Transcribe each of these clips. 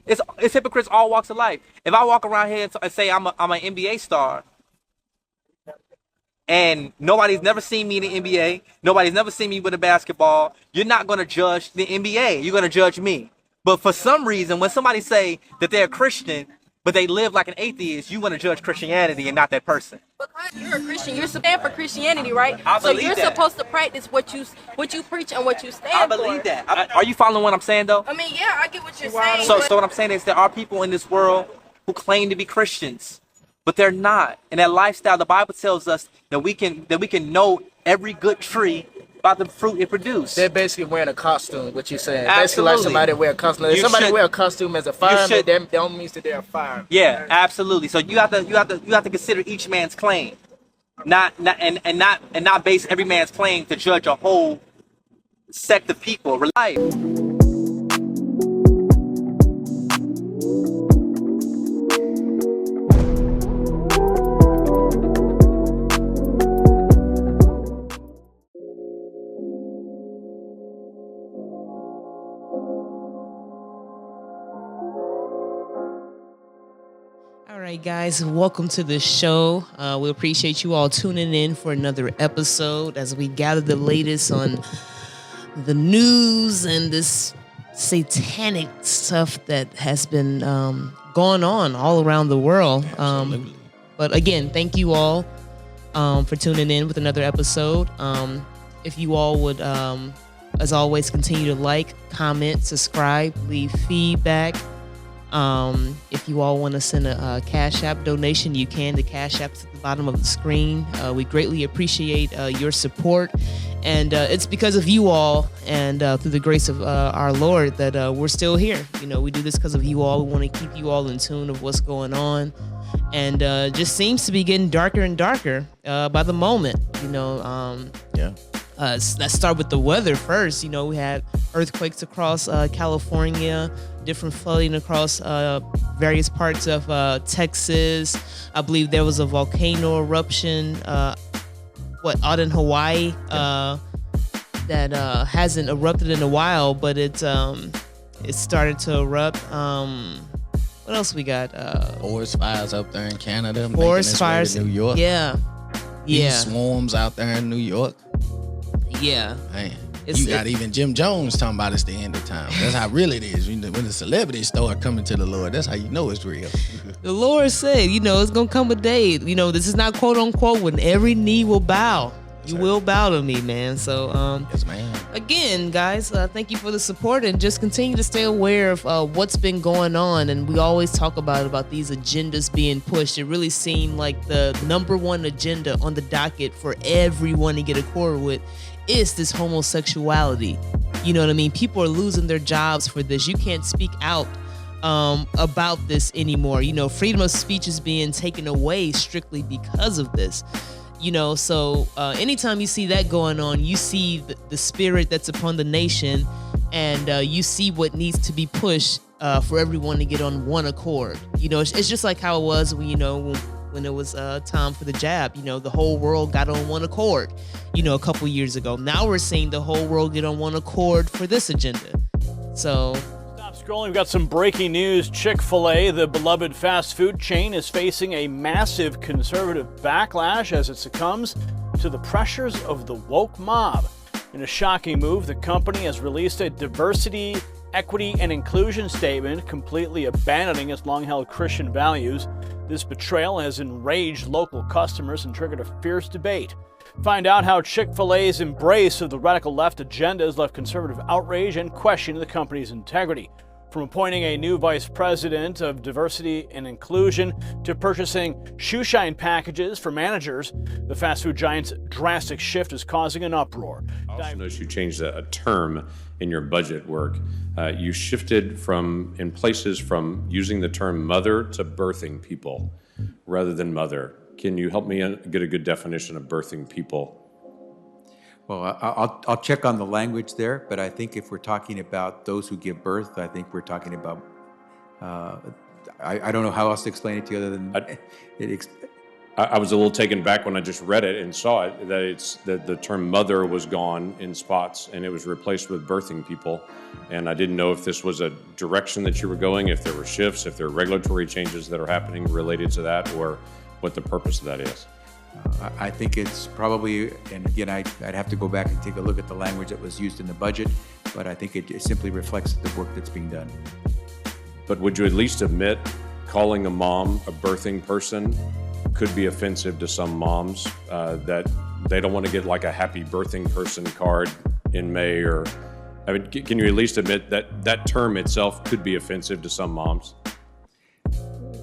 It's hypocrites all walks of life. If I walk around here and say I'm an NBA star, and nobody's never seen me in the NBA, nobody's never seen me with a basketball, you're not going to judge the NBA. You're going to judge me. But for some reason, when somebody say that they're a Christian, but they live like an atheist, you want to judge Christianity and not that person. Because you're a Christian, you're stand for Christianity, right? I so believe you're that. supposed to practice what you preach and what you stand I believe for. that. Are you following what I'm saying, though? I mean, yeah, I get what you're saying. So what I'm saying is there are people in this world who claim to be Christians, but they're not. And that lifestyle, the Bible tells us that we can know every good tree by the fruit it produces. They're basically wearing a costume, what you're saying. Absolutely. Basically like somebody wear a costume. If somebody wear a costume as a fireman, that don't mean that they're a fireman. Yeah, absolutely. So you have to consider each man's claim. Not base every man's claim to judge a whole sect of people. All right, guys, welcome to the show. We appreciate you all tuning in for another episode as we gather the latest on the news and this satanic stuff that has been going on all around the world. But again, thank you all for tuning in with another episode. If you all would, as always, continue to like, comment, subscribe, leave feedback. If you all want to send a Cash App donation, you can. The Cash App's at the bottom of the screen. We greatly appreciate your support. And it's because of you all and through the grace of our Lord that we're still here. You know, we do this because of you all. We want to keep you all in tune of what's going on. And just seems to be getting darker and darker by the moment. You know, let's start with the weather first. You know, we had earthquakes across California, different flooding across various parts of Texas. I believe there was a volcano eruption, out in Hawaii, that hasn't erupted in a while, but it started to erupt. What else we got? Forest fires up there in Canada. Forest fires in New York. Yeah. Bee swarms out there in New York. Yeah. Man. You got even Jim Jones talking about it's the end of time. That's how real it is. When the celebrities start coming to the Lord, that's how you know it's real. The Lord said, you know, it's going to come a day. You know, this is not quote unquote when every knee will bow. You will bow to me, man. So, yes, man. Again, guys, thank you for the support and just continue to stay aware of what's been going on. And we always talk about these agendas being pushed. It really seemed like the number one agenda on the docket for everyone to get accord with is this homosexuality. You know what I mean? People are losing their jobs for this. You can't speak out about this anymore. You know, freedom of speech is being taken away strictly because of this. You know, so anytime you see that going on, you see the spirit that's upon the nation, and you see what needs to be pushed for everyone to get on one accord. You know, it's just like how it was when it was time for the jab. You know, the whole world got on one accord, you know, a couple years ago. Now we're seeing the whole world get on one accord for this agenda. So stop scrolling. We've got some breaking news. Chick-fil-A, the beloved fast food chain, is facing a massive conservative backlash as it succumbs to the pressures of the woke mob. In a shocking move, the company has released a diversity, equity, and inclusion statement, completely abandoning its long-held Christian values. This betrayal has enraged local customers and triggered a fierce debate. Find out how Chick-fil-A's embrace of the radical left agenda has left conservative outrage and questioning the company's integrity. From appointing a new vice president of diversity and inclusion to purchasing shoeshine packages for managers, the fast food giant's drastic shift is causing an uproar. I also noticed you changed a term in your budget work. You shifted from using the term mother to birthing people rather than mother. Can you help me get a good definition of birthing people? Well, I'll check on the language there, but I think if we're talking about those who give birth, I think we're talking about, I don't know how else to explain it to you other than I was a little taken back when I just read it and saw it, that it's that the term mother was gone in spots and it was replaced with birthing people. And I didn't know if this was a direction that you were going, if there were shifts, if there are regulatory changes that are happening related to that, or what the purpose of that is. I think it's probably, and again, I'd have to go back and take a look at the language that was used in the budget, but I think it simply reflects the work that's being done. But would you at least admit calling a mom a birthing person could be offensive to some moms, that they don't want to get like a happy birthing person card in May? Or, I mean, can you at least admit that that term itself could be offensive to some moms?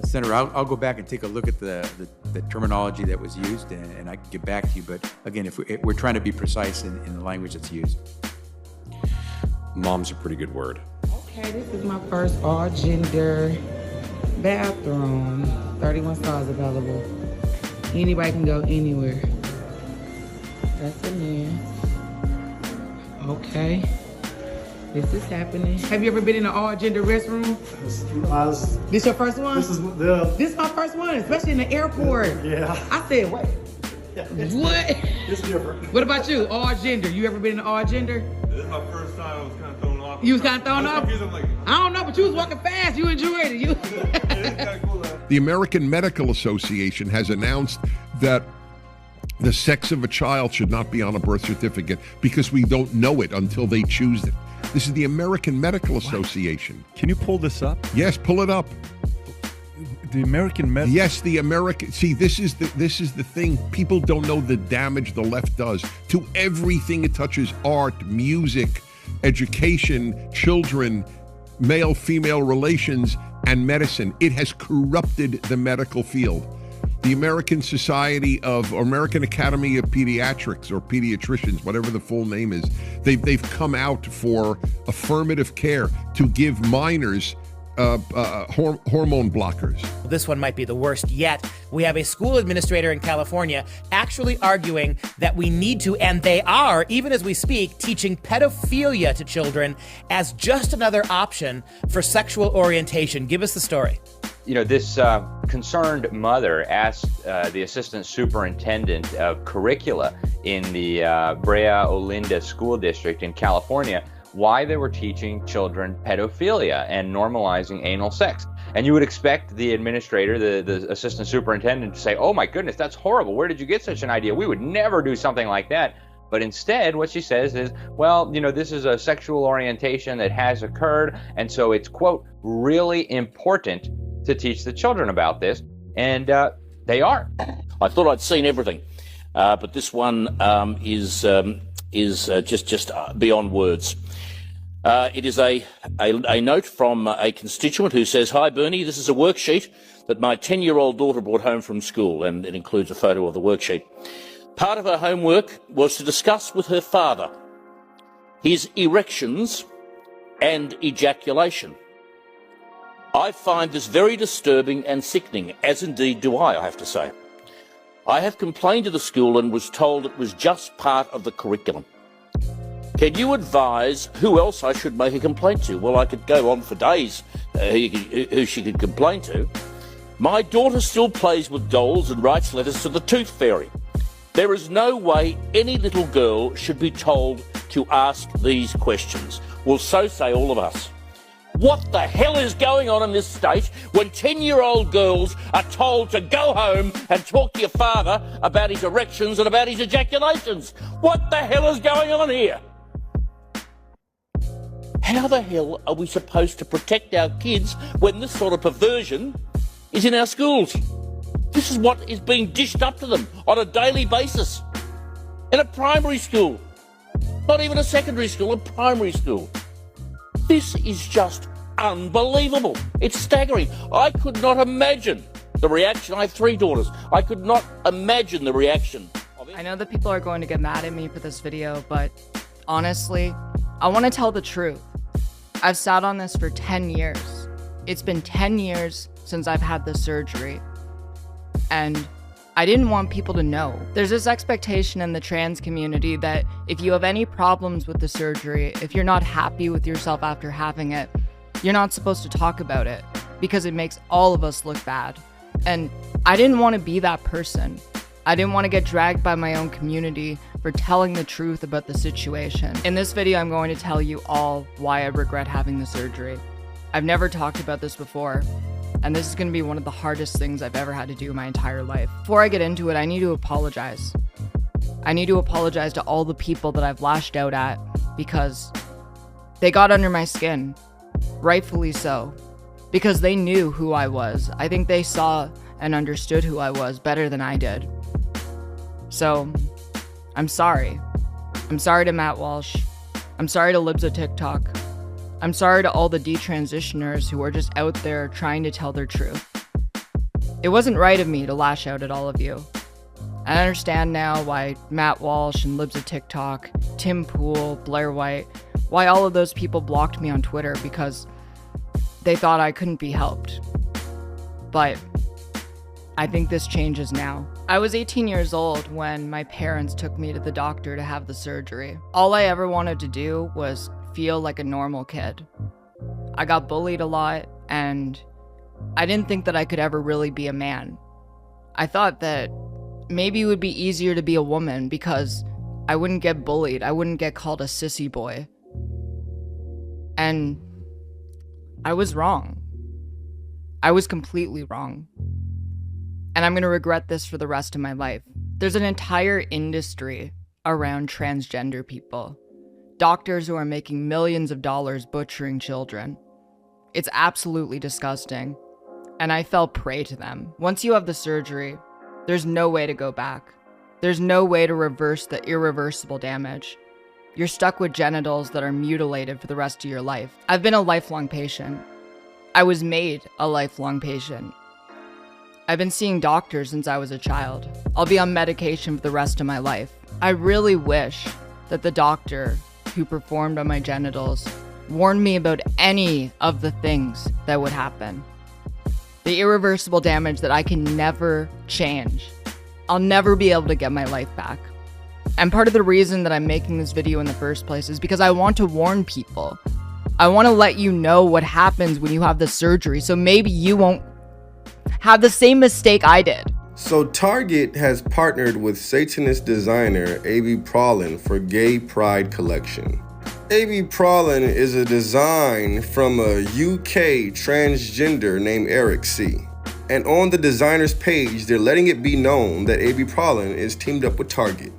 Senator, I'll go back and take a look at the terminology that was used, and I can get back to you. But again, if we're trying to be precise in the language that's used. Mom's a pretty good word. Okay, this is my first all-gender bathroom. 31 stalls available. Anybody can go anywhere. That's a man. Okay. This is happening. Have you ever been in an all-gender restroom? This your first one? This is my first one, especially in the airport. Yeah. I said, what? What? It's different. What about you? All-gender. You ever been in an all-gender? This is my first time. I was kind of thrown off. You was kind of thrown off? Like, I don't know, but you was walking fast. You enjoyed it. You. it's kind of cool. The American Medical Association has announced that the sex of a child should not be on a birth certificate because we don't know it until they choose it. This is the American Medical Association. Can you pull this up? Yes, pull it up. The American Medical. Yes, the American. See, this is the thing. People don't know the damage the left does to everything it touches: art, music, education, children, male-female relations, and medicine. It has corrupted the medical field. The American Society of, or American Academy of Pediatrics, or pediatricians, whatever the full name is, they've come out for affirmative care to give minors hormone blockers. This one might be the worst yet. We have a school administrator in California actually arguing that we need to, and they are, even as we speak, teaching pedophilia to children as just another option for sexual orientation. Give us the story. You know, this concerned mother asked the assistant superintendent of curricula in the Brea Olinda School District in California why they were teaching children pedophilia and normalizing anal sex. And you would expect the administrator, the assistant superintendent, to say, oh my goodness, that's horrible. Where did you get such an idea? We would never do something like that. But instead, what she says is, well, you know, this is a sexual orientation that has occurred. And so it's, quote, really important to teach the children about this. And they are. I thought I'd seen everything. But this one is just beyond words. It is a note from a constituent who says, hi, Bernie, this is a worksheet that my 10-year-old daughter brought home from school, and it includes a photo of the worksheet. Part of her homework was to discuss with her father his erections and ejaculation. I find this very disturbing and sickening, as indeed do I have to say. I have complained to the school and was told it was just part of the curriculum. Can you advise who else I should make a complaint to? Well, I could go on for days who she could complain to. My daughter still plays with dolls and writes letters to the tooth fairy. There is no way any little girl should be told to ask these questions. Well, so say all of us. What the hell is going on in this state when 10-year-old girls are told to go home and talk to your father about his erections and about his ejaculations? What the hell is going on here? How the hell are we supposed to protect our kids when this sort of perversion is in our schools? This is what is being dished up to them on a daily basis. In a primary school. Not even a secondary school, a primary school. This is just unbelievable. It's staggering. I could not imagine the reaction. I have 3 daughters. I could not imagine the reaction. I know that people are going to get mad at me for this video, but honestly, I want to tell the truth. I've sat on this for 10 years. It's been 10 years since I've had this surgery. And I didn't want people to know. There's this expectation in the trans community that if you have any problems with the surgery, if you're not happy with yourself after having it, you're not supposed to talk about it because it makes all of us look bad. And I didn't want to be that person. I didn't want to get dragged by my own community for telling the truth about the situation. In this video, I'm going to tell you all why I regret having the surgery. I've never talked about this before, and this is going to be one of the hardest things I've ever had to do in my entire life. Before I get into it, I need to apologize. I need to apologize to all the people that I've lashed out at because they got under my skin, rightfully so, because they knew who I was. I think they saw and understood who I was better than I did. So, I'm sorry. I'm sorry to Matt Walsh. I'm sorry to Libs of TikTok. I'm sorry to all the detransitioners who are just out there trying to tell their truth. It wasn't right of me to lash out at all of you. I understand now why Matt Walsh and Libs of TikTok, Tim Pool, Blair White, why all of those people blocked me on Twitter because they thought I couldn't be helped. But I think this changes now. I was 18 years old when my parents took me to the doctor to have the surgery. All I ever wanted to do was feel like a normal kid. I got bullied a lot, and I didn't think that I could ever really be a man. I thought that maybe it would be easier to be a woman because I wouldn't get bullied. I wouldn't get called a sissy boy. And I was wrong. I was completely wrong. And I'm going to regret this for the rest of my life. There's an entire industry around transgender people. Doctors who are making millions of dollars butchering children. It's absolutely disgusting. And I fell prey to them. Once you have the surgery, there's no way to go back. There's no way to reverse the irreversible damage. You're stuck with genitals that are mutilated for the rest of your life. I've been a lifelong patient. I was made a lifelong patient. I've been seeing doctors since I was a child. I'll be on medication for the rest of my life. I really wish that the doctor who performed on my genitals warned me about any of the things that would happen. The irreversible damage that I can never change. I'll never be able to get my life back. And part of the reason that I'm making this video in the first place is because I want to warn people. I want to let you know what happens when you have the surgery, so maybe you won't have the same mistake I did. So Target has partnered with Satanist designer A.B. Prolin for Gay Pride collection. A.B. Prolin is a design from a UK transgender named Eric C. And on the designer's page, they're letting it be known that A.B. Prolin is teamed up with Target.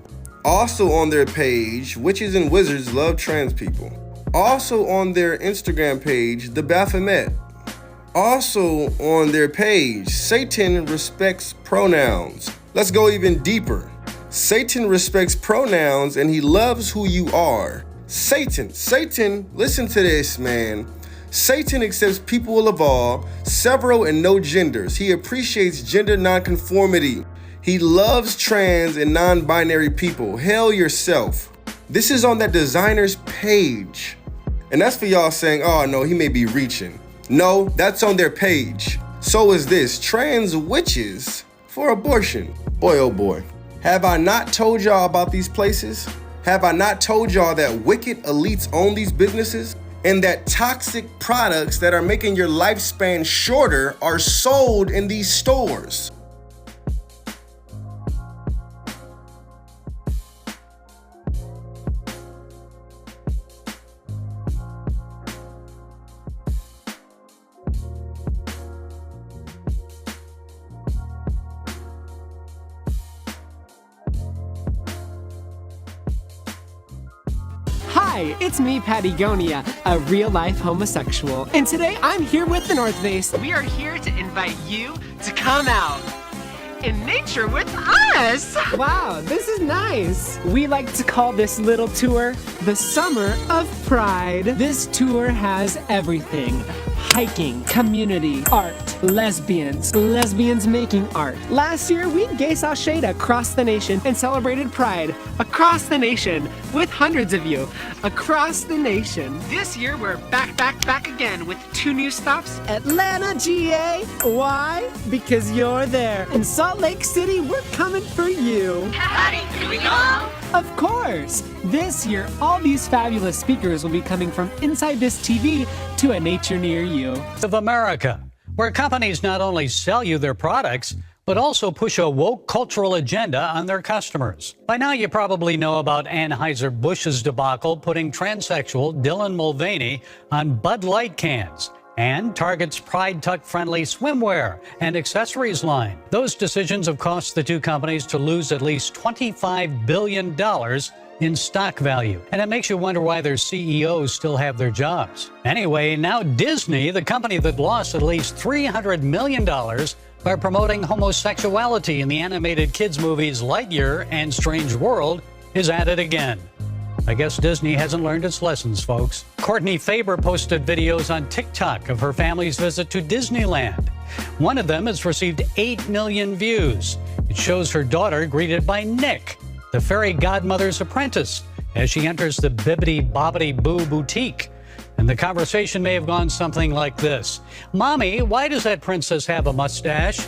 Also on their page, Witches and Wizards Love Trans People. Also on their Instagram page, The Baphomet. Also on their page, Satan respects pronouns. Let's go even deeper. Satan respects pronouns and he loves who you are. Satan, listen to this, man. Satan accepts people of all, several and no genders. He appreciates gender nonconformity. He loves trans and non-binary people. Hail yourself. This is on that designer's page. And that's for y'all saying, oh no, he may be reaching. No, that's on their page. So is this, trans witches for abortion. Boy, oh boy. Have I not told y'all about these places? Have I not told y'all that wicked elites own these businesses? And that toxic products that are making your lifespan shorter are sold in these stores? Hi, it's me, Patagonia, a real-life homosexual. And today I'm here with the North Face. We are here to invite you to come out in nature with us. Wow, this is nice. We like to call this little tour the Summer of Pride. This tour has everything. Hiking, community, art, lesbians making art. Last year, we gay sashayed across the nation and celebrated Pride across the nation with hundreds of you across the nation. This year, we're back again with 2 new stops. Atlanta, GA. Why? Because you're there. In Salt Lake City, we're coming for you. Howdy, can we go? Of course! This year, all these fabulous speakers will be coming from inside this TV to a nature near you. Of America, where companies not only sell you their products, but also push a woke cultural agenda on their customers. By now, you probably know about Anheuser-Busch's debacle putting transsexual Dylan Mulvaney on Bud Light cans, and Target's Pride Tuck-friendly swimwear and accessories line. Those decisions have cost the two companies to lose at least $25 billion in stock value. And it makes you wonder why their CEOs still have their jobs. Anyway, now Disney, the company that lost at least $300 million by promoting homosexuality in the animated kids' movies Lightyear and Strange World, is at it again. I guess Disney hasn't learned its lessons, folks. Courtney Faber posted videos on TikTok of her family's visit to Disneyland. One of them has received 8 million views. It shows her daughter greeted by Nick, the fairy godmother's apprentice, as she enters the Bibbidi Bobbidi Boo boutique. And the conversation may have gone something like this. Mommy, why does that princess have a mustache?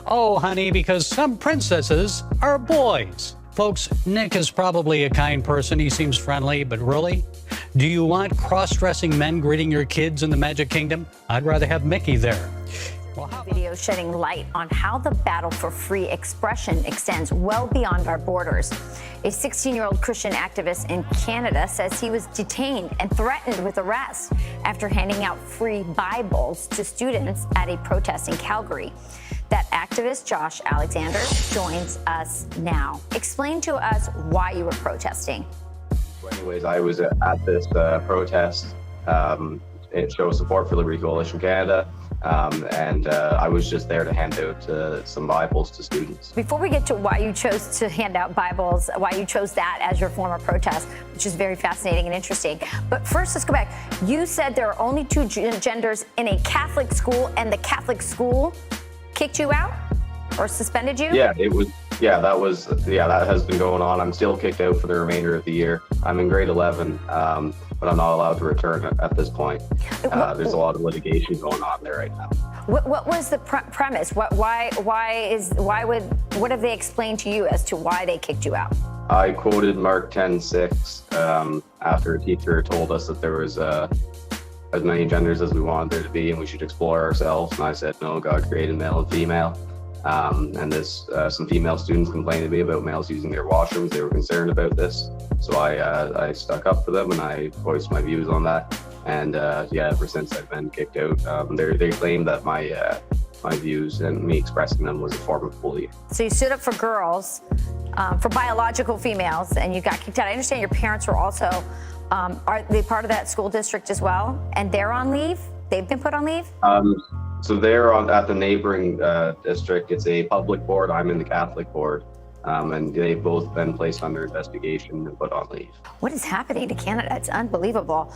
Oh, honey, because some princesses are boys. Folks, Nick is probably a kind person. He seems friendly, but really? Do you want cross-dressing men greeting your kids in the Magic Kingdom? I'd rather have Mickey there. Video shedding light on how the battle for free expression extends well beyond our borders. A 16-year-old Christian activist in Canada says he was detained and threatened with arrest after handing out free Bibles to students at a protest in Calgary. That activist, Josh Alexander, joins us now. Explain to us why you were protesting. Anyways, I was at this protest. It shows support for Liberty Coalition Canada. And I was just there to hand out some Bibles to students. Before we get to why you chose to hand out Bibles, why you chose that as your form of protest, which is very fascinating and interesting. But first, let's go back. You said there are only 2 genders in a Catholic school, and the Catholic school kicked you out or suspended you? Yeah, that has been going on. I'm still kicked out for the remainder of the year. I'm in grade 11. But I'm not allowed to return at this point. There's a lot of litigation going on there right now. What was the premise? What have they explained to you as to why they kicked you out? I quoted Mark 10:6 after a teacher told us that there was as many genders as we wanted there to be, and we should explore ourselves. And I said, no, God created male and female. And some female students complained to me about males using their washrooms. They were concerned about this. So I stuck up for them and I voiced my views on that. And ever since I've been kicked out, they claim that my views and me expressing them was a form of bullying. So you stood up for girls, for biological females, and you got kicked out. I understand your parents were also, are they part of that school district as well? And they're on leave? They've been put on leave? So they're at the neighboring district. It's a public board. I'm in the Catholic board. And they've both been placed under investigation and put on leave. What is happening to Canada? It's unbelievable.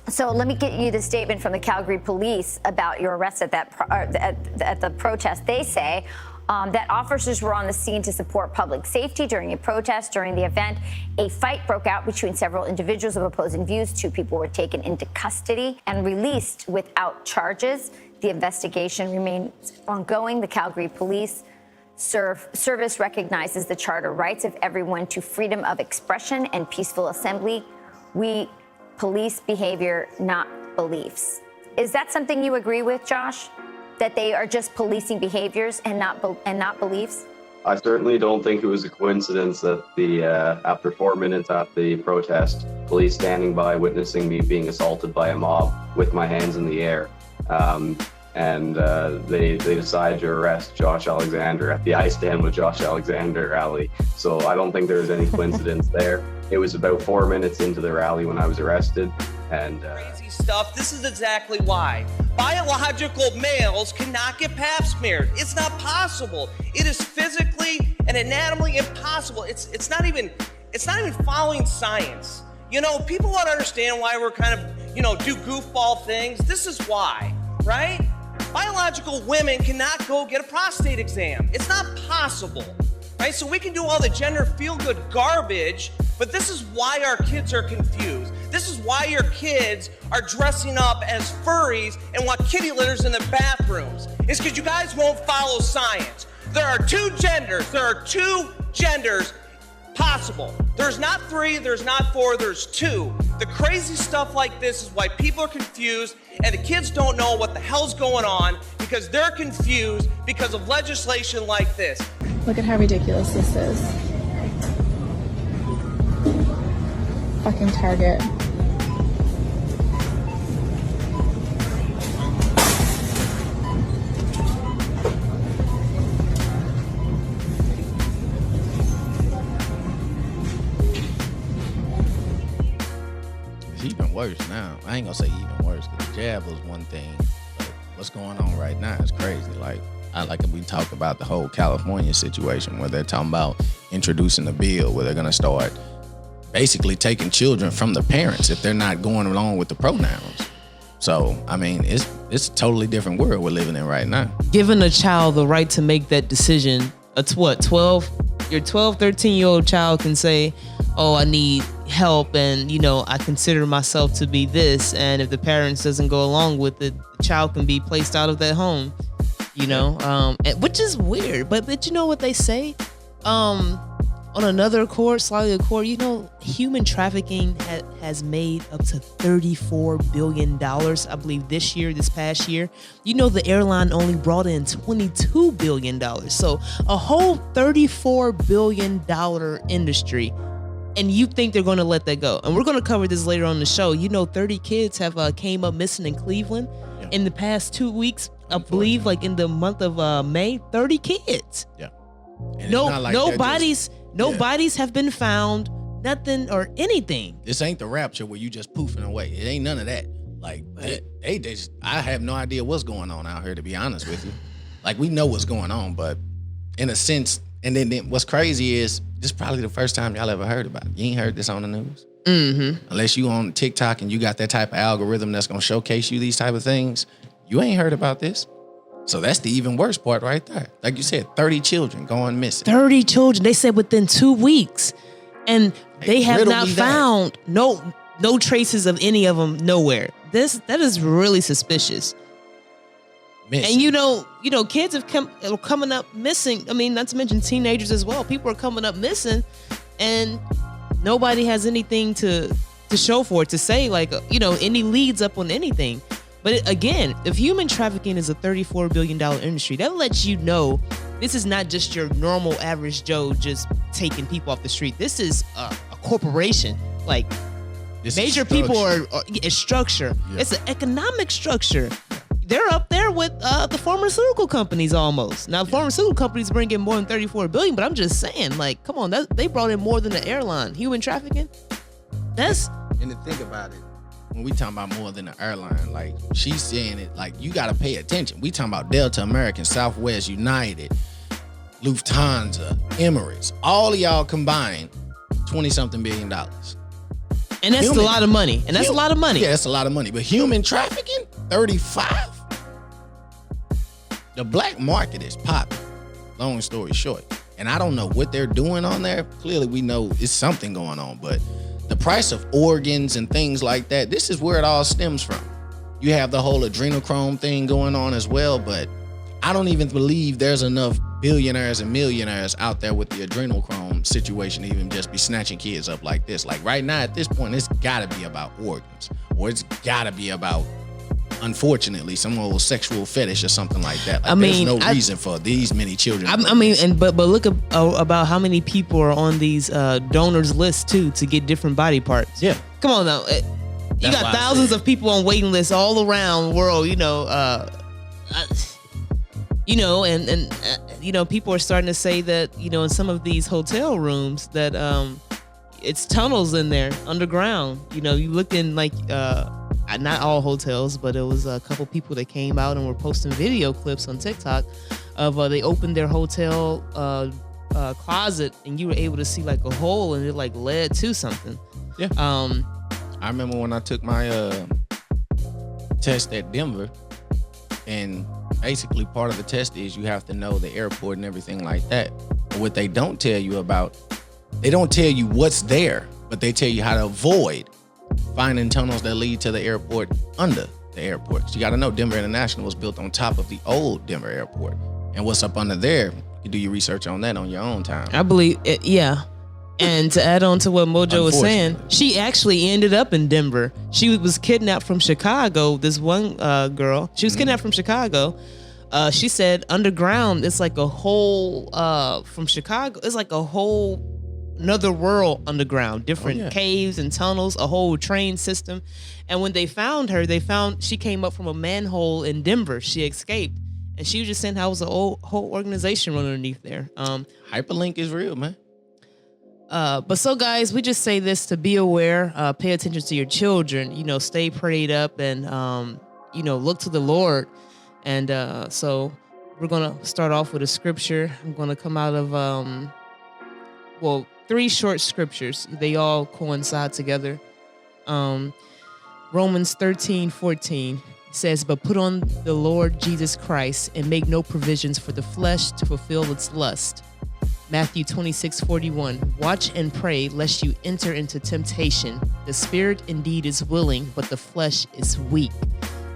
So let me get you the statement from the Calgary police about your arrest at the protest. They say that officers were on the scene to support public safety during a protest. During the event, a fight broke out between several individuals of opposing views. 2 people were taken into custody and released without charges. The investigation remains ongoing. The Calgary Police Service recognizes the charter rights of everyone to freedom of expression and peaceful assembly. We police behavior, not beliefs. Is that something you agree with, Josh? That they are just policing behaviors and not beliefs? I certainly don't think it was a coincidence that after 4 minutes at the protest, police standing by witnessing me being assaulted by a mob with my hands in the air. They decided to arrest Josh Alexander at the I Stand with Josh Alexander rally. So I don't think there was any coincidence there. It was about 4 minutes into the rally when I was arrested. Crazy stuff. This is exactly why. Biological males cannot get pap smeared. It's not possible. It is physically and anatomically impossible. It's not even following science. People want to understand why we're kind of, do goofball things. This is why, right? Biological women cannot go get a prostate exam. It's not possible, right? So we can do all the gender feel-good garbage, but this is why our kids are confused. This is why your kids are dressing up as furries and want kitty litters in the bathrooms. It's because you guys won't follow science. There are 2 genders. There are 2 genders possible. There's not 3, there's not 4, there's 2. The crazy stuff like this is why people are confused and the kids don't know what the hell's going on because they're confused because of legislation like this. Look at how ridiculous this is. Fucking Target. It's even worse now. I ain't gonna say even worse because the jab was one thing, but what's going on right now is crazy. Like we talked about the whole California situation where they're talking about introducing a bill where they're gonna start basically taking children from the parents if they're not going along with the pronouns. So, I mean, it's a totally different world we're living in right now. Giving a child the right to make that decision, it's what, 12? Your 12, 13-year-old child can say, oh, I need help and, you know, I consider myself to be this. And if the parents doesn't go along with it, the child can be placed out of that home, you know, which is weird. But you know what they say? On another court, slightly a court, you know, human trafficking has made up to $34 billion, I believe, this past year. You know, the airline only brought in $22 billion. So a whole $34 billion industry. And you think they're going to let that go. And we're going to cover this later on the show. You know, 30 kids have came up missing in Cleveland in the past 2 weeks. I believe, like in the month of May, 30 kids. Yeah. Nobody's have been found, nothing or anything. This ain't the rapture where you just poofing away. It ain't none of that. Like, they just, I have no idea what's going on out here, to be honest with you. Like, we know what's going on, but in a sense, and then what's crazy is, this is probably the first time y'all ever heard about it. You ain't heard this on the news. Mm-hmm. Unless you on TikTok and you got that type of algorithm that's gonna showcase you these type of things, you ain't heard about this. So that's the even worse part right there. Like you said, 30 children going missing. 30 children. They said within 2 weeks. And they have not found no traces of any of them nowhere. That is really suspicious. Missing. And you know, kids are coming up missing. I mean, not to mention teenagers as well. People are coming up missing and nobody has anything to show for it, to say like, you know, any leads up on anything. But again, if human trafficking is a $34 billion industry, that lets you know this is not just your normal average Joe just taking people off the street. This is a corporation. Like, this major people are it's structure. Yeah. It's an economic structure. They're up there with the pharmaceutical companies almost. Now, pharmaceutical companies bring in more than $34 billion, but I'm just saying, like, come on, they brought in more than the airline. Human trafficking? And to think about it, when we talking about more than an airline, like she's saying it, like you got to pay attention. We talking about Delta, American, Southwest, United, Lufthansa, Emirates, all of y'all combined, $20-something billion. And that's a lot of money. And that's a lot of money. Yeah, that's a lot of money. But human trafficking, 35. The black market is popping. Long story short. And I don't know what they're doing on there. Clearly, we know it's something going on, but the price of organs and things like that, this is where it all stems from. You have the whole adrenochrome thing going on as well, but I don't even believe there's enough billionaires and millionaires out there with the adrenochrome situation to even just be snatching kids up like this. Like right now, at this point, it's gotta be about organs, or it's gotta be about, unfortunately, some old sexual fetish or something like that. Like, there's no reason for these many children. But look about how many people are on these donors lists too to get different body parts. Yeah, come on now. You got thousands of people on waiting lists all around the world. And people are starting to say that in some of these hotel rooms that it's tunnels in there underground. You look in like. Not all hotels, but it was a couple people that came out and were posting video clips on TikTok of they opened their hotel closet and you were able to see like a hole and it like led to something. Yeah. I remember when I took my test at Denver, and basically part of the test is you have to know the airport and everything like that. But what they don't tell you about, they don't tell you what's there, but they tell you how to avoid finding tunnels that lead to the airport under the airport. So you got to know Denver International was built on top of the old Denver airport. And what's up under there, you do your research on that on your own time. I believe it, yeah. And to add on to what Mojo was saying, she actually ended up in Denver. She was kidnapped from Chicago. This one girl, she was kidnapped from Chicago. She said underground, it's like a whole, from Chicago, it's like a whole another world underground, different caves and tunnels, a whole train system. And when they found her, she came up from a manhole in Denver. She escaped. And she was just saying how it was a whole organization running underneath there. Hyperlink is real, man. But so guys, we just say this to be aware, pay attention to your children, stay prayed up and, look to the Lord. And so we're going to start off with a scripture. I'm going to come out of, 3 short scriptures. They all coincide together. Romans 13:14 says, but put on the Lord Jesus Christ and make no provisions for the flesh to fulfill its lust. Matthew 26:41, watch and pray lest you enter into temptation. The spirit indeed is willing, but the flesh is weak.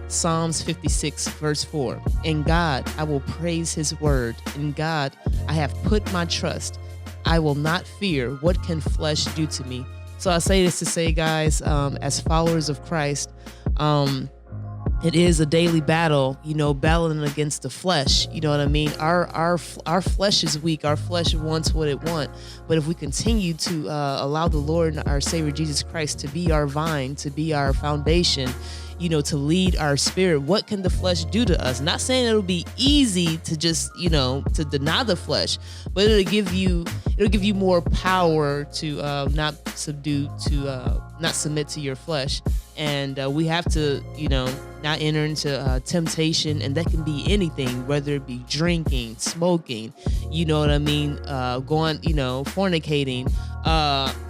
Psalms 56 verse 4, in God I will praise his word. In God I have put my trust. I will not fear. What can flesh do to me? So I say this to say, guys, as followers of Christ, it is a daily battle, battling against the flesh. You know what I mean? Our flesh is weak. Our flesh wants what it wants. But if we continue to allow the Lord and our Savior Jesus Christ to be our vine, to be our foundation, to lead our spirit, what can the flesh do to us? Not saying it'll be easy to just, to deny the flesh, but it'll give you more power to not submit to your flesh. And we have to, not enter into temptation, and that can be anything, whether it be drinking, smoking, you know what I mean, going, fornicating,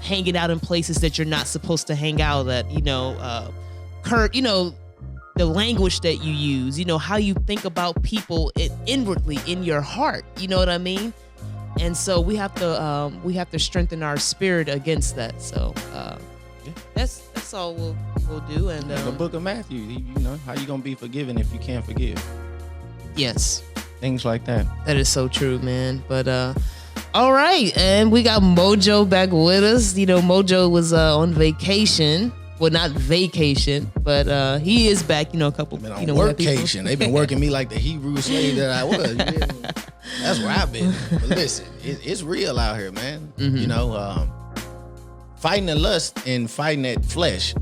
hanging out in places that you're not supposed to hang out at, the language that you use, how you think about people inwardly in your heart, you know what I mean? And so we have to strengthen our spirit against that. So that's all we'll do. And the book of Matthew, how you gonna be forgiven if you can't forgive? Yes, things like that. That is so true, man. But all right, and we got Mojo back with us. Mojo was on vacation. Well, not vacation, but he is back. A couple. Been on workcation. They've been working me like the Hebrew slave that I was. That's where I've been. But listen, it's real out here, man. Mm-hmm. Fighting the lust and fighting that flesh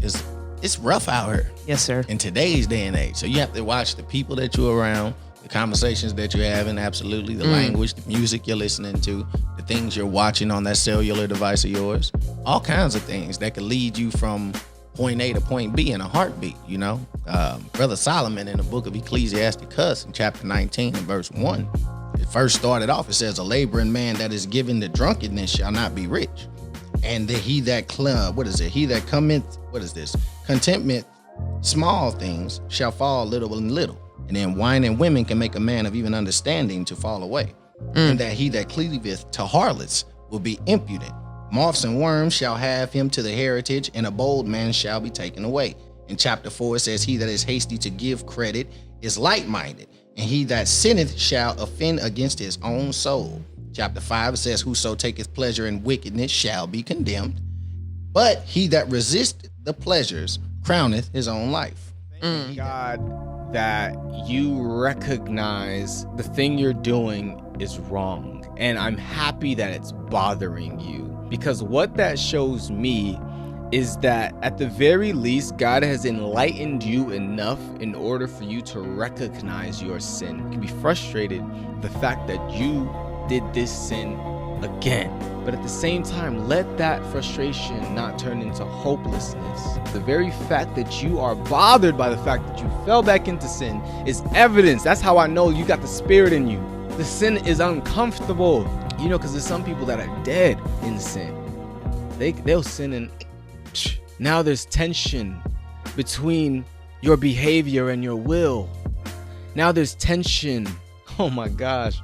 it's rough out here. Yes, sir. In today's day and age, so you have to watch the people that you're around, the conversations that you're having, absolutely, the language, the music you're listening to, the things you're watching on that cellular device of yours, all kinds of things that could lead you from point A to point B in a heartbeat, Brother Solomon in the book of Ecclesiasticus in chapter 19 and verse 1, it first started off, it says, a laboring man that is given to drunkenness shall not be rich. And he that contentment small things shall fall little and little. And then wine and women can make a man of even understanding to fall away. And that he that cleaveth to harlots will be impudent. Moths and worms shall have him to the heritage, and a bold man shall be taken away. In chapter 4, it says, he that is hasty to give credit is light-minded, and he that sinneth shall offend against his own soul. Chapter 5, it says, whoso taketh pleasure in wickedness shall be condemned, but he that resisteth the pleasures crowneth his own life. Thank God that you recognize the thing you're doing is wrong, and I'm happy that it's bothering you. Because what that shows me is that at the very least, God has enlightened you enough in order for you to recognize your sin. You can be frustrated the fact that you did this sin again. But at the same time, let that frustration not turn into hopelessness. The very fact that you are bothered by the fact that you fell back into sin is evidence. That's how I know you got the spirit in you. The sin is uncomfortable. Because there's some people that are dead in sin. They'll sin and now there's tension between your behavior and your will. Now there's tension. Oh my gosh.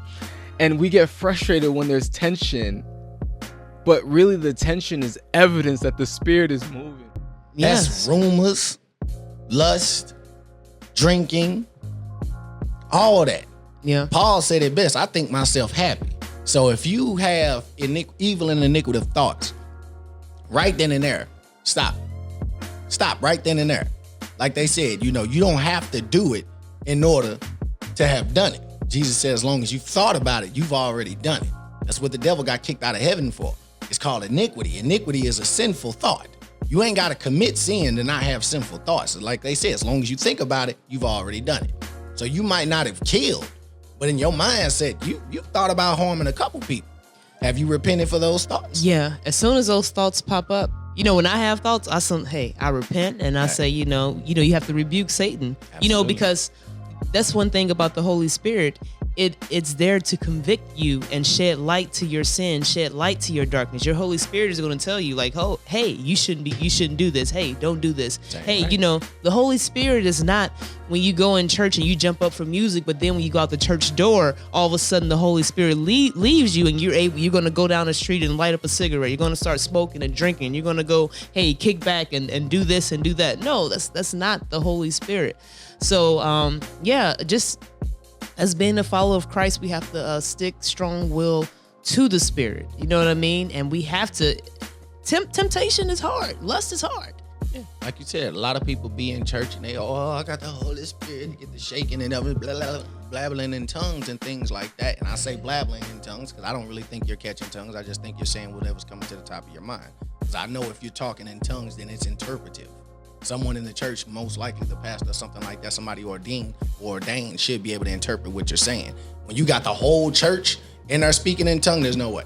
And we get frustrated when there's tension. But really the tension is evidence that the spirit is moving. That's rumors, lust, drinking, all that. Yeah. Paul said it best. I think myself happy. So if you have evil and iniquitous thoughts, right then and there. Stop right then and there. Like they said, you don't have to do it in order to have done it. Jesus said, as long as you've thought about it, you've already done it. That's what the devil got kicked out of heaven for. It's called iniquity. Iniquity is a sinful thought. You ain't got to commit sin to not have sinful thoughts. Like they said, as long as you think about it, you've already done it. So you might not have killed, but in your mindset, you thought about harming a couple people. Have you repented for those thoughts? Yeah. As soon as those thoughts pop up, when I have thoughts, I repent and I say, you have to rebuke Satan. Absolutely. Because that's one thing about the Holy Spirit. It's there to convict you and shed light to your sin, shed light to your darkness. Your Holy Spirit is going to tell you, like, oh, hey, you shouldn't do this. Hey, don't do this. Hey, the Holy Spirit is not when you go in church and you jump up for music, but then when you go out the church door, all of a sudden the Holy Spirit leaves you and you're going to go down the street and light up a cigarette. You're going to start smoking and drinking. You're going to go, hey, kick back and do this and do that. No, that's not the Holy Spirit. So, just as being a follower of Christ, we have to stick strong will to the Spirit. You know what I mean? And we have to. Temptation is hard. Lust is hard. Yeah. Like you said, a lot of people be in church and they, I got the Holy Spirit, get the shaking and blabbling in tongues and things like that. And I say blabbling in tongues because I don't really think you're catching tongues. I just think you're saying whatever's coming to the top of your mind. Because I know if you're talking in tongues, then it's interpretive. Someone in the church, most likely the pastor or something like that, somebody ordained should be able to interpret what you're saying. When you got the whole church and they're speaking in tongue, there's no way.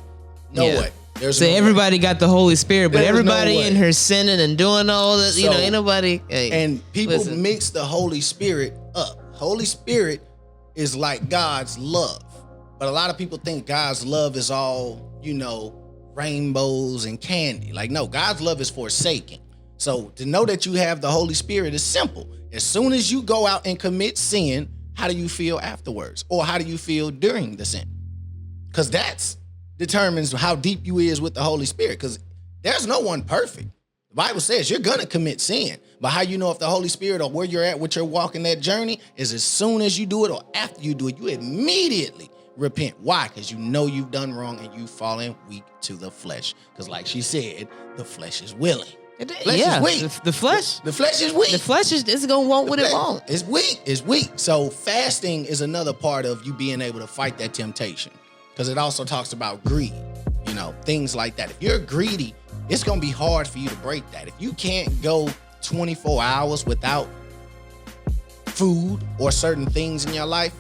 No way. So everybody got the Holy Spirit, but everybody in here sinning and doing all that, ain't nobody. Hey, and people mix the Holy Spirit up. Holy Spirit is like God's love. But a lot of people think God's love is all, rainbows and candy. Like, no, God's love is forsaking. So to know that you have the Holy Spirit is simple. As soon as you go out and commit sin, how do you feel afterwards? Or how do you feel during the sin? Because that's determines how deep you is with the Holy Spirit. Because there's no one perfect. The Bible says you're going to commit sin. But how you know if the Holy Spirit or where you're at with your walk in that journey is as soon as you do it or after you do it, you immediately repent. Why? Because you know you've done wrong and you've fallen weak to the flesh. Because like she said, the flesh is willing. Flesh is weak. The flesh is weak. The flesh is gonna want what it wants. It's weak. It's weak. So fasting is another part of you being able to fight that temptation, because it also talks about greed, things like that. If you're greedy, it's gonna be hard for you to break that. If you can't go 24 hours without food or certain things in your life,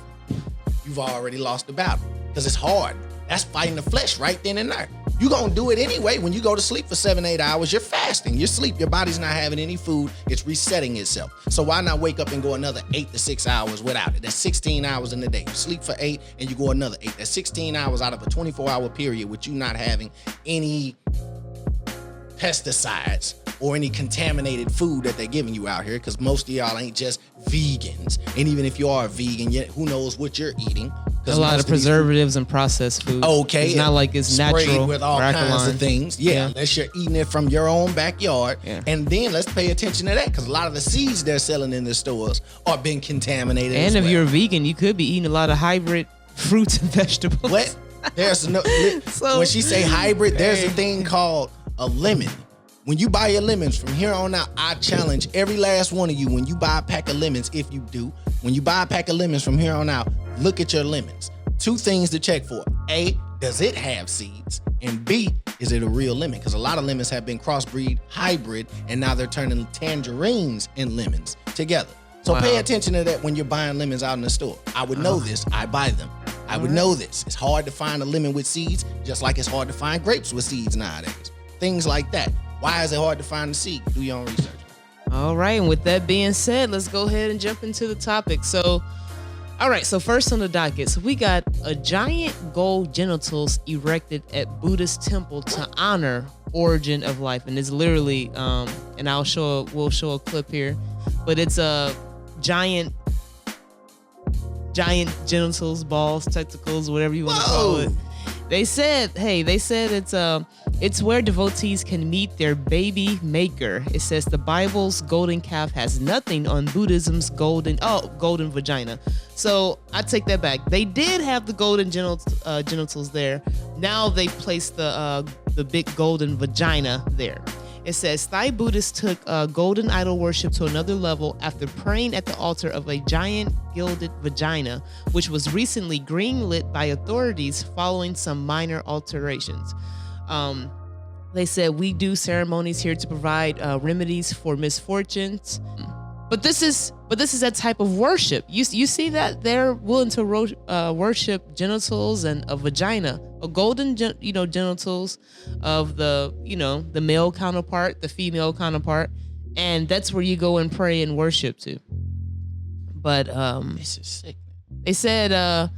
you've already lost the battle, because it's hard. That's fighting the flesh right then and there. You're going to do it anyway. When you go to sleep for 7-8 hours, you're fasting. You're asleep. Your body's not having any food. It's resetting itself. So why not wake up and go another 8 to 6 hours without it? That's 16 hours in the day. You sleep for 8 and you go another 8. That's 16 hours out of a 24-hour period with you not having any pesticides or any contaminated food that they're giving you out here, because most of y'all ain't just vegans. And even if you are a vegan, yet who knows what you're eating. A lot of preservatives and processed food. Okay. It's not like it's natural with all kinds of things. Yeah, unless you're eating it from your own backyard. Yeah. And then let's pay attention to that, because a lot of the seeds they're selling in the stores are being contaminated. And if you're a vegan, you could be eating a lot of hybrid fruits and vegetables. What? There's no. When she say hybrid, there's a thing called a lemon. When you buy your lemons from here on out, I challenge every last one of you, when you buy a pack of lemons, if you do, when you buy a pack of lemons from here on out, look at your lemons. 2 things to check for. A, does it have seeds? And B, is it a real lemon? Because a lot of lemons have been crossbreed, hybrid, and now they're turning tangerines and lemons together. So pay attention to that when you're buying lemons out in the store. I would know this. I buy them. I would know this. It's hard to find a lemon with seeds, just like it's hard to find grapes with seeds nowadays. Things like that. Why is it hard to find the seed? Do your own research. All right, and with that being said, let's go ahead and jump into the topic. So first on the docket, so we got a giant gold genitals erected at Buddhist temple to honor origin of life, and it's literally, and we'll show a clip here, but it's a giant genitals, balls, testicles, whatever you want to call it. They said it's where devotees can meet their baby maker. It says the Bible's golden calf has nothing on Buddhism's golden vagina. So I take that back. They did have the golden genitals there. Now they placed the big golden vagina there. It says Thai Buddhists took golden idol worship to another level after praying at the altar of a giant gilded vagina, which was recently greenlit by authorities following some minor alterations. They said, we do ceremonies here to provide remedies for misfortunes. But this is that type of worship. You see that they're willing to worship genitals and a vagina, a golden genitals of the male counterpart, the female counterpart, and that's where you go and pray and worship to. But this is sick. They said, let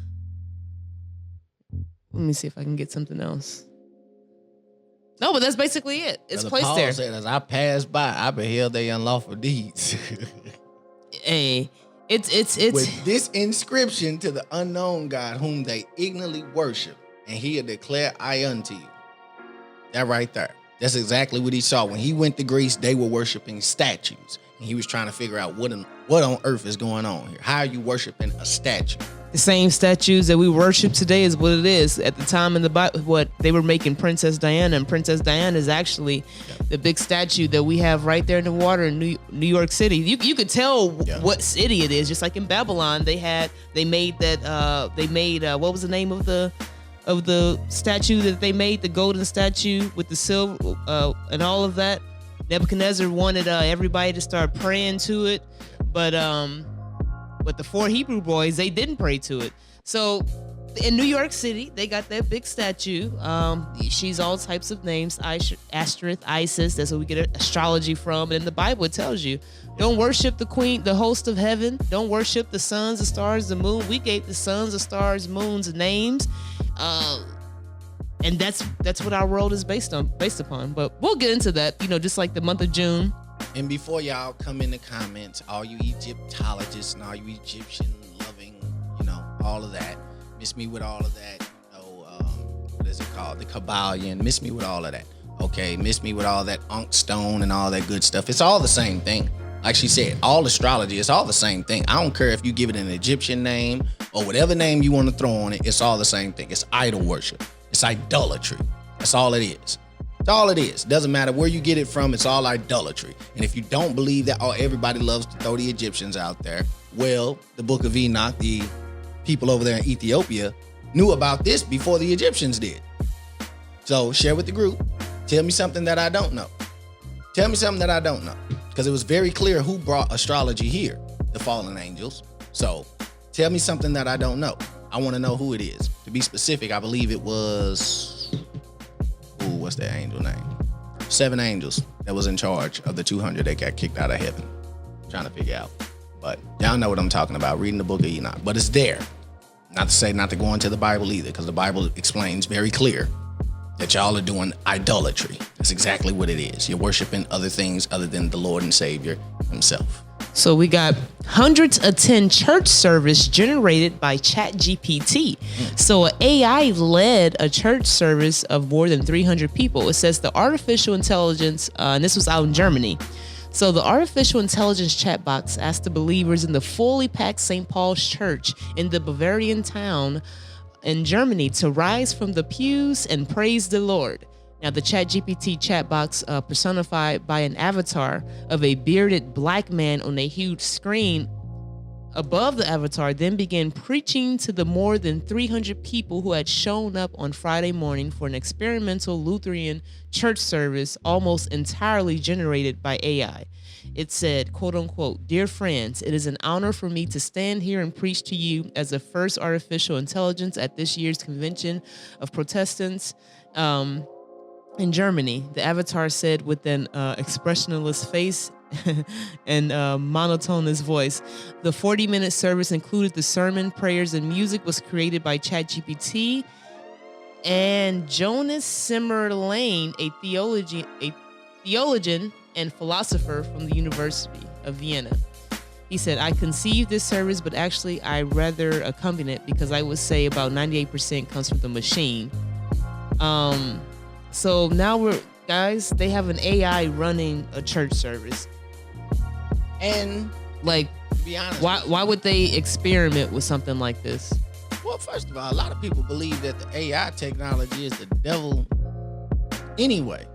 me see if I can get something else. No, but that's basically it. It's Brother placed Paul there. said, as I passed by, I beheld their unlawful deeds. Hey, it's with this inscription to the unknown God whom they ignorantly worship, and he'll declare I unto you. That right there. That's exactly what he saw. When he went to Greece, they were worshiping statues. And he was trying to figure out what on earth is going on here. How are you worshiping a statue? The same statues that we worship today is what it is. At the time in the Bible, what they were making Princess Diana, and Princess Diana is actually the big statue that we have right there in the water in New York City. You could tell what city it is. Just like in Babylon, they made what was the name of the statue that they made, the golden statue with the silver and all of that. Nebuchadnezzar wanted everybody to start praying to it, but the 4 Hebrew boys, they didn't pray to it. So in New York City, they got that big statue. She's all types of names, Asterisk, Isis. That's where we get astrology from. And in the Bible, it tells you, don't worship the queen, the host of heaven. Don't worship the suns, the stars, the moon. We gave the suns, the stars, moons names. And that's what our world is based upon. But we'll get into that, just like the month of June. And before y'all come in the comments, all you Egyptologists and all you Egyptian loving, all of that, miss me with all of that, what is it called? The Kabbalion, miss me with all of that. Okay, miss me with all that Ankh stone and all that good stuff. It's all the same thing. Like she said, all astrology, it's all the same thing. I don't care if you give it an Egyptian name or whatever name you want to throw on it, it's all the same thing. It's idol worship. It's idolatry. That's all it is. That's all it is. Doesn't matter where you get it from. It's all idolatry. And if you don't believe that, everybody loves to throw the Egyptians out there. Well, the book of Enoch, the people over there in Ethiopia knew about this before the Egyptians did. So share with the group. Tell me something that I don't know. Tell me something that I don't know. Because it was very clear who brought astrology here, the fallen angels. So tell me something that I don't know. I want to know who it is. To be specific, I believe it was, what's that angel name? 7 angels that was in charge of the 200 that got kicked out of heaven. I'm trying to figure out. But y'all know what I'm talking about, reading the book of Enoch. But it's there. Not to say not to go into the Bible either, because the Bible explains very clear that y'all are doing idolatry. That's exactly what it is. You're worshiping other things other than the Lord and Savior himself. So we got hundreds attend church service generated by ChatGPT. So an AI led a church service of more than 300 people. It says the artificial intelligence, and this was out in Germany. So the artificial intelligence chat box asked the believers in the fully packed St. Paul's Church in the Bavarian town in Germany to rise from the pews and praise the Lord. Now, the ChatGPT chat box personified by an avatar of a bearded black man on a huge screen above the avatar then began preaching to the more than 300 people who had shown up on Friday morning for an experimental Lutheran church service almost entirely generated by AI. It said, quote unquote, "Dear friends, it is an honor for me to stand here and preach to you as the first artificial intelligence at this year's convention of Protestants in Germany," the avatar said with an expressionless face and monotonous voice. The 40-minute service included the sermon, prayers, and music was created by ChatGPT. And Jonas Simmerlane, a theologian and philosopher from the University of Vienna. He said, "I conceived this service, but actually I rather accompany it because I would say about 98% comes from the machine." So now they have an AI running a church service. And like, to be honest, why would they experiment with something like this? Well, first of all, a lot of people believe that the AI technology is the devil anyway.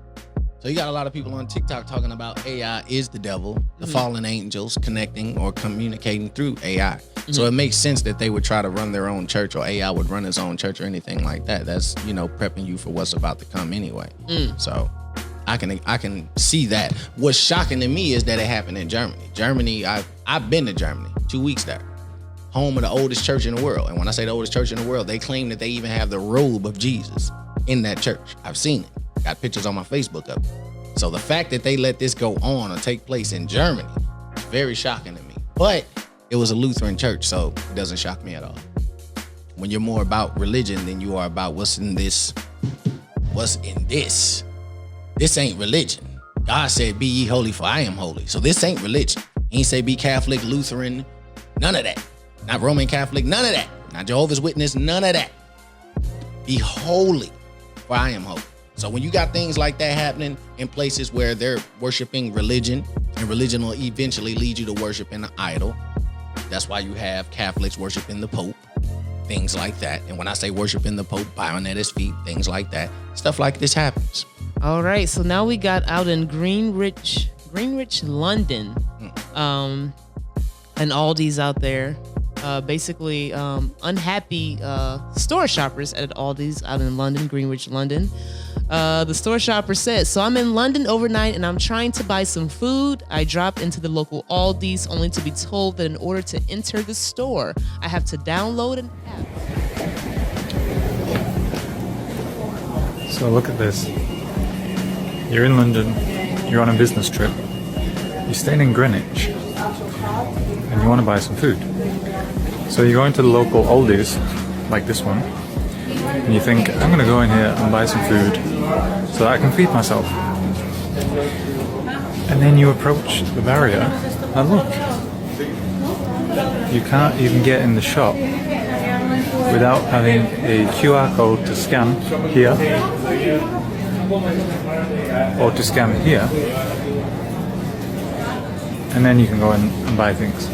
So you got a lot of people on TikTok talking about AI is the devil, the fallen angels connecting or communicating through AI. So it makes sense that they would try to run their own church, or AI would run its own church or anything like that. That's, prepping you for what's about to come anyway. So I can see that. What's shocking to me is that it happened in Germany. Germany, I've been to Germany, 2 weeks there. Home of the oldest church in the world. And when I say the oldest church in the world, they claim that they even have the robe of Jesus in that church. I've seen it. Got pictures on my Facebook of it. So the fact that they let this go on or take place in Germany is very shocking to me. But it was a Lutheran church, so it doesn't shock me at all. When you're more about religion than you are about what's in this. What's in this? This ain't religion. God said, be ye holy for I am holy. So this ain't religion. He ain't say be Catholic, Lutheran, none of that. Not Roman Catholic, none of that. Not Jehovah's Witness, none of that. Be holy for I am holy. So when you got things like that happening in places where they're worshiping religion, and religion will eventually lead you to worship an idol. That's why you have Catholics worshiping the Pope, things like that. And when I say worshiping the Pope, bowing at his feet, things like that, stuff like this happens. All right, so now we got out in Greenwich, London, and Aldi's out there. Basically, unhappy store shoppers at Aldi's out in London, Greenwich, London. The store shopper said, so I'm in London overnight and I'm trying to buy some food. I drop into the local Aldi's only to be told that in order to enter the store, I have to download an app. So look at this. You're in London, you're on a business trip, you're staying in Greenwich, and you want to buy some food. So you go into the local Aldi's, like this one, and you think, I'm going to go in here and buy some food so that I can feed myself. And then you approach the barrier, and look, you can't even get in the shop without having a QR code to scan here, or to scan here, and then you can go in and buy things.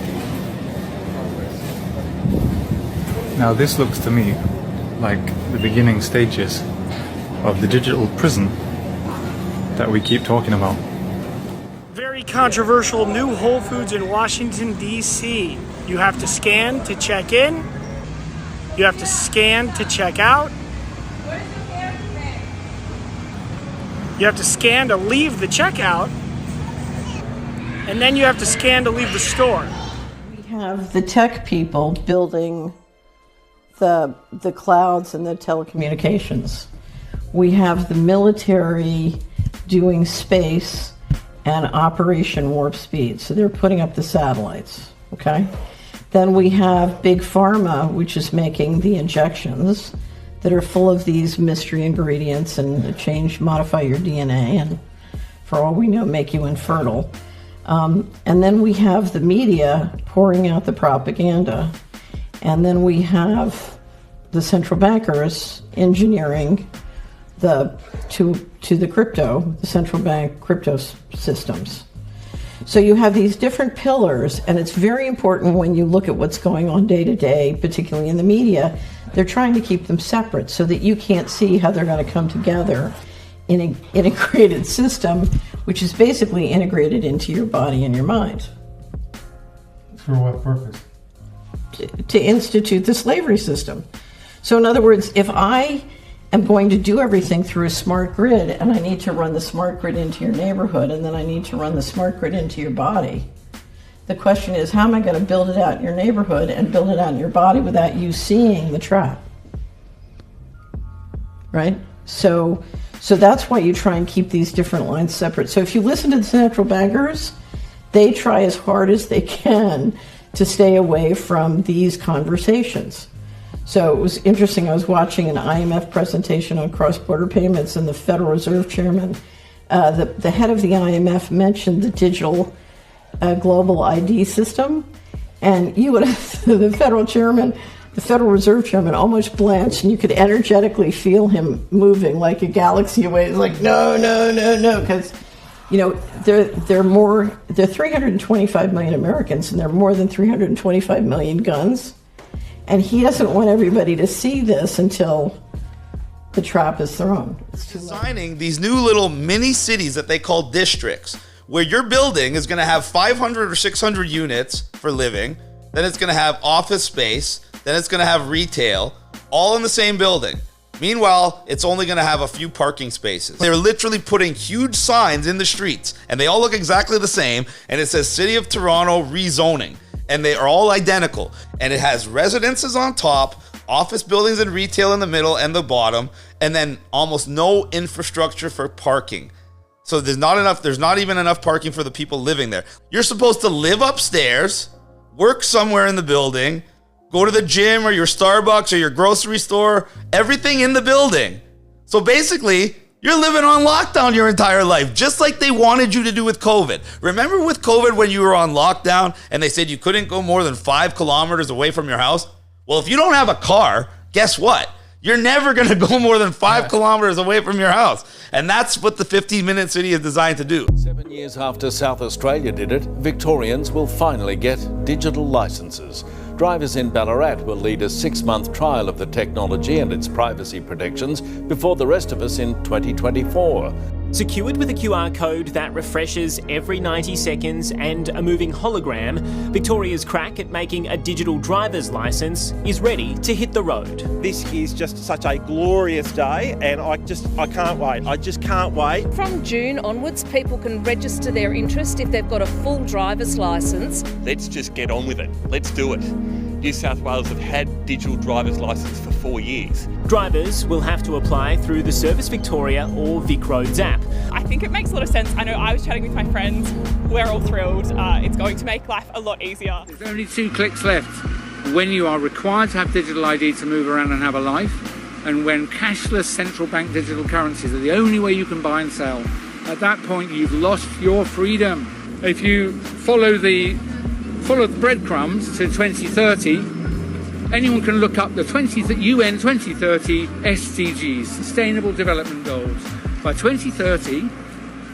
Now this looks to me like the beginning stages of the digital prison that we keep talking about. Very controversial new Whole Foods in Washington, D.C. You have to scan to check in. You have to scan to check out. You have to scan to leave the checkout. And then you have to scan to leave the store. We have the tech people building the clouds and the telecommunications. We have the military doing space and Operation Warp Speed. So they're putting up the satellites, okay? Then we have Big Pharma, which is making the injections that are full of these mystery ingredients and modify your DNA, and for all we know, make you infertile. And then we have the media pouring out the propaganda. And then we have the central bankers engineering the central bank crypto systems. So you have these different pillars, and it's very important when you look at what's going on day to day, particularly in the media. They're trying to keep them separate so that you can't see how they're going to come together in an integrated system, which is basically integrated into your body and your mind. For what purpose? To institute the slavery system. So in other words, if I am going to do everything through a smart grid, and I need to run the smart grid into your neighborhood, and then I need to run the smart grid into your body, the question is, how am I going to build it out in your neighborhood and build it out in your body without you seeing the trap? Right? So that's why you try and keep these different lines separate. So if you listen to the central bankers, they try as hard as they can to stay away from these conversations. So it was interesting. I was watching an IMF presentation on cross-border payments, and the Federal Reserve Chairman, the head of the IMF, mentioned the digital global ID system, and you would have the Federal Reserve Chairman almost blanched, and you could energetically feel him moving like a galaxy away. It's like, no, because there are 325 million Americans, and there are more than 325 million guns. And he doesn't want everybody to see this until the trap is thrown. It's too late. Designing these new little mini cities that they call districts, where your building is going to have 500 or 600 units for living, then it's going to have office space, then it's going to have retail, all in the same building. Meanwhile, it's only going to have a few parking spaces. They're literally putting huge signs in the streets, and they all look exactly the same, and it says City of Toronto rezoning, and they are all identical. And it has residences on top, office buildings and retail in the middle and the bottom, and then almost no infrastructure for parking. So there's not even enough parking for the people living there. You're supposed to live upstairs, work somewhere in the building, go to the gym or your Starbucks or your grocery store, everything in the building. So basically, you're living on lockdown your entire life, just like they wanted you to do with COVID. Remember with COVID when you were on lockdown and they said you couldn't go more than 5 kilometers away from your house? Well, if you don't have a car, guess what? You're never going to go more than 5 kilometers away from your house. And that's what the 15-minute city is designed to do. 7 years after South Australia did it, Victorians will finally get digital licenses. Drivers in Ballarat will lead a 6-month trial of the technology and its privacy protections before the rest of us in 2024. Secured with a QR code that refreshes every 90 seconds and a moving hologram, Victoria's crack at making a digital driver's licence is ready to hit the road. This is just such a glorious day and I can't wait. I just can't wait. From June onwards, people can register their interest if they've got a full driver's licence. Let's just get on with it. Let's do it. New South Wales have had digital driver's licence for 4 years. Drivers will have to apply through the Service Victoria or VicRoads app. I think it makes a lot of sense. I know I was chatting with my friends. We're all thrilled. It's going to make life a lot easier. There's only 2 clicks left. When you are required to have digital ID to move around and have a life, and when cashless central bank digital currencies are the only way you can buy and sell, at that point you've lost your freedom. If you follow the breadcrumbs to 2030, anyone can look up the UN 2030 SDGs, Sustainable Development Goals. By 2030,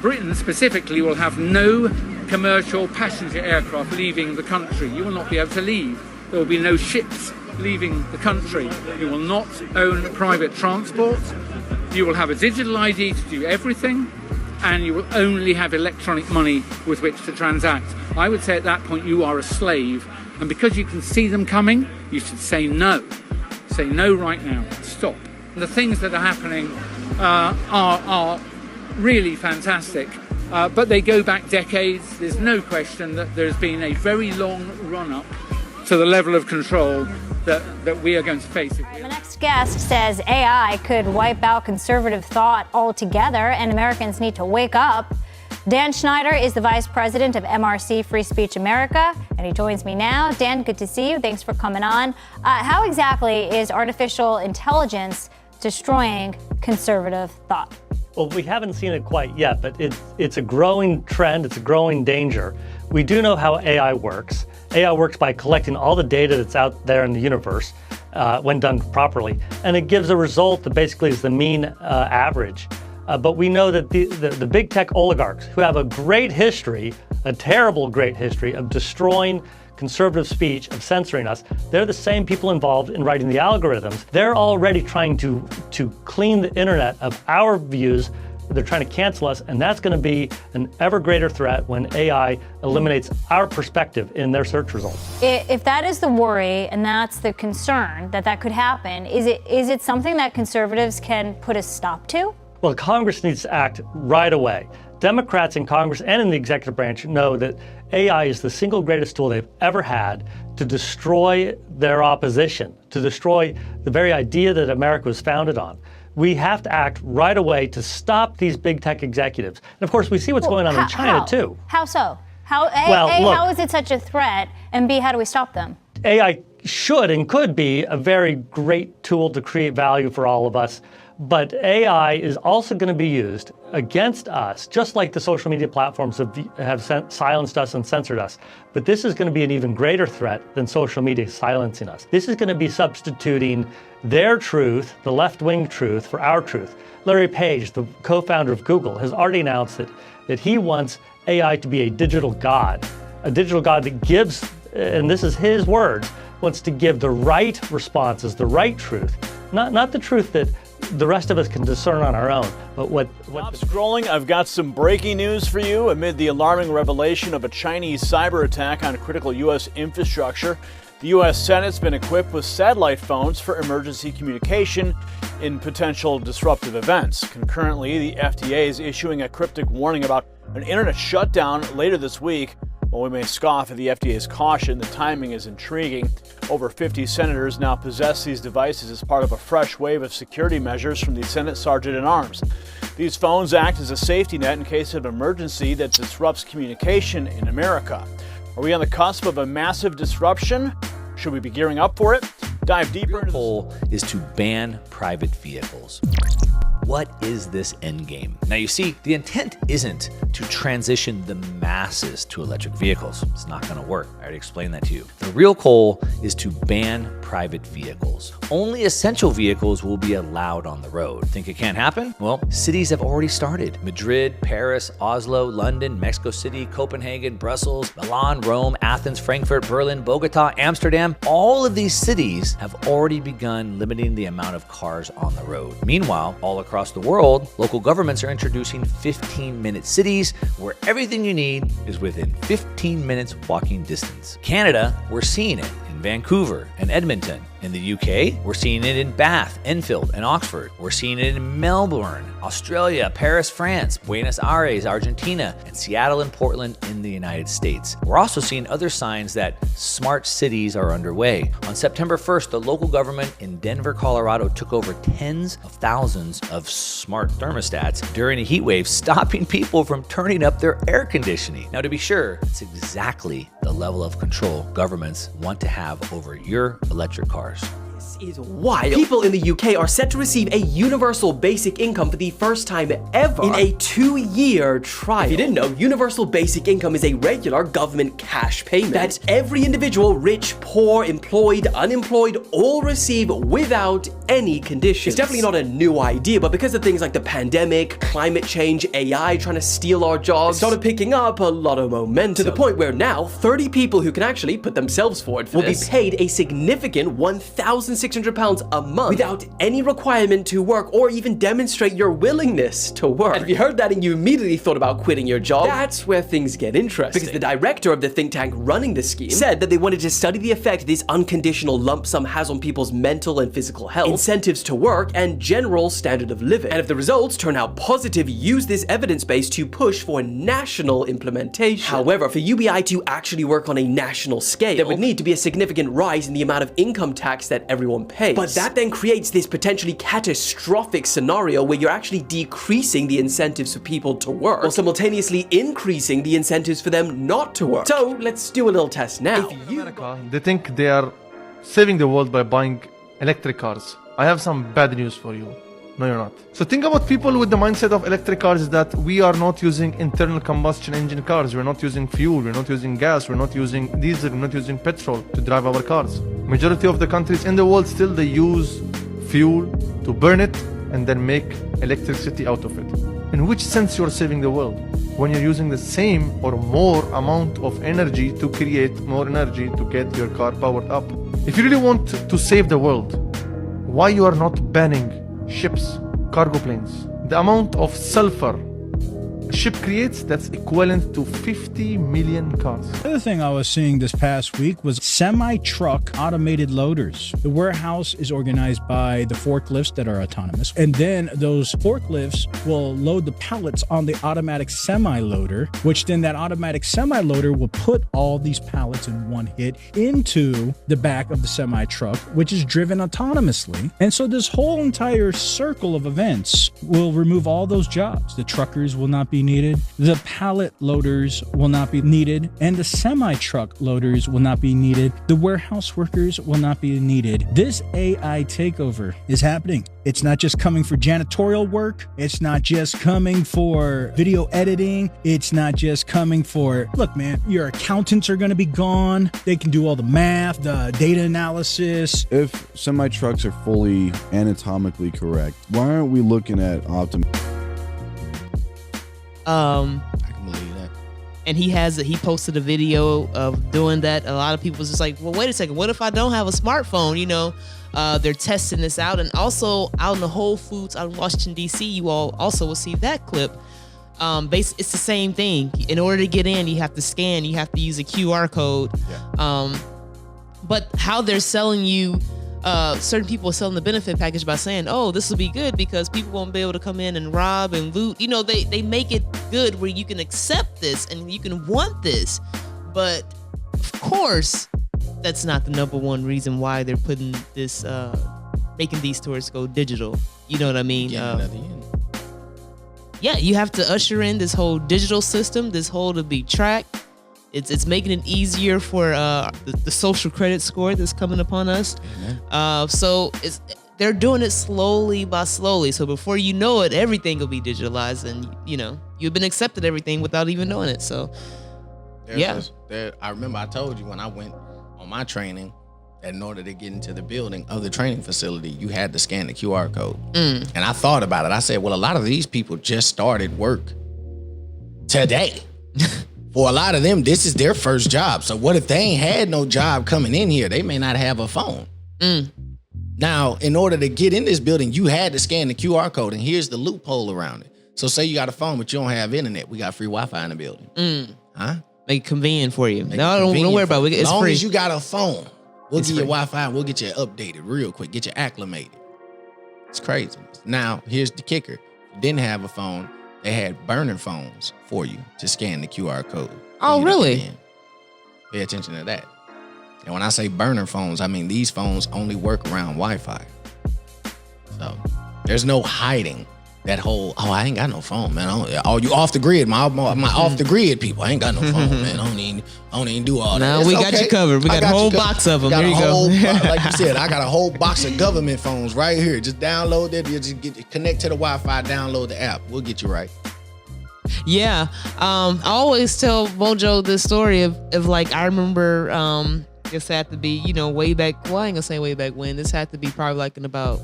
Britain specifically will have no commercial passenger aircraft leaving the country. You will not be able to leave. There will be no ships leaving the country. You will not own private transport. You will have a digital ID to do everything, and you will only have electronic money with which to transact. I would say at that point you are a slave, and because you can see them coming, you should say no. Say no right now. Stop. The things that are happening are really fantastic, but they go back decades. There's no question that there's been a very long run-up to the level of control that we are going to face. The next guest says AI could wipe out conservative thought altogether and Americans need to wake up. Dan Schneider is the vice president of MRC Free Speech America, and he joins me now. Dan, good to see you. Thanks for coming on. How exactly is artificial intelligence destroying conservative thought? Well, we haven't seen it quite yet, but it's a growing trend. It's a growing danger. We do know how AI works. AI works by collecting all the data that's out there in the universe when done properly, and it gives a result that basically is the mean average. But we know that the big tech oligarchs, who have a great history, a terrible great history of destroying conservative speech, of censoring us, they're the same people involved in writing the algorithms. They're already trying to clean the internet of our views. They're trying to cancel us, and that's going to be an ever greater threat when AI eliminates our perspective in their search results. If that is the worry and that's the concern that could happen, is it something that conservatives can put a stop to? Well, Congress needs to act right away. Democrats in Congress and in the executive branch know that AI is the single greatest tool they've ever had to destroy their opposition, to destroy the very idea that America was founded on. We have to act right away to stop these big tech executives. And of course, we see what's going on in China too. How so? How is it such a threat? And B, how do we stop them? AI should and could be a very great tool to create value for all of us. But AI is also going to be used against us, just like the social media platforms have silenced us and censored us. But this is going to be an even greater threat than social media silencing us. This is going to be substituting their truth, the left-wing truth, for our truth. Larry Page, the co-founder of Google, has already announced that he wants AI to be a digital god that gives, and this is his words, wants to give the right responses, the right truth, not the truth that the rest of us can discern on our own. But what Stop scrolling. I've got some breaking news for you. Amid the alarming revelation of a Chinese cyber attack on critical U.S. infrastructure, the U.S. Senate's been equipped with satellite phones for emergency communication in potential disruptive events. Concurrently, the FDA is issuing a cryptic warning about an internet shutdown later this week. While we may scoff at the FDA's caution, the timing is intriguing. Over 50 senators now possess these devices as part of a fresh wave of security measures from the Senate Sergeant-at-Arms. These phones act as a safety net in case of emergency that disrupts communication in America. Are we on the cusp of a massive disruption? Should we be gearing up for it? Dive deeper into the goal is to ban private vehicles. What is this end game? Now you see, the intent isn't to transition the masses to electric vehicles. It's not going to work. I already explained that to you. The real goal is to ban private vehicles. Only essential vehicles will be allowed on the road. Think it can't happen? Well, cities have already started. Madrid, Paris, Oslo, London, Mexico City, Copenhagen, Brussels, Milan, Rome, Athens, Frankfurt, Berlin, Bogota, Amsterdam. All of these cities have already begun limiting the amount of cars on the road. Meanwhile, all across the world, local governments are introducing 15-minute cities where everything you need is within 15 minutes walking distance. Canada, we're seeing it in Vancouver and Edmonton. In the UK, we're seeing it in Bath, Enfield, and Oxford. We're seeing it in Melbourne, Australia, Paris, France, Buenos Aires, Argentina, and Seattle and Portland in the United States. We're also seeing other signs that smart cities are underway. On September 1st, the local government in Denver, Colorado took over tens of thousands of smart thermostats during a heat wave, stopping people from turning up their air conditioning. Now, to be sure, it's exactly the level of control governments want to have over your electric cars. This is wild. People in the UK are set to receive a universal basic income for the first time ever in a 2-year trial. If you didn't know, universal basic income is a regular government cash payment that every individual, rich, poor, employed, unemployed, all receive without any conditions. It's definitely not a new idea, but because of things like the pandemic, climate change, AI trying to steal our jobs, it started picking up a lot of momentum to the point where now 30 people who can actually put themselves forward for this will be paid a significant £1,600 a month without any requirement to work or even demonstrate your willingness to work. And if you heard that and you immediately thought about quitting your job, that's where things get interesting. Because the director of the think tank running the scheme said that they wanted to study the effect this unconditional lump sum has on people's mental and physical health, incentives to work, and general standard of living. And if the results turn out positive, use this evidence base to push for national implementation. However, for UBI to actually work on a national scale, there would need to be a significant rise in the amount of income tax that everyone pays. But that then creates this potentially catastrophic scenario where you're actually decreasing the incentives for people to work, while simultaneously increasing the incentives for them not to work. So let's do a little test now. America, they think they are saving the world by buying electric cars. I have some bad news for you. No, you're not. So think about people with the mindset of electric cars that we are not using internal combustion engine cars. We're not using fuel. We're not using gas. We're not using diesel. We're not using petrol to drive our cars. Majority of the countries in the world still they use fuel to burn it and then make electricity out of it. In which sense you're saving the world? When you're using the same or more amount of energy to create more energy to get your car powered up. If you really want to save the world, why you are not banning ships, cargo planes? The amount of sulfur a ship creates, that's equivalent to 50 million cars. The other thing I was seeing this past week was semi-truck automated loaders. The warehouse is organized by the forklifts that are autonomous, and then those forklifts will load the pallets on the automatic semi-loader, which then that automatic semi-loader will put all these pallets in one hit into the back of the semi-truck, which is driven autonomously. And so this whole entire circle of events will remove all those jobs. The truckers will not be needed, the pallet loaders will not be needed, and the semi-truck loaders will not be needed. The warehouse workers will not be needed. This AI takeover is happening. It's not just coming for janitorial work. It's not just coming for video editing. It's not just coming for, look, man, your accountants are going to be gone. They can do all the math, the data analysis. If semi-trucks are fully anatomically correct, why aren't we looking at I can believe that. And he posted a video of doing that. A lot of people was just like, well, wait a second, what if I don't have a smartphone? You know, They're testing this out, and also out in the Whole Foods out in Washington D.C. You all also will see that clip. It's the same thing. In order to get in, you have to scan. You have to use a QR code. But how they're selling you, certain people are selling the benefit package by saying, "Oh, this will be good because people won't be able to come in and rob and loot." You know, they make it good where you can accept this and you can want this. But of course, that's not the number one reason why they're putting this, making these tours go digital. You know what I mean? Yeah, you have to usher in this whole digital system, this whole to be tracked. It's making it easier for the social credit score that's coming upon us. So they're doing it slowly by slowly. So before you know it, everything will be digitalized, and you know you've been accepted everything without even knowing it. So I remember I told you when I went on my training that in order to get into the building of the training facility, you had to scan the QR code. And I thought about it. I said, well, a lot of these people just started work today. For a lot of them, this is their first job. So what if they ain't had no job coming in here? They may not have a phone. Now, in order to get in this building, you had to scan the QR code, and here's the loophole around it. So say you got a phone, but you don't have internet. We got free Wi-Fi in the building. Make it convenient for you. No, don't worry about it. It's free. As long as you got a phone, we'll give you Wi-Fi and we'll get you updated real quick, get you acclimated. It's crazy. Now, here's the kicker. If you didn't have a phone, they had burner phones for you to scan the QR code. Oh, really? Pay attention to that. And when I say burner phones, I mean these phones only work around Wi-Fi. So there's no hiding that whole, oh, I ain't got no phone, man. Oh, you off the grid. My off the grid people. I ain't got no phone, man. I don't even do all that. No, we got you covered. We got a whole box of them. There you go. Like you said, I got a whole box of government phones right here. Just download that. You just connect to the Wi-Fi, download the app. We'll get you right. Yeah. I always tell Mojo this story of like, I remember this had to be, way back. Well, I ain't gonna say way back when. This had to be probably like in about,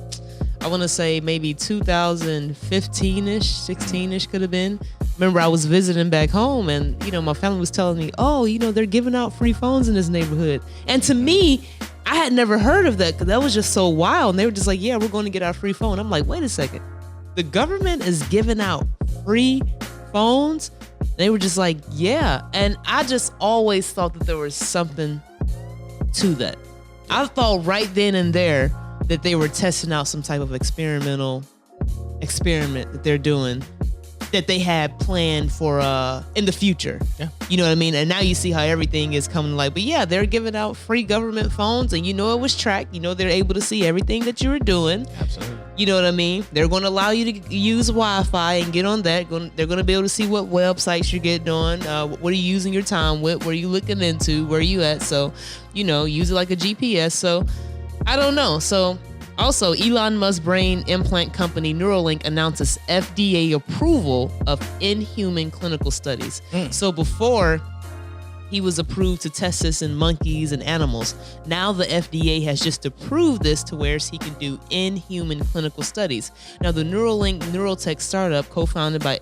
I want to say maybe 2015-ish, 16-ish could have been. Remember, I was visiting back home and, my family was telling me, oh, they're giving out free phones in this neighborhood. And to me, I had never heard of that because that was just so wild. And they were just like, yeah, we're going to get our free phone. I'm like, wait a second. The government is giving out free phones? They were just like, yeah. And I just always thought that there was something to that. I thought right then and there that they were testing out some type of experiment that they're doing that they had planned for in the future. Yeah. You know what I mean? And now you see how everything is coming like, but yeah, they're giving out free government phones and it was tracked. They're able to see everything that you were doing. Absolutely. You know what I mean? They're going to allow you to use Wi-Fi and get on that. They're going to be able to see what websites you're getting on. What are you using your time with? What are you looking into? Where are you at? So, use it like a GPS. So, I don't know. So, also, Elon Musk's brain implant company Neuralink announces FDA approval of inhuman clinical studies. So before, he was approved to test this in monkeys and animals. Now the FDA has just approved this to where he can do inhuman clinical studies. Now the Neuralink neurotech startup co-founded by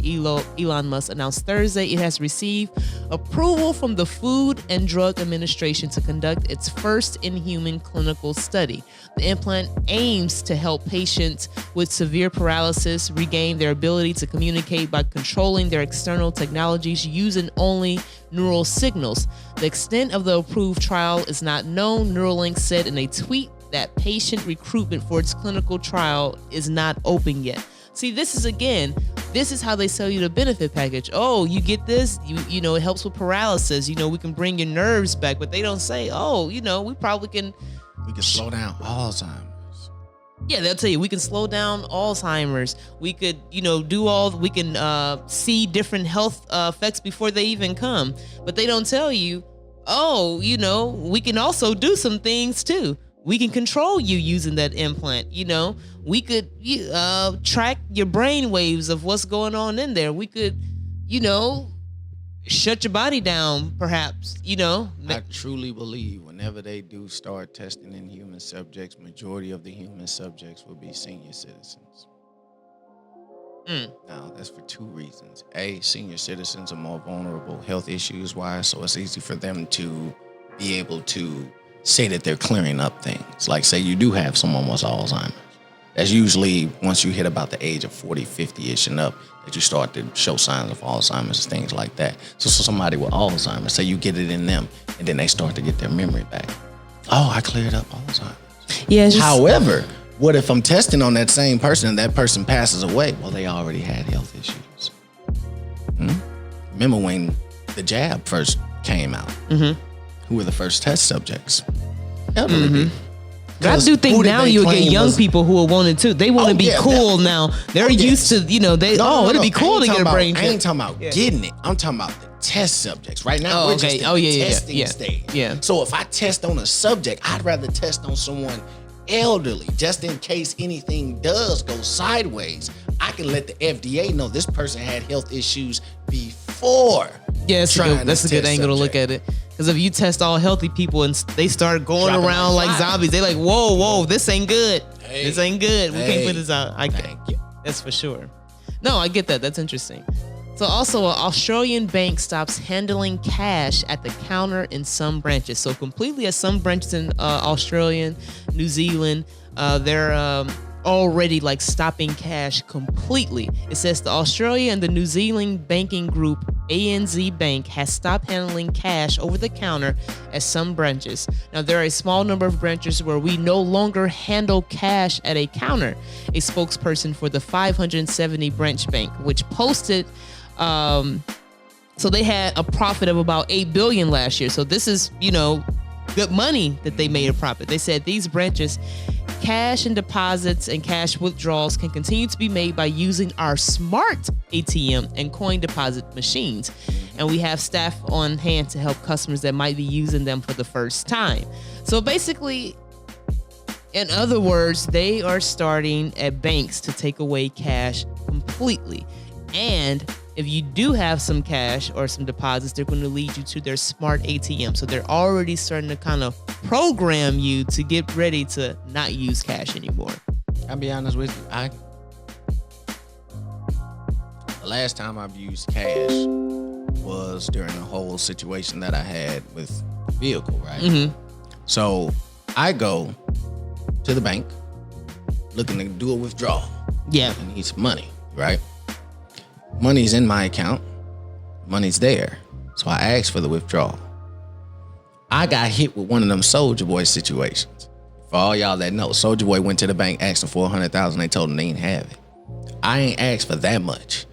Elon Musk announced Thursday it has received approval from the Food and Drug Administration to conduct its first inhuman clinical study. The implant aims to help patients with severe paralysis regain their ability to communicate by controlling their external technologies using only neural signals. The extent of the approved trial is not known. Neuralink said in a tweet that patient recruitment for its clinical trial is not open yet. See, this is how they sell you the benefit package. Oh, you get this, it helps with paralysis. We can bring your nerves back, but they don't say, oh, we probably can. We can slow down Alzheimer's. Yeah, they'll tell you we can slow down Alzheimer's. We could, we can see different health effects before they even come. But they don't tell you, oh, we can also do some things too. We can control you using that implant. We could track your brain waves of what's going on in there. We could, shut your body down, perhaps, I truly believe whenever they do start testing in human subjects, majority of the human subjects will be senior citizens. Now, that's for two reasons. A, senior citizens are more vulnerable health issues wise, so it's easy for them to be able to say that they're clearing up things. Like say you do have someone with Alzheimer's. That's usually once you hit about the age of 40, 50-ish and up that you start to show signs of Alzheimer's, things like that. So somebody with Alzheimer's, say you get it in them and then they start to get their memory back. Oh, I cleared up Alzheimer's. Yeah. However, what if I'm testing on that same person and that person passes away? Well, they already had health issues. Remember when the jab first came out? Who were the first test subjects? Elderly people. I do think now you'll get young people who will want it too. They want to be cool now. They're used to, it'd be cool to get a brain chip. I ain't talking about getting it. I'm talking about the test subjects. Right now, we're just in the testing stage. Yeah. So if I test on a subject, I'd rather test on someone elderly, just in case anything does go sideways. I can let the FDA know this person had health issues before. Yeah, that's a good angle to look at it. Because if you test all healthy people and they start going around like zombies, they like, whoa, this ain't good. This ain't good. We can't put this out. That's for sure. No, I get that. That's interesting. So also, an Australian bank stops handling cash at the counter in some branches. So completely at some branches in Australia, New Zealand, they're already like stopping cash completely. It says the Australia and the New Zealand banking group ANZ Bank has stopped handling cash over the counter at some branches. Now, there are a small number of branches where we no longer handle cash at a counter. A spokesperson for the 570 branch bank, which posted, so they had a profit of about $8 billion last year. So this is, good money that they made a profit. They said these branches, cash and deposits and cash withdrawals can continue to be made by using our smart ATM and coin deposit machines. And we have staff on hand to help customers that might be using them for the first time. So basically, in other words, they are starting at banks to take away cash completely. And if you do have some cash or some deposits, they're going to lead you to their smart ATM. So they're already starting to kind of program you to get ready to not use cash anymore. I'll be honest with you. The last time I've used cash was during the whole situation that I had with the vehicle, right? So I go to the bank looking to do a withdrawal. Yeah. I need some money, right? Money's in my account. Money's there. So I asked for the withdrawal. I got hit with one of them Soulja Boy situations. For all y'all that know, Soulja Boy went to the bank asking for $100,000. They told him they didn't have it. I ain't asked for that much.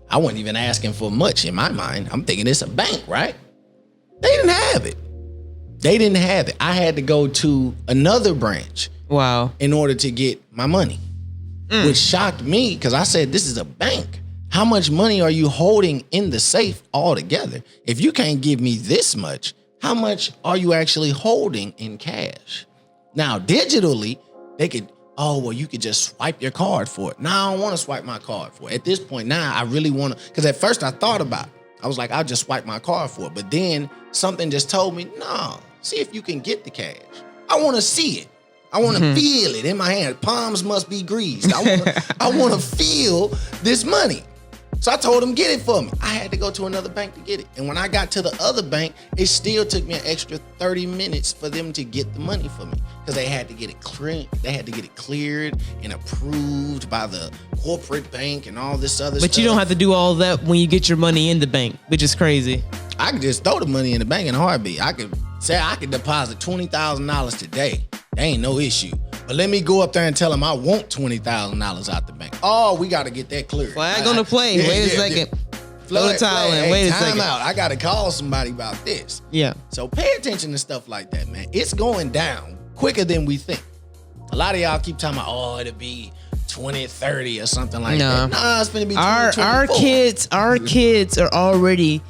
I wasn't even asking for much in my mind. I'm thinking it's a bank, right? They didn't have it. They didn't have it. I had to go to another branch. Wow. In order to get my money. Which shocked me because I said, this is a bank. How much money are you holding in the safe altogether? If you can't give me this much, how much are you actually holding in cash? Now, digitally, they could, you could just swipe your card for it. Now, I don't want to swipe my card for it. At this point, now, I really want to, because at first I thought about it. I was like, I'll just swipe my card for it. But then something just told me, no, see if you can get the cash. I want to see it. I want to feel it in my hand. Palms must be greased. I want to feel this money. So I told him, get it for me. I had to go to another bank to get it. And when I got to the other bank, it still took me an extra 30 minutes for them to get the money for me. Because they had to get it cleared. They had to get it cleared and approved by the corporate bank and all this other stuff. But you don't have to do all that when you get your money in the bank, which is crazy. I could just throw the money in the bank in a heartbeat. I could say I could deposit $20,000 today. That ain't no issue. But let me go up there and tell them I want $20,000 out the bank. Oh, we got to get that cleared. Flag on the plane. Wait a second. Throw the towel in. Wait a second. Time out. I got to call somebody about this. Yeah. So pay attention to stuff like that, man. It's going down quicker than we think. A lot of y'all keep talking about, it'll be 2030 or something like that. Nah, it's going to be 2024. Our kids are already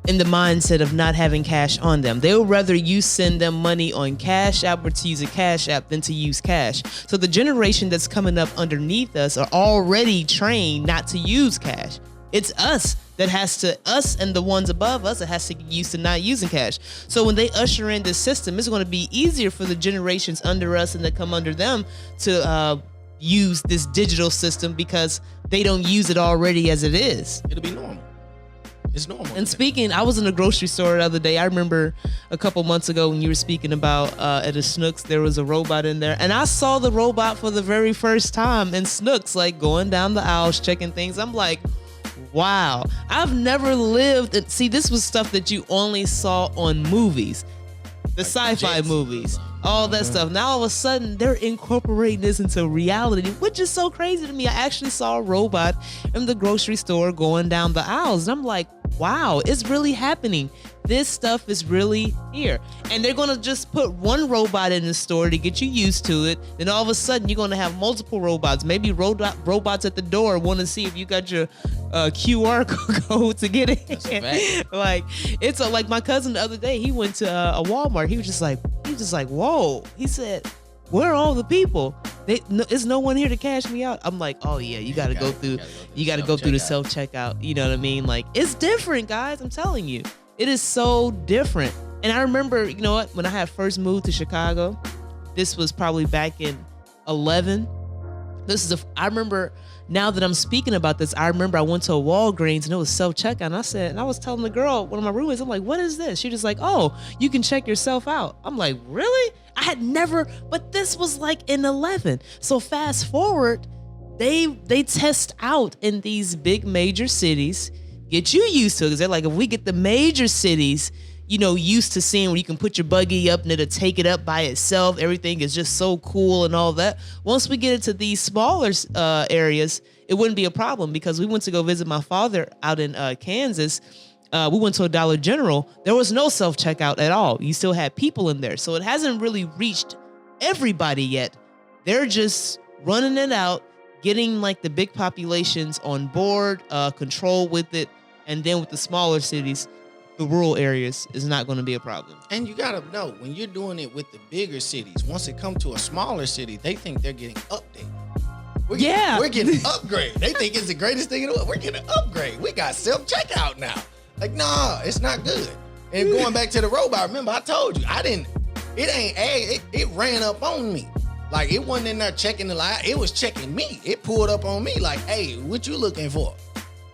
in the mindset of not having cash on them. They'll rather you send them money on Cash App or to use a Cash App than to use cash. So the generation that's coming up underneath us are already trained not to use cash. It's us and the ones above us that has to get used to not using cash. So when they usher in this system, it's going to be easier for the generations under us and that come under them to use this digital system because they don't use it already as it is. It'll be normal. It's normal. And speaking, I was in a grocery store the other day. I remember a couple months ago when you were speaking about at a Snooks, there was a robot in there. And I saw the robot for the very first time in Snooks, like going down the aisles, checking things. I'm like, wow, I've never lived. And see, this was stuff that you only saw on movies, the sci-fi movies, all that stuff. Now all of a sudden they're incorporating this into reality, which is so crazy to me. I actually saw a robot in the grocery store going down the aisles. And I'm like, wow, it's really happening. This stuff is really here. And they're going to just put one robot in the store to get you used to it. Then all of a sudden, you're going to have multiple robots. Maybe robots at the door want to see if you got your QR code to get in. Like, it's like my cousin the other day, he went to a Walmart. He was just like, whoa. He said, where are all the people? Is no one here to cash me out? I'm like, oh yeah, you gotta go through the self-checkout. You know what I mean? Like, it's different, guys. I'm telling you. It is so different. And I remember, you know what, when I had first moved to Chicago, this was probably back in 11. I remember, now that I'm speaking about this, I remember I went to a Walgreens and it was self-checkout. And I was telling the girl, one of my roommates, I'm like, what is this? She was like, oh, you can check yourself out. I'm like, really? I had never, but this was like in 11. So fast forward, they test out in these big major cities, get you used to it. Because they're like, if we get the major cities, you know, used to seeing where you can put your buggy up and it'll take it up by itself. Everything is just so cool and all that. Once we get into these smaller areas, it wouldn't be a problem, because we went to go visit my father out in Kansas. We went to a Dollar General. There was no self-checkout at all. You still had people in there. So it hasn't really reached everybody yet. They're just running it out, getting like the big populations on board, control with it. And then with the smaller cities, the rural areas is not going to be a problem. And you got to know, when you're doing it with the bigger cities, once it comes to a smaller city, they think they're getting updated. We're getting upgraded. They think it's the greatest thing in the world. We're getting an upgrade. We got self-checkout now. Like, nah, it's not good. And going back to the robot, remember I told you, it ran up on me. Like, it wasn't in there checking the line. It was checking me. It pulled up on me like, hey, what you looking for?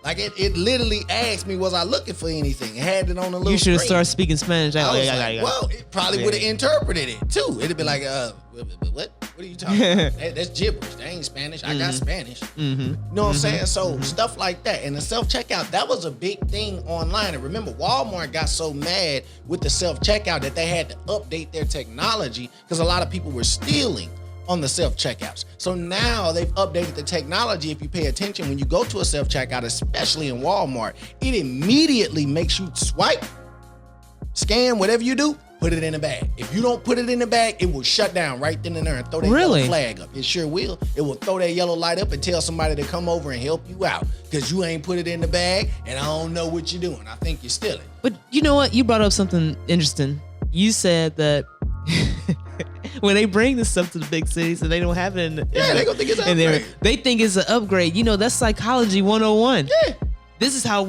Like, it literally asked me, was I looking for anything? It had it on a little You should have screen. started speaking Spanish. Well, it probably would have interpreted it too. It'd be like, what are you talking about? That's gibberish. That ain't Spanish. I got Spanish. You know what I'm saying? So stuff like that. And the self-checkout, that was a big thing online. And remember, Walmart got so mad with the self-checkout that they had to update their technology because a lot of people were stealing on the self-checkouts. So now they've updated the technology. If you pay attention, when you go to a self-checkout, especially in Walmart, it immediately makes you swipe, scan, whatever you do, put it in the bag. If you don't put it in the bag, it will shut down right then and there and throw that yellow flag up. It sure will. It will throw that yellow light up and tell somebody to come over and help you out because you ain't put it in the bag and I don't know what you're doing. I think you're stealing. But you know what? You brought up something interesting. You said that when they bring this stuff to the big cities and they don't have it they gonna think it's an upgrade. They think it's an upgrade. You know, that's psychology 101. Yeah. This is how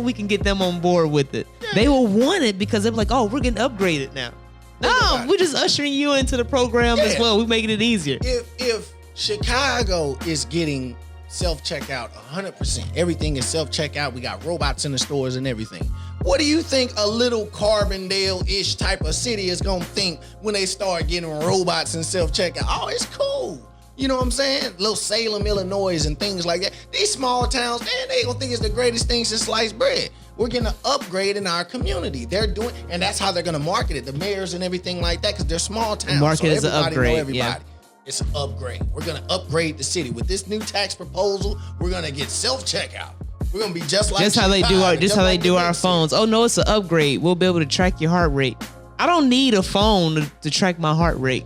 we can get them on board with it. Yeah. They will want it because they're like, oh, we're getting upgraded now. No, we're just ushering you into the program as well. We're making it easier. If Chicago is getting self-checkout 100%, everything is self-checkout, we got robots in the stores and everything. What do you think a little Carbondale-ish type of city is gonna think when they start getting robots and self-checkout? Oh, it's cool. You know what I'm saying? Little Salem, Illinois and things like that. These small towns, man, they gonna think it's the greatest thing since sliced bread. We're getting an upgrade in our community. They're doing, and that's how they're gonna market it. The mayors and everything like that, because they're small towns. Market is so an upgrade. know everybody. Yeah. It's an upgrade. We're gonna upgrade the city. With this new tax proposal, we're gonna get self-checkout. We're gonna be just like how they do our phones. Oh no, it's an upgrade. We'll be able to track your heart rate. I don't need a phone to track my heart rate.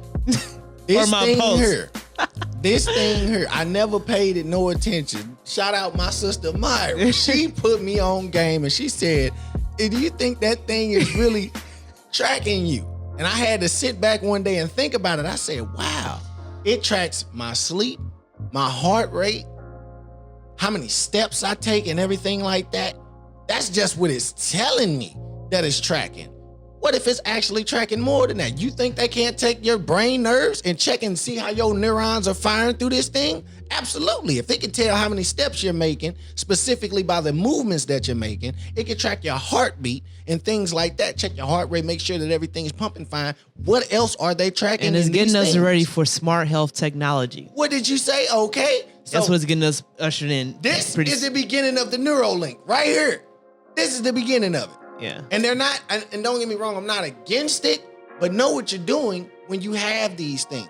Or my pulse. This thing here, I never paid it no attention. Shout out my sister Myra. She put me on game and she said, hey, do you think that thing is really tracking you? And I had to sit back one day and think about it. I said, wow, it tracks my sleep, my heart rate, how many steps I take and everything like that. That's just what it's telling me that it's tracking. What if it's actually tracking more than that? You think they can't take your brain nerves and check and see how your neurons are firing through this thing? Absolutely. If they can tell how many steps you're making, specifically by the movements that you're making, it can track your heartbeat and things like that. Check your heart rate, make sure that everything's pumping fine. What else are they tracking? And it's getting us things? ready for smart health technology. What did you say? Okay. So that's what's getting us ushered in. This is the beginning of the Neuralink right here. This is the beginning of it. Yeah. And they're not, and don't get me wrong, I'm not against it, but know what you're doing when you have these things.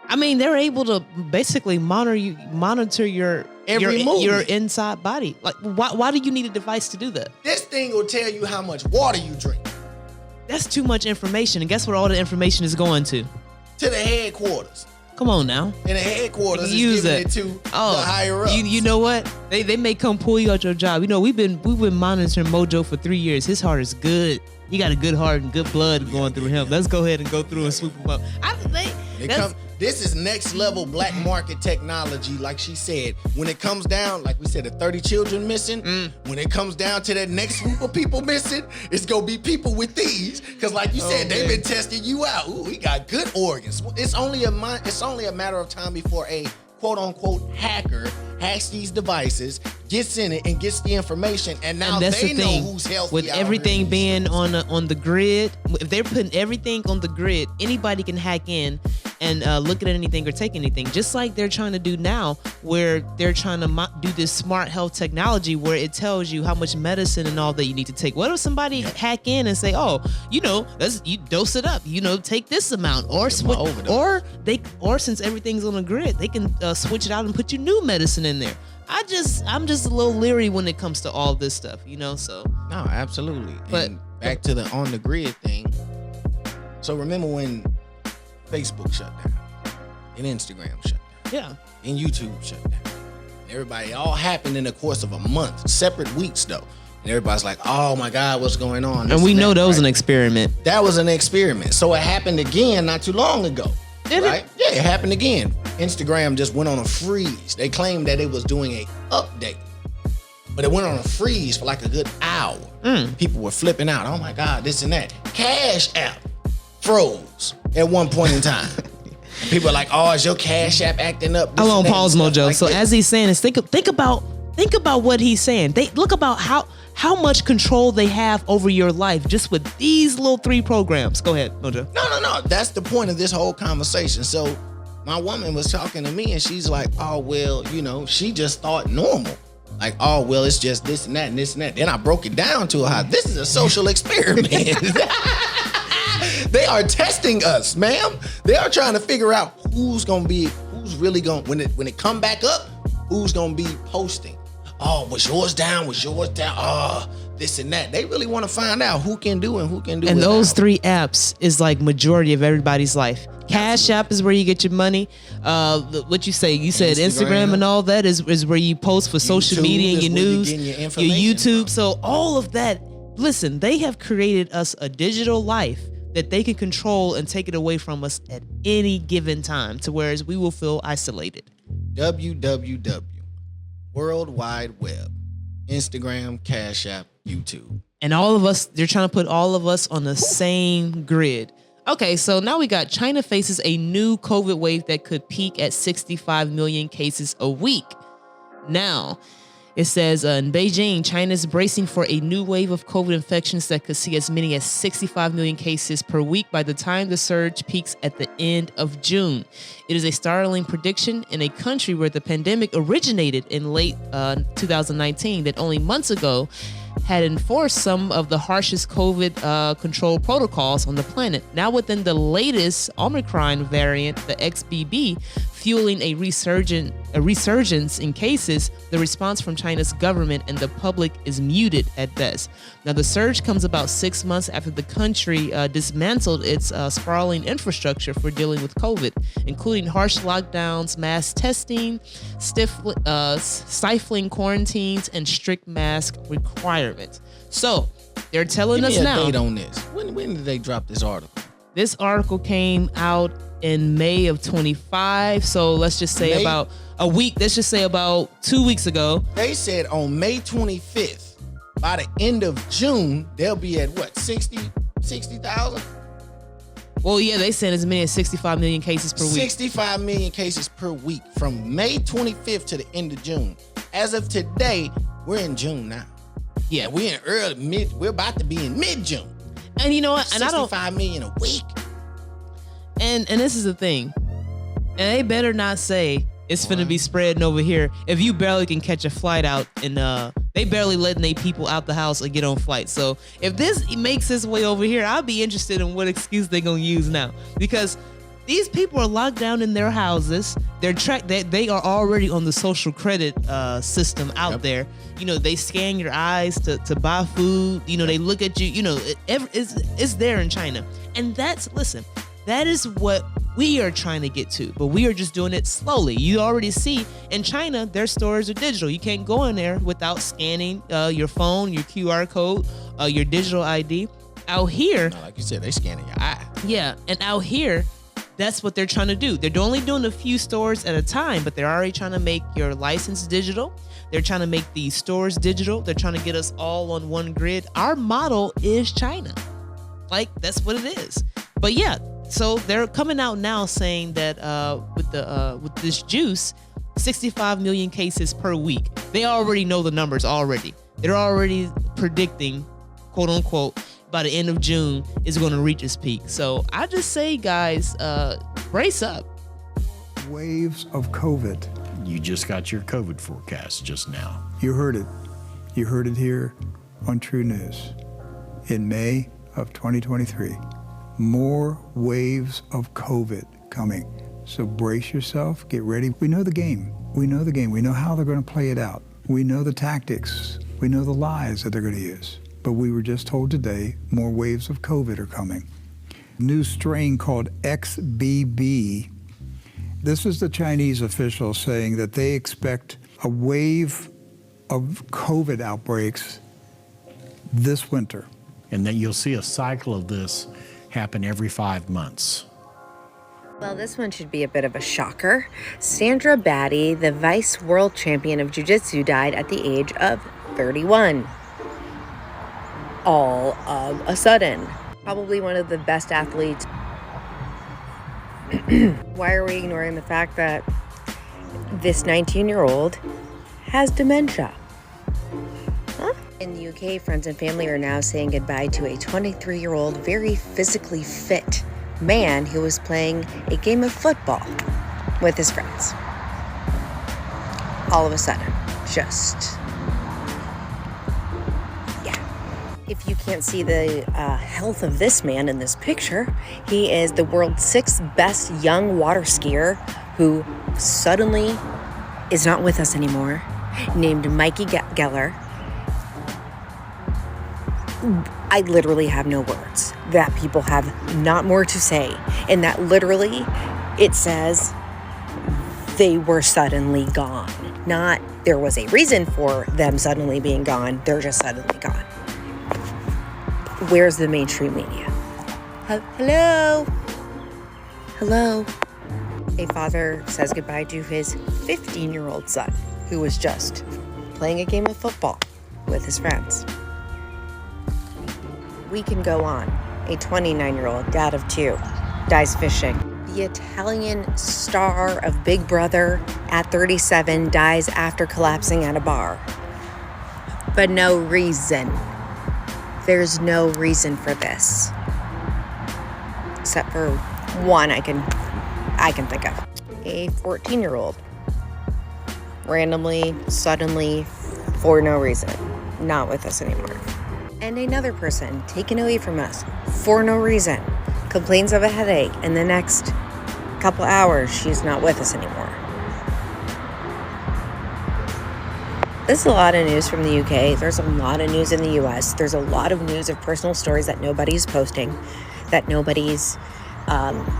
I mean, they're able to basically monitor your inside body. Like, why do you need a device to do that? This thing will tell you how much water you drink. That's too much information. And guess where all the information is going to? To the headquarters. Come on now. And the headquarters is giving it to the higher ups. You know what? They may come pull you out your job. You know, we've been monitoring Mojo for 3 years. His heart is good. He got a good heart and good blood going through him. Let's go ahead and go through and swoop him up. This is next level black market technology, like she said. When it comes down, like we said, the 30 children missing, when it comes down to that next group of people missing, it's going to be people with these. Because like you said, they've been testing you out. Ooh, we got good organs. It's only a matter of time before a quote-unquote hacker hacks these devices, gets in it, and gets the information, and now they know who's healthy. With everything being on the grid, if they're putting everything on the grid, anybody can hack in and look at anything or take anything, just like they're trying to do now, where they're trying to do this smart health technology where it tells you how much medicine and all that you need to take. What if somebody hack in and say, oh, you dose it up, take this amount, or since everything's on the grid, they can switch it out and put you new medicine in there. I'm just a little leery when it comes to all this stuff, so. No, absolutely. But and back to the on the grid thing. So remember when Facebook shut down, and Instagram shut down, and YouTube shut down. Everybody, all happened in the course of a month, separate weeks though. And everybody's like, "Oh my God, what's going on?" And we know that was an experiment. That was an experiment. So it happened again not too long ago. Did it? Yeah, it happened again. Instagram just went on a freeze. They claimed that it was doing a update, but it went on a freeze for like a good hour. People were flipping out. Oh my God, this and that. Cash App froze at one point in time. And people are like, "Oh, is your Cash App acting up?" I want to pause, Mojo. Like so as he's saying this, think about what he's saying. Look about how much control they have over your life just with these little 3 programs. Go ahead, Mojo. No. That's the point of this whole conversation. So my woman was talking to me and she's like, "Oh, well, she just thought normal. Like, oh, well, it's just this and that and this and that." Then I broke it down to her how this is a social experiment. They are testing us, ma'am. They are trying to figure out who's really going, when it come back up, who's going to be posting. Oh, was yours down? Oh, this and that. They really want to find out who can do and who can do. And those 3 apps is like majority of everybody's life. Cash App is where you get your money. What you say? You said Instagram and all that is where you post for social media and your news, your YouTube. So all of that. Listen, they have created us a digital life that they can control and take it away from us at any given time, to whereas we will feel isolated. www. World Wide Web. Instagram, Cash App, YouTube. And all of us, they're trying to put all of us on the same grid. Okay, so now we got China faces a new COVID wave that could peak at 65 million cases a week. Now, it says in Beijing, China's bracing for a new wave of COVID infections that could see as many as 65 million cases per week by the time the surge peaks at the end of June. It is a startling prediction in a country where the pandemic originated in late 2019 that only months ago had enforced some of the harshest COVID control protocols on the planet. Now within the latest Omicron variant, the XBB, fueling a resurgence in cases, the response from China's government and the public is muted at best. Now the surge comes about 6 months after the country dismantled its sprawling infrastructure for dealing with COVID, including harsh lockdowns, mass testing, stifling quarantines, and strict mask requirements. So they're telling us now. Give me a date on this. When did they drop this article? This article came out in May of 25. So let's just say about a week. Let's just say about 2 weeks ago. They said on May 25th, by the end of June, they'll be at what, 60 60,000? Well, yeah, they said as many as 65 million cases per week. 65 million cases per week from May 25th to the end of June. As of today, we're in June now. Yeah, we're in we're about to be in mid-June. And you know what? And 65 million a week. And this is the thing. And they better not say it's finna be spreading over here if you barely can catch a flight out and they barely letting their people out the house or get on flights. So if this makes its way over here, I'll be interested in what excuse they're gonna use now, because these people are locked down in their houses. They are already on the social credit system out there. You know, they scan your eyes to buy food. You know, they look at you. You know, it's there in China, and that is what we are trying to get to, but we are just doing it slowly. You already see in China, their stores are digital. You can't go in there without scanning your phone, your QR code, your digital ID. Out here, like you said, they scanning your eye. Yeah, and out here, that's what they're trying to do. They're only doing a few stores at a time, but they're already trying to make your license digital. They're trying to make the stores digital. They're trying to get us all on one grid. Our model is China. Like, that's what it is. But yeah, so they're coming out now saying that with this juice, 65 million cases per week. They already know the numbers already. They're already predicting, quote unquote, by the end of June is going to reach its peak. So I just say, guys, brace up. Waves of COVID. You just got your COVID forecast just now. You heard it. You heard it here on True News. In May of 2023, more waves of COVID coming. So brace yourself, get ready. We know the game. We know the game. We know how they're going to play it out. We know the tactics. We know the lies that they're going to use. But we were just told today more waves of COVID are coming. New strain called XBB. This is the Chinese officials saying that they expect a wave of COVID outbreaks this winter. And that you'll see a cycle of this happen every 5 months. Well, this one should be a bit of a shocker. Sandra Batty, the vice world champion of jiu-jitsu, died at the age of 31. All of a sudden. Probably one of the best athletes. Why are we ignoring the fact that this 19-year-old has dementia? Huh? In the UK, friends and family are now saying goodbye to a 23-year-old, very physically fit man who was playing a game of football with his friends. All of a sudden, just... If you can't see the health of this man in this picture, he is the world's 6th best young water skier who suddenly is not with us anymore, named Mikey Geller. I literally have no words. That people have not more to say. And that literally, it says they were suddenly gone. Not there was a reason for them suddenly being gone. They're just suddenly gone. Where's the mainstream media? Hello? Hello? A father says goodbye to his 15-year-old son, who was just playing a game of football with his friends. We can go on. A 29-year-old dad of 2 dies fishing. The Italian star of Big Brother at 37 dies after collapsing at a bar. For no reason. There's no reason for this, except for one I can think of. A 14-year-old, randomly, suddenly, for no reason, not with us anymore. And another person taken away from us for no reason, complains of a headache, and the next couple hours she's not with us anymore. This is a lot of news from the UK. There's a lot of news in the US. There's a lot of news of personal stories that nobody's posting, that nobody's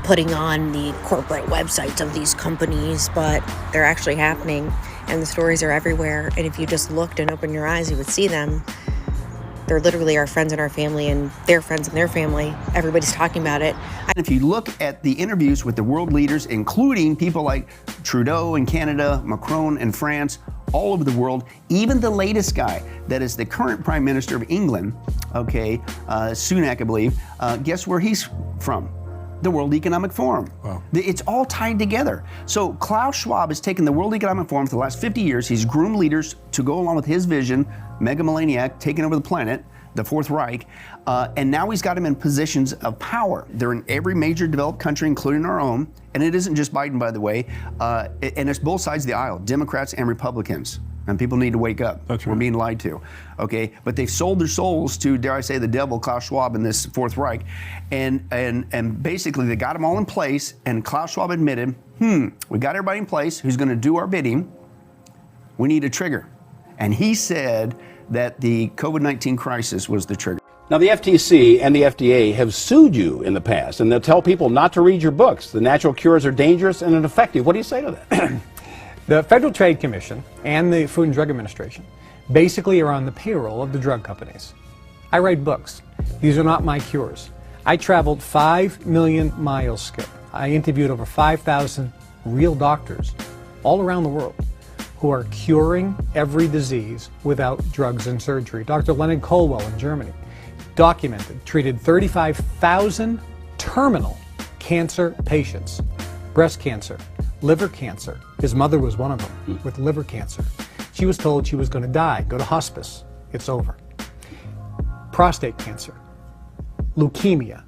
putting on the corporate websites of these companies, but they're actually happening, and the stories are everywhere. And if you just looked and opened your eyes, you would see them. They're literally our friends and our family and their friends and their family. Everybody's talking about it. If you look at the interviews with the world leaders, including people like Trudeau in Canada, Macron in France, all over the world. Even the latest guy that is the current Prime Minister of England, okay, Sunak, I believe, guess where he's from? The World Economic Forum. Wow. It's all tied together. So Klaus Schwab has taken the World Economic Forum for the last 50 years. He's groomed leaders to go along with his vision, megamaniac, taking over the planet, the Fourth Reich, and now he's got them in positions of power. They're in every major developed country, including our own, and it isn't just Biden, by the way, and it's both sides of the aisle, Democrats and Republicans. And people need to wake up. That's right. We're being lied to, okay? But they've sold their souls to, dare I say, the devil, Klaus Schwab, in this Fourth Reich, and basically they got them all in place. And Klaus Schwab admitted, we got everybody in place who's going to do our bidding. We need a trigger, and he said that the COVID-19 crisis was the trigger. Now, the FTC and the FDA have sued you in the past, and they'll tell people not to read your books. The natural cures are dangerous and ineffective. What do you say to that? The Federal Trade Commission and the Food and Drug Administration basically are on the payroll of the drug companies. I write books. These are not my cures. I traveled 5 million miles, Skip. I interviewed over 5,000 real doctors all around the world who are curing every disease without drugs and surgery. Dr. Leonard Colwell in Germany documented, treated 35,000 terminal cancer patients, breast cancer, liver cancer. His mother was one of them with liver cancer. She was told she was going to die, go to hospice. It's over. Prostate cancer, leukemia,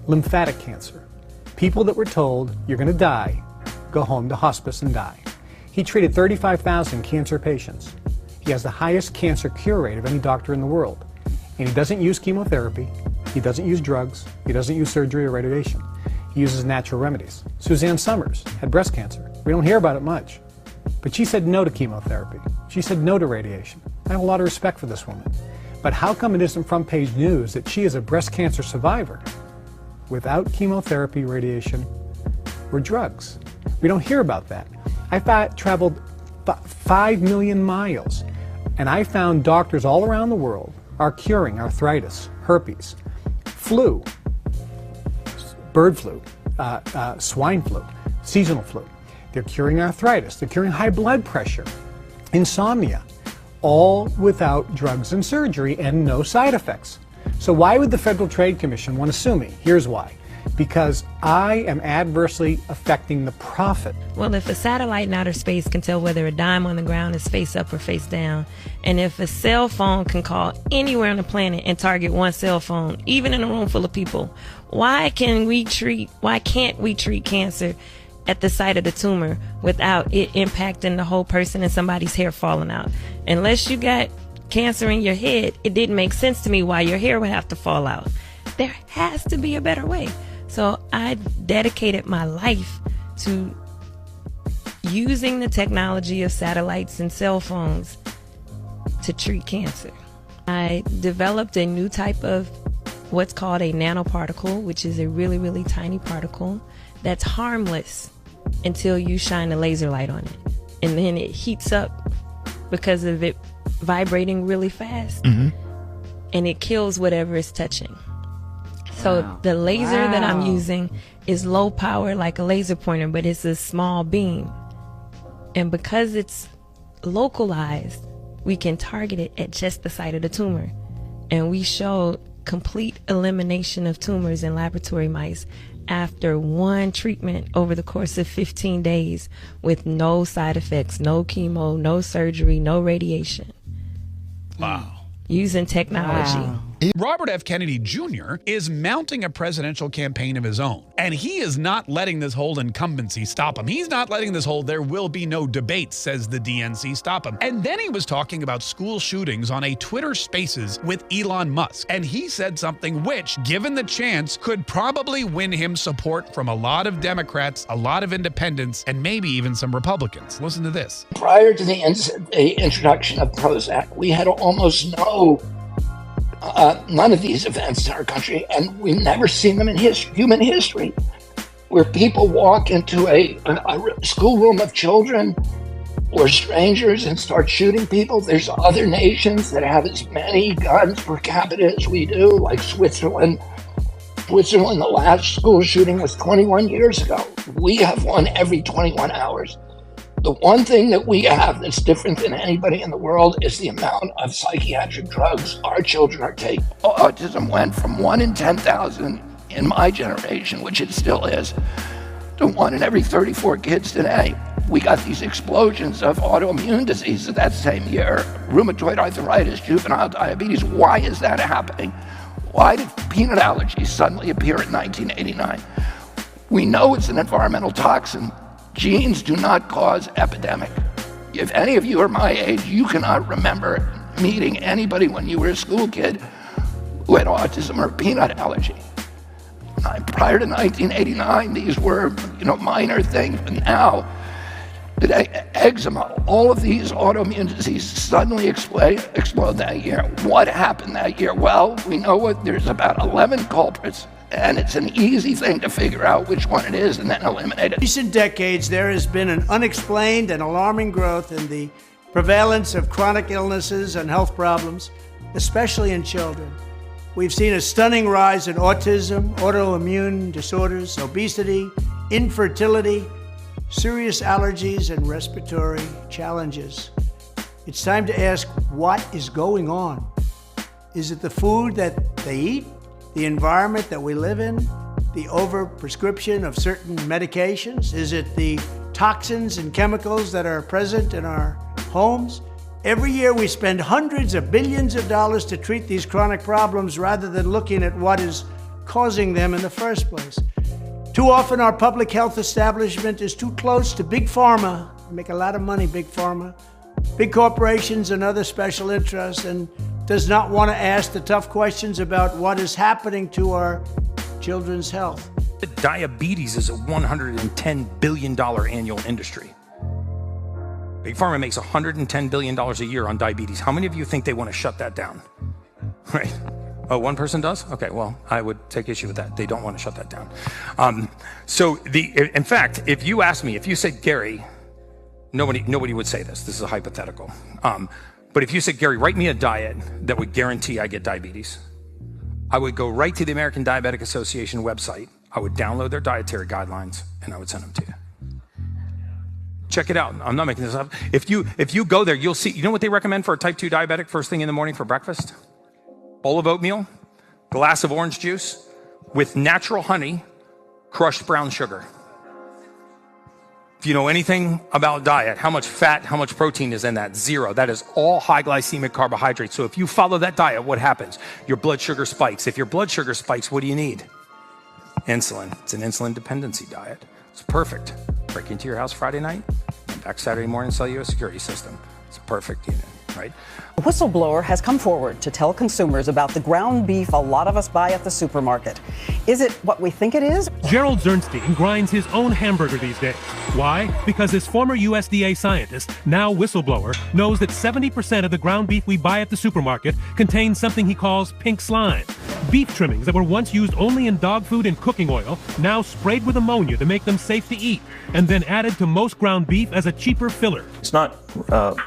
lymphatic cancer. People that were told, you're going to die, go home to hospice and die. He treated 35,000 cancer patients. He has the highest cancer cure rate of any doctor in the world. And he doesn't use chemotherapy, he doesn't use drugs, he doesn't use surgery or radiation. He uses natural remedies. Suzanne Summers had breast cancer. We don't hear about it much. But she said no to chemotherapy. She said no to radiation. I have a lot of respect for this woman. But how come it isn't front page news that she is a breast cancer survivor without chemotherapy, radiation, or drugs? We don't hear about that. I traveled 5 million miles, and I found doctors all around the world are curing arthritis, herpes, flu, bird flu, swine flu, seasonal flu. They're curing arthritis. They're curing high blood pressure, insomnia, all without drugs and surgery and no side effects. So why would the Federal Trade Commission want to sue me? Here's why. Because I am adversely affecting the profit. Well, if a satellite in outer space can tell whether a dime on the ground is face up or face down, and if a cell phone can call anywhere on the planet and target one cell phone, even in a room full of people, why can't we treat cancer at the site of the tumor without it impacting the whole person and somebody's hair falling out? Unless you got cancer in your head, it didn't make sense to me why your hair would have to fall out. There has to be a better way. So I dedicated my life to using the technology of satellites and cell phones to treat cancer. I developed a new type of what's called a nanoparticle, which is a really, really tiny particle that's harmless until you shine a laser light on it. And then it heats up because of it vibrating really fast, and it kills whatever it's touching. So the laser that I'm using is low power, like a laser pointer, but it's a small beam. And because it's localized, we can target it at just the site of the tumor. And we showed complete elimination of tumors in laboratory mice after one treatment over the course of 15 days with no side effects, no chemo, no surgery, no radiation. Wow. Using technology. Wow. Robert F. Kennedy Jr. is mounting a presidential campaign of his own, and he is not letting this whole incumbency stop him. He's not letting this whole "there will be no debates," says the DNC, stop him. And then he was talking about school shootings on a Twitter Spaces with Elon Musk, and he said something which, given the chance, could probably win him support from a lot of Democrats, a lot of independents, and maybe even some Republicans. Listen to this. Prior to the introduction of Prozac, we had almost none of these events in our country, and we've never seen them in human history, where people walk into a schoolroom of children or strangers and start shooting people. There's other nations that have as many guns per capita as we do, like Switzerland. Switzerland, the last school shooting was 21 years ago. We have one every 21 hours. The one thing that we have that's different than anybody in the world is the amount of psychiatric drugs our children are taking. Autism went from 1 in 10,000 in my generation, which it still is, to 1 in every 34 kids today. We got these explosions of autoimmune diseases that same year, rheumatoid arthritis, juvenile diabetes. Why is that happening? Why did peanut allergies suddenly appear in 1989? We know it's an environmental toxin. Genes do not cause epidemic. If any of you are my age, you cannot remember meeting anybody when you were a school kid who had autism or peanut allergy. Prior to 1989, these were, minor things, but now, today, eczema, all of these autoimmune diseases suddenly explode that year. What happened that year? Well, we know there's about 11 culprits, and it's an easy thing to figure out which one it is and then eliminate it. In recent decades, there has been an unexplained and alarming growth in the prevalence of chronic illnesses and health problems, especially in children. We've seen a stunning rise in autism, autoimmune disorders, obesity, infertility, serious allergies, and respiratory challenges. It's time to ask, what is going on? Is it the food that they eat, the environment that we live in, the overprescription of certain medications? Is it the toxins and chemicals that are present in our homes? Every year we spend hundreds of billions of dollars to treat these chronic problems rather than looking at what is causing them in the first place. Too often our public health establishment is too close to big pharma. They make a lot of money, big pharma, big corporations and other special interests, and does not want to ask the tough questions about what is happening to our children's health. Diabetes is a $110 billion annual industry. Big Pharma makes $110 billion a year on diabetes. How many of you think they want to shut that down? Right. Oh, one person does? Okay, well, I would take issue with that. They don't want to shut that down. In fact, if you asked me, if you said, Gary, nobody would say this. This is a hypothetical. But if you said, Gary, write me a diet that would guarantee I get diabetes, I would go right to the American Diabetic Association website. I would download their dietary guidelines, and I would send them to you. Check it out. I'm not making this up. If you go there, you'll see, you know what they recommend for a type 2 diabetic first thing in the morning for breakfast? Bowl of oatmeal, glass of orange juice with natural honey, crushed brown sugar. If you know anything about diet, how much fat, how much protein is in that? 0. That is all high glycemic carbohydrates. So if you follow that diet, what happens? Your blood sugar spikes. If your blood sugar spikes, what do you need? Insulin. It's an insulin dependency diet. It's perfect. Break into your house Friday night, and back Saturday morning, sell you a security system. It's a perfect unit, right? A whistleblower has come forward to tell consumers about the ground beef a lot of us buy at the supermarket. Is it what we think it is? Gerald Zernstein grinds his own hamburger these days. Why? Because this former USDA scientist, now whistleblower, knows that 70% of the ground beef we buy at the supermarket contains something he calls pink slime. Beef trimmings that were once used only in dog food and cooking oil, now sprayed with ammonia to make them safe to eat, and then added to most ground beef as a cheaper filler. It's not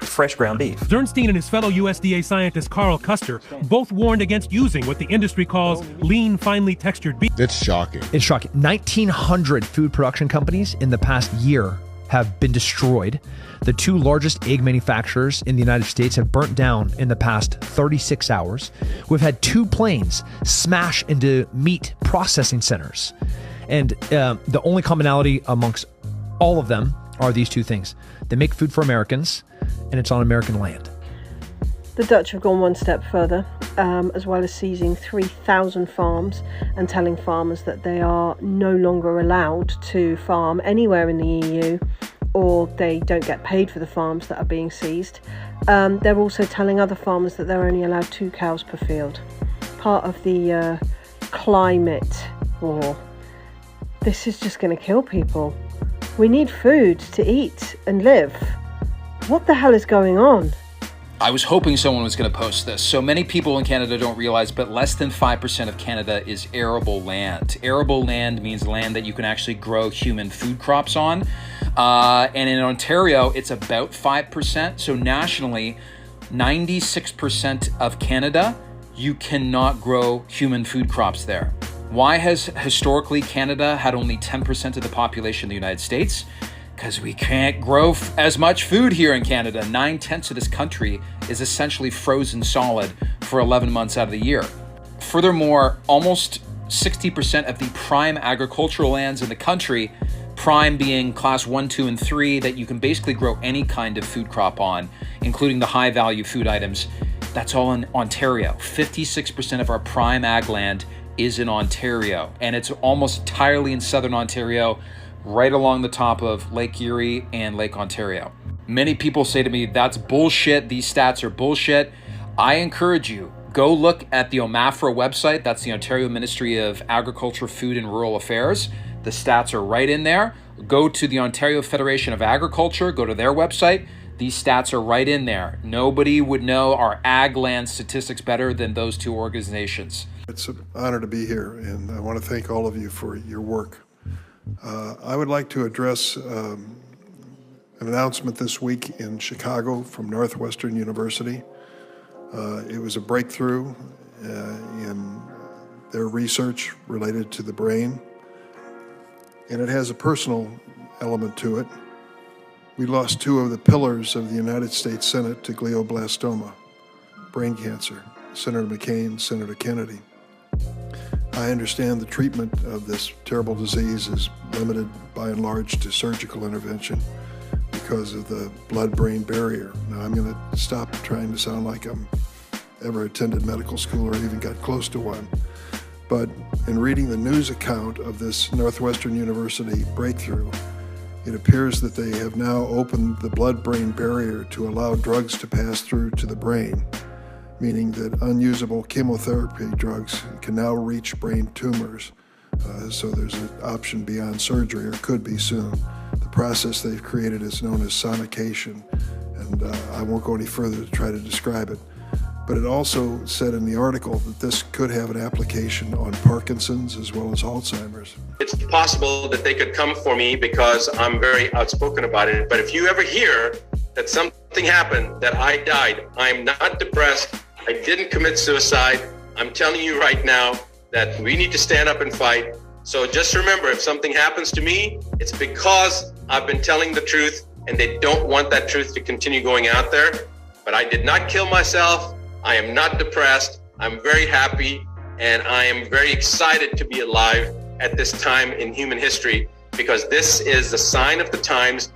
fresh ground beef. Zernstein and his fellow USDA scientist Carl Custer both warned against using what the industry calls lean, finely textured beef. That's shocking. It's shocking. 1,900 food production companies in the past year have been destroyed. The 2 largest egg manufacturers in the United States have burnt down in the past 36 hours. We've had 2 planes smash into meat processing centers. And the only commonality amongst all of them are these 2 things. They make food for Americans, and it's on American land. The Dutch have gone one step further, as well as seizing 3,000 farms and telling farmers that they are no longer allowed to farm anywhere in the EU, or they don't get paid for the farms that are being seized. They're also telling other farmers that they're only allowed 2 cows per field. Part of the climate war. This is just going to kill people. We need food to eat and live. What the hell is going on? I was hoping someone was going to post this. So many people in Canada don't realize, but less than 5% of Canada is arable land. Arable land means land that you can actually grow human food crops on. And in Ontario, it's about 5%. So nationally, 96% of Canada, you cannot grow human food crops there. Why has historically Canada had only 10% of the population of the United States? Because we can't grow as much food here in Canada. 9/10 of this country is essentially frozen solid for 11 months out of the year. Furthermore, almost 60% of the prime agricultural lands in the country, prime being class 1, 2, and 3, that you can basically grow any kind of food crop on, including the high value food items, that's all in Ontario. 56% of our prime ag land is in Ontario, and it's almost entirely in southern Ontario, right along the top of Lake Erie and Lake Ontario. Many people say to me, that's bullshit, these stats are bullshit. I encourage you, go look at the OMAFRA website, that's the Ontario Ministry of Agriculture, Food and Rural Affairs. The stats are right in there. Go to the Ontario Federation of Agriculture, go to their website. These stats are right in there. Nobody would know our ag land statistics better than those two organizations. It's an honor to be here, and I want to thank all of you for your work. I would like to address an announcement this week in Chicago from Northwestern University. It was a breakthrough in their research related to the brain, and it has a personal element to it. We lost two of the pillars of the United States Senate to glioblastoma, brain cancer, Senator McCain, Senator Kennedy. I understand the treatment of this terrible disease is limited by and large to surgical intervention because of the blood-brain barrier. Now, I'm going to stop trying to sound like I'm ever attended medical school or even got close to one. But in reading the news account of this Northwestern University breakthrough, it appears that they have now opened the blood-brain barrier to allow drugs to pass through to the brain, meaning that unusable chemotherapy drugs can now reach brain tumors. So there's an option beyond surgery, or could be soon. The process they've created is known as sonication, and I won't go any further to try to describe it. But it also said in the article that this could have an application on Parkinson's as well as Alzheimer's. It's possible that they could come for me because I'm very outspoken about it. But if you ever hear that something happened, that I died, I'm not depressed, I didn't commit suicide, I'm telling you right now that we need to stand up and fight. So just remember, if something happens to me, it's because I've been telling the truth and they don't want that truth to continue going out there. But I did not kill myself. I am not depressed. I'm very happy, and I am very excited to be alive at this time in human history, because this is the sign of the times.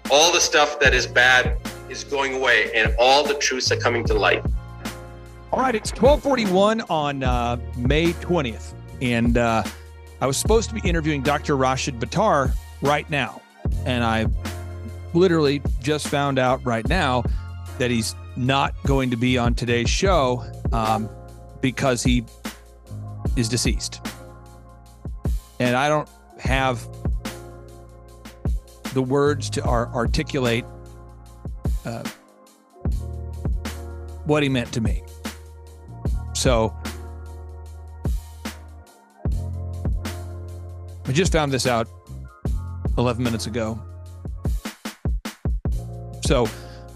All the stuff that is bad is going away, and all the truths are coming to light. All right, it's 12:41 on May 20th, and I was supposed to be interviewing Dr. Rashid Buttar right now, and I literally just found out right now that he's not going to be on today's show because he is deceased. And I don't have the words to articulate what he meant to me. So I just found this out 11 minutes ago. So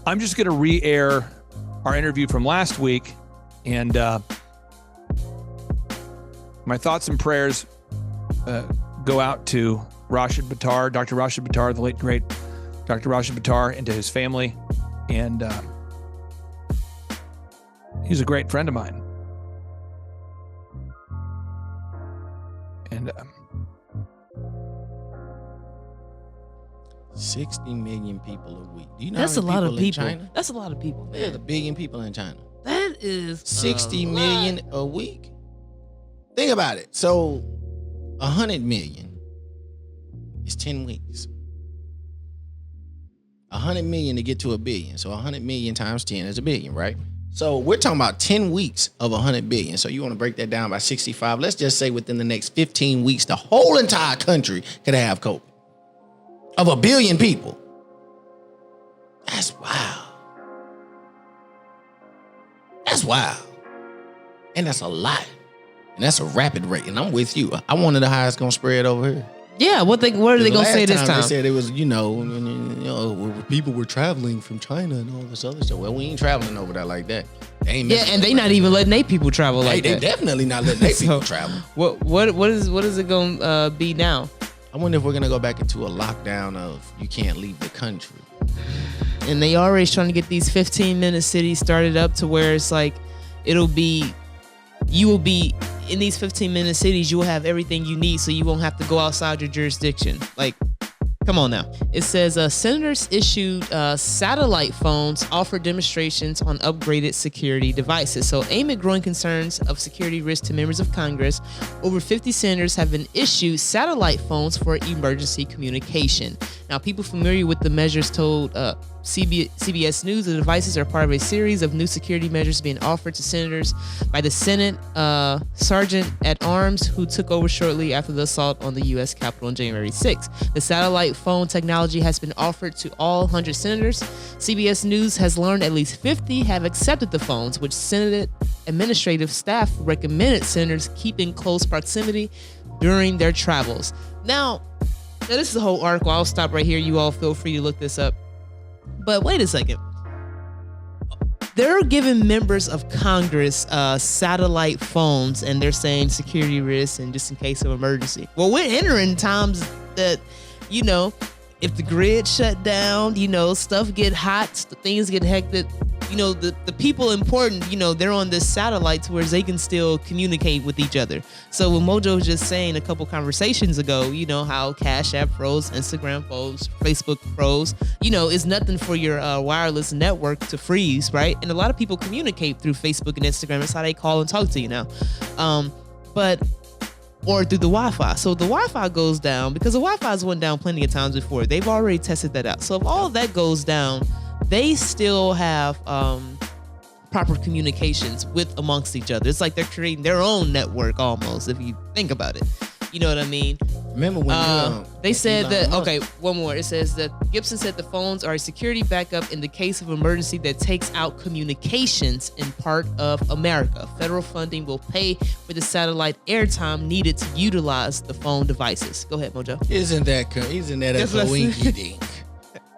I'm just going to re-air our interview from last week, and my thoughts and prayers go out to Rashid Buttar, Dr. Rashid Buttar, the late great Dr. Rashid Buttar, and to his family. And he's a great friend of mine. And 60 million people a week. Do you know That's a lot of people. China? That's a lot of people. Man. There's a billion people in China. That is 60 million a week. Think about it. So 100 million is 10 weeks. 100 million to get to a billion. So 100 million times 10 is a billion, right? So we're talking about 10 weeks of 100 billion. So you want to break that down by 65. Let's just say within the next 15 weeks, the whole entire country could have COVID. Of a billion people. That's wild. That's wild. And that's a lot. And that's a rapid rate. And I'm with you. I want to know how it's going to spread over here. Yeah, what are they going to say this time? They said it was, people were traveling from China and all this other stuff. Well, we ain't traveling over there like that. They ain't and they not even letting their people travel like that. They definitely not letting their people travel. What is it going to be now? I wonder if we're gonna go back into a lockdown of you can't leave the country. And they already trying to get these 15-minute cities started up to where it's like you will be in these 15-minute cities, you will have everything you need, so you won't have to go outside your jurisdiction. Like, come on now. It says senators issued satellite phones offer demonstrations on upgraded security devices. So aimed at growing concerns of security risk to members of Congress, over 50 senators have been issued satellite phones for emergency communication. Now, people familiar with the measures told CBS News the devices are part of a series of new security measures being offered to senators by the Senate Sergeant at Arms who took over shortly after the assault on the U.S. Capitol on January 6th. The satellite phone technology has been offered to all 100 senators. CBS News has learned at least 50 have accepted the phones, which Senate administrative staff recommended senators keep in close proximity during their travels. Now this is a whole article. I'll stop right here. You all feel free to look this up. But wait a second. They're giving members of Congress satellite phones, and they're saying security risks and just in case of emergency. Well, we're entering times that, if the grid shut down, stuff get hot, things get hectic. The people important, they're on this satellite to where they can still communicate with each other. So when Mojo was just saying a couple conversations ago, how Cash App froze, Instagram froze, Facebook froze, it's nothing for your wireless network to freeze, right? And a lot of people communicate through Facebook and Instagram. That's how they call and talk to you now. Or through the Wi-Fi. So the Wi-Fi goes down because the Wi-Fi's went down plenty of times before. They've already tested that out. So if all of that goes down, they still have proper communications amongst each other. It's like they're creating their own network almost, if you think about it. You know what I mean? Remember when they said that, okay, one more. It says that Gibson said the phones are a security backup in the case of emergency that takes out communications in part of America. Federal funding will pay for the satellite airtime needed to utilize the phone devices. Go ahead, Mojo. Isn't that a winky dink?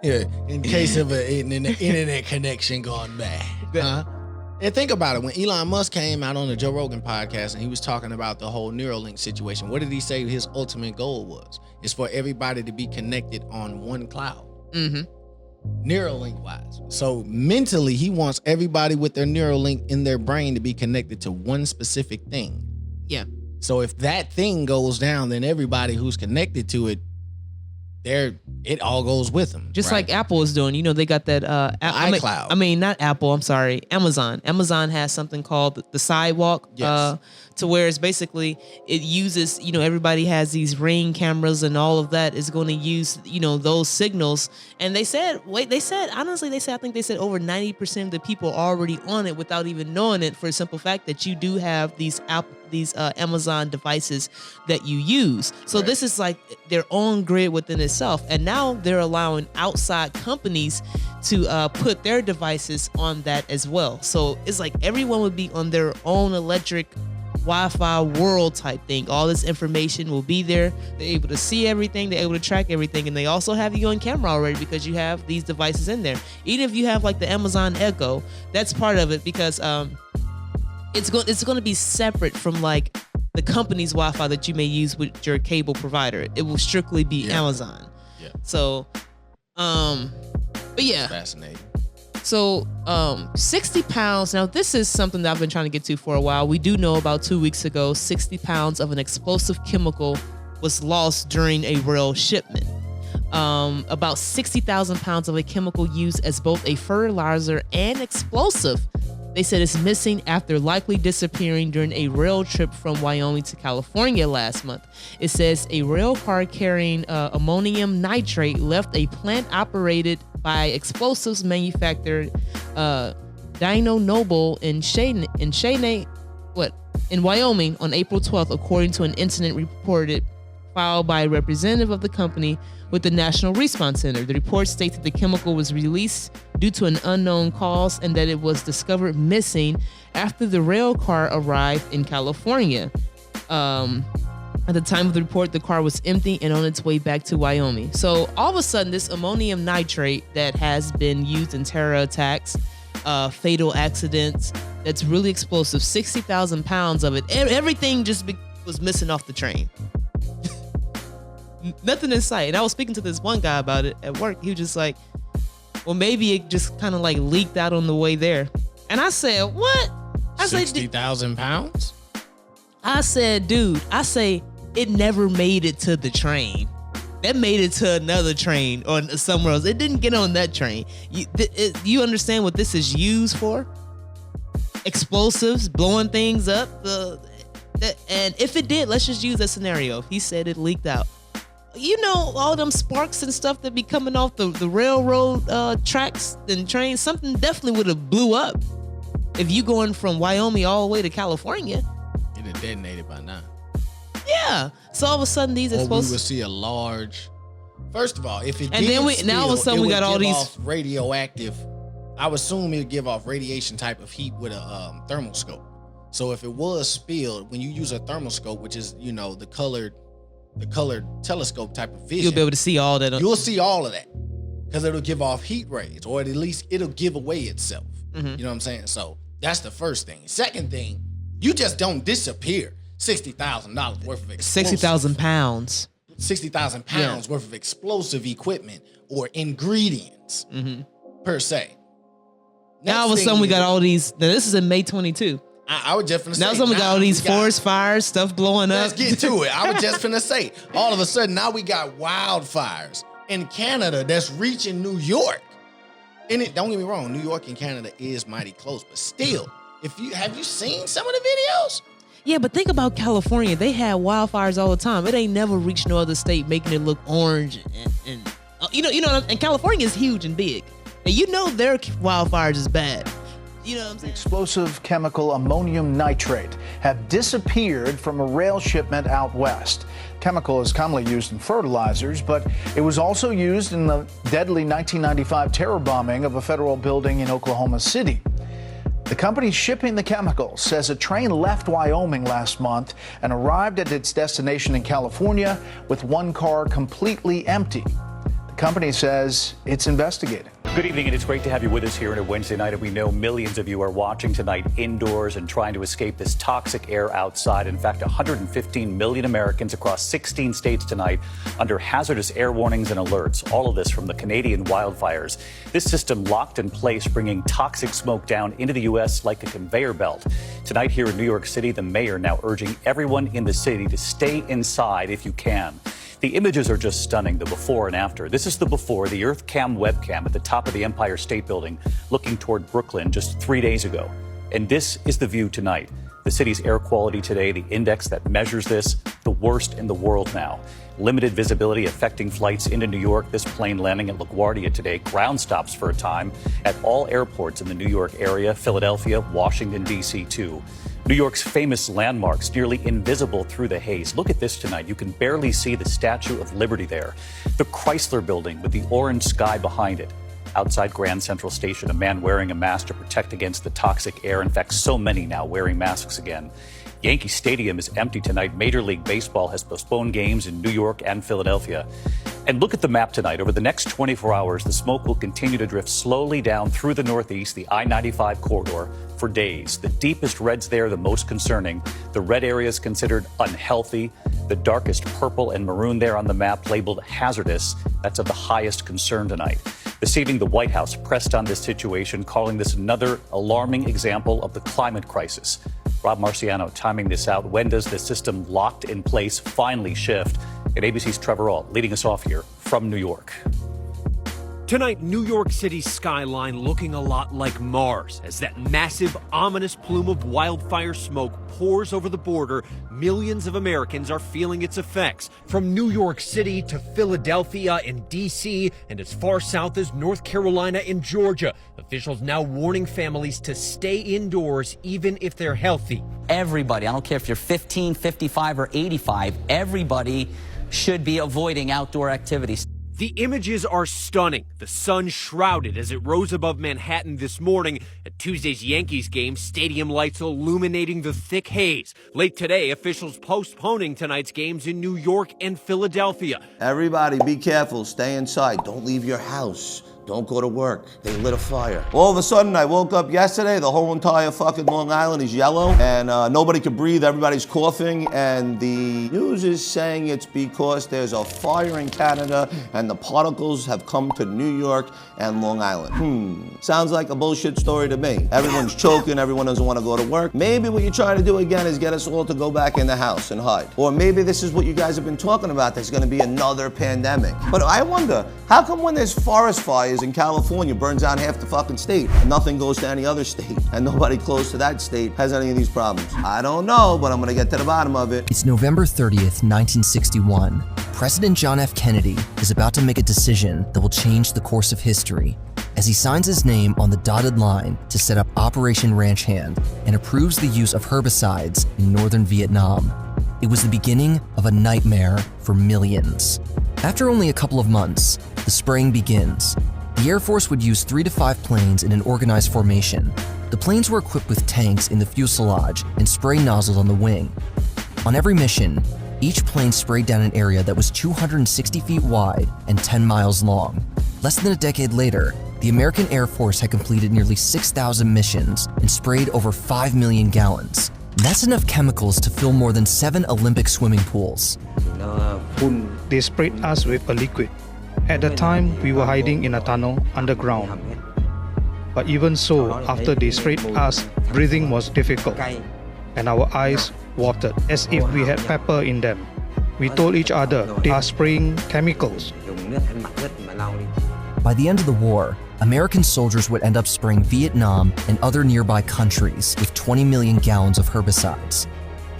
Yeah, in case of an internet connection going bad. Huh? And think about it. When Elon Musk came out on the Joe Rogan podcast and he was talking about the whole Neuralink situation, what did he say his ultimate goal was? It's for everybody to be connected on one cloud. Mm-hmm. Neuralink wise. So mentally, he wants everybody with their Neuralink in their brain to be connected to one specific thing. Yeah. So if that thing goes down, then everybody who's connected to it, it all goes with them. Just like Apple is doing. They got that iCloud. Not Apple, I'm sorry. Amazon. Amazon has something called the Sidewalk. Yes. To where it's basically, it uses, everybody has these Ring cameras and all of that is going to use, those signals. And I think they said over 90% of the people are already on it without even knowing it, for the simple fact that you do have these Amazon devices that you use. So This is like their own grid within itself. And now they're allowing outside companies to put their devices on that as well. So it's like everyone would be on their own electric Wi-Fi world type thing. All this information will be there. They're able to see everything. They're able to track everything. And they also have you on camera already because you have these devices in there. Even if you have like the Amazon Echo, that's part of it because it's going to be separate from like the company's Wi-Fi that you may use with your cable provider. It will strictly be Amazon. Yeah. So, but yeah. Fascinating. So 60 pounds. Now, this is something that I've been trying to get to for a while. We do know about 2 weeks ago, 60 pounds of an explosive chemical was lost during a rail shipment. About 60,000 pounds of a chemical used as both a fertilizer and explosive. They said it's missing after likely disappearing during a rail trip from Wyoming to California last month. It says a rail car carrying ammonium nitrate left a plant operated by explosives manufacturer Dino Noble in Wyoming on April 12th, according to an incident report filed by a representative of the company with the National Response Center. The report states that the chemical was released due to an unknown cause and that it was discovered missing after the rail car arrived in California. At the time of the report, the car was empty and on its way back to Wyoming. So all of a sudden, this ammonium nitrate that has been used in terror attacks, fatal accidents, that's really explosive, 60,000 pounds of it, everything just was missing off the train. nothing in sight. And I was speaking to this one guy about it at work. He was just like, well, maybe it just kind of like leaked out on the way there. And I said, what? I said, 60,000 pounds? I said, dude, it never made it to the train. That made it to another train or somewhere else. It didn't get on that train. You understand what this is used for? Explosives, blowing things up. And if it did, let's just use that scenario. He said it leaked out. You know, all them sparks and stuff that be coming off the railroad tracks and trains, something definitely would have blew up. If you going from Wyoming all the way to California. It'd have detonated by now. Yeah. So all of a sudden these explosives. We would see a large. First of all, if it and did then spill, now all of a sudden we got all these off radioactive. I would assume it would give off radiation type of heat with a thermal scope. So if it was spilled, when you use a thermal scope, which is the colored telescope type of vision, you'll be able to see all that. You'll see all of that because it'll give off heat rays, or at least it'll give away itself. Mm-hmm. You know what I'm saying? So that's the first thing. Second thing, you just don't disappear. $60,000 worth of explosive. 60,000 pounds. 60,000 pounds worth of explosive equipment or ingredients per se. Now all of a sudden we got all these. Now this is in May 22. I was just finna say. Now we got all these forest fires, stuff blowing up. Let's get to it. I was just finna say. All of a sudden now we got wildfires in Canada that's reaching New York. And don't get me wrong, New York and Canada is mighty close, but still, have you seen some of the videos? Yeah, but think about California. They had wildfires all the time. It ain't never reached no other state, making it look orange and and California is huge and big. And their wildfires is bad. You know what I'm saying? Explosive chemical ammonium nitrate have disappeared from a rail shipment out west. Chemical is commonly used in fertilizers, but it was also used in the deadly 1995 terror bombing of a federal building in Oklahoma City. The company shipping the chemicals says a train left Wyoming last month and arrived at its destination in California with one car completely empty. The company says it's investigating. Good evening, and it's great to have you with us here on a Wednesday night. And we know millions of you are watching tonight indoors and trying to escape this toxic air outside. In fact, 115 million Americans across 16 states tonight under hazardous air warnings and alerts. All of this from the Canadian wildfires. This system locked in place, bringing toxic smoke down into the U.S. like a conveyor belt. Tonight here in New York City, the mayor now urging everyone in the city to stay inside if you can. The images are just stunning, the before and after. This is the before, the EarthCam webcam at the top of the Empire State Building, looking toward Brooklyn just 3 days ago. And this is the view tonight. The city's air quality today, the index that measures this, the worst in the world now. Limited visibility affecting flights into New York. This plane landing at LaGuardia today. Ground stops for a time at all airports in the New York area, Philadelphia, Washington, D.C. too. New York's famous landmarks nearly invisible through the haze. Look at this tonight. You can barely see the Statue of Liberty there. The Chrysler Building with the orange sky behind it. Outside Grand Central Station, a man wearing a mask to protect against the toxic air. In fact, so many now wearing masks again. Yankee Stadium is empty tonight. Major League Baseball has postponed games in New York and Philadelphia. And look at the map tonight. Over the next 24 hours, the smoke will continue to drift slowly down through the Northeast, the I-95 corridor, for days. The deepest red's there, the most concerning. The red area is considered unhealthy. The darkest purple and maroon there on the map labeled hazardous. That's of the highest concern tonight. This evening, the White House pressed on this situation, calling this another alarming example of the climate crisis. Rob Marciano timing this out. When does the system locked in place finally shift? And ABC's Trevor Ault leading us off here from New York. Tonight, New York City's skyline looking a lot like Mars as that massive, ominous plume of wildfire smoke pours over the border. Millions of Americans are feeling its effects. From New York City to Philadelphia and D.C. and as far south as North Carolina and Georgia. Officials now warning families to stay indoors even if they're healthy. Everybody, I don't care if you're 15, 55, or 85, everybody should be avoiding outdoor activities. The images are stunning. The sun shrouded as it rose above Manhattan this morning. At Tuesday's Yankees game, stadium lights illuminating the thick haze. Late today, officials postponing tonight's games in New York and Philadelphia. Everybody be careful. Stay inside. Don't leave your house. Don't go to work. They lit a fire. All of a sudden, I woke up yesterday, the whole entire fucking Long Island is yellow, and nobody can breathe, everybody's coughing, and the news is saying it's because there's a fire in Canada, and the particles have come to New York and Long Island. Sounds like a bullshit story to me. Everyone's choking, everyone doesn't want to go to work. Maybe what you're trying to do again is get us all to go back in the house and hide. Or maybe this is what you guys have been talking about, there's gonna be another pandemic. But I wonder, how come when there's forest fires in California, burns down half the fucking state, and nothing goes to any other state, and nobody close to that state has any of these problems? I don't know, but I'm gonna get to the bottom of it. It's November 30th, 1961. President John F. Kennedy is about to make a decision that will change the course of history as he signs his name on the dotted line to set up Operation Ranch Hand and approves the use of herbicides in northern Vietnam. It was the beginning of a nightmare for millions. After only a couple of months, the spraying begins. The Air Force would use 3 to 5 planes in an organized formation. The planes were equipped with tanks in the fuselage and spray nozzles on the wing. On every mission, each plane sprayed down an area that was 260 feet wide and 10 miles long. Less than a decade later, the American Air Force had completed nearly 6,000 missions and sprayed over 5 million gallons. That's enough chemicals to fill more than 7 Olympic swimming pools. They sprayed us with a liquid. At the time, we were hiding in a tunnel underground. But even so, after they sprayed us, breathing was difficult, and our eyes watered as if we had pepper in them. We told each other they are spraying chemicals. By the end of the war, American soldiers would end up spraying Vietnam and other nearby countries with 20 million gallons of herbicides.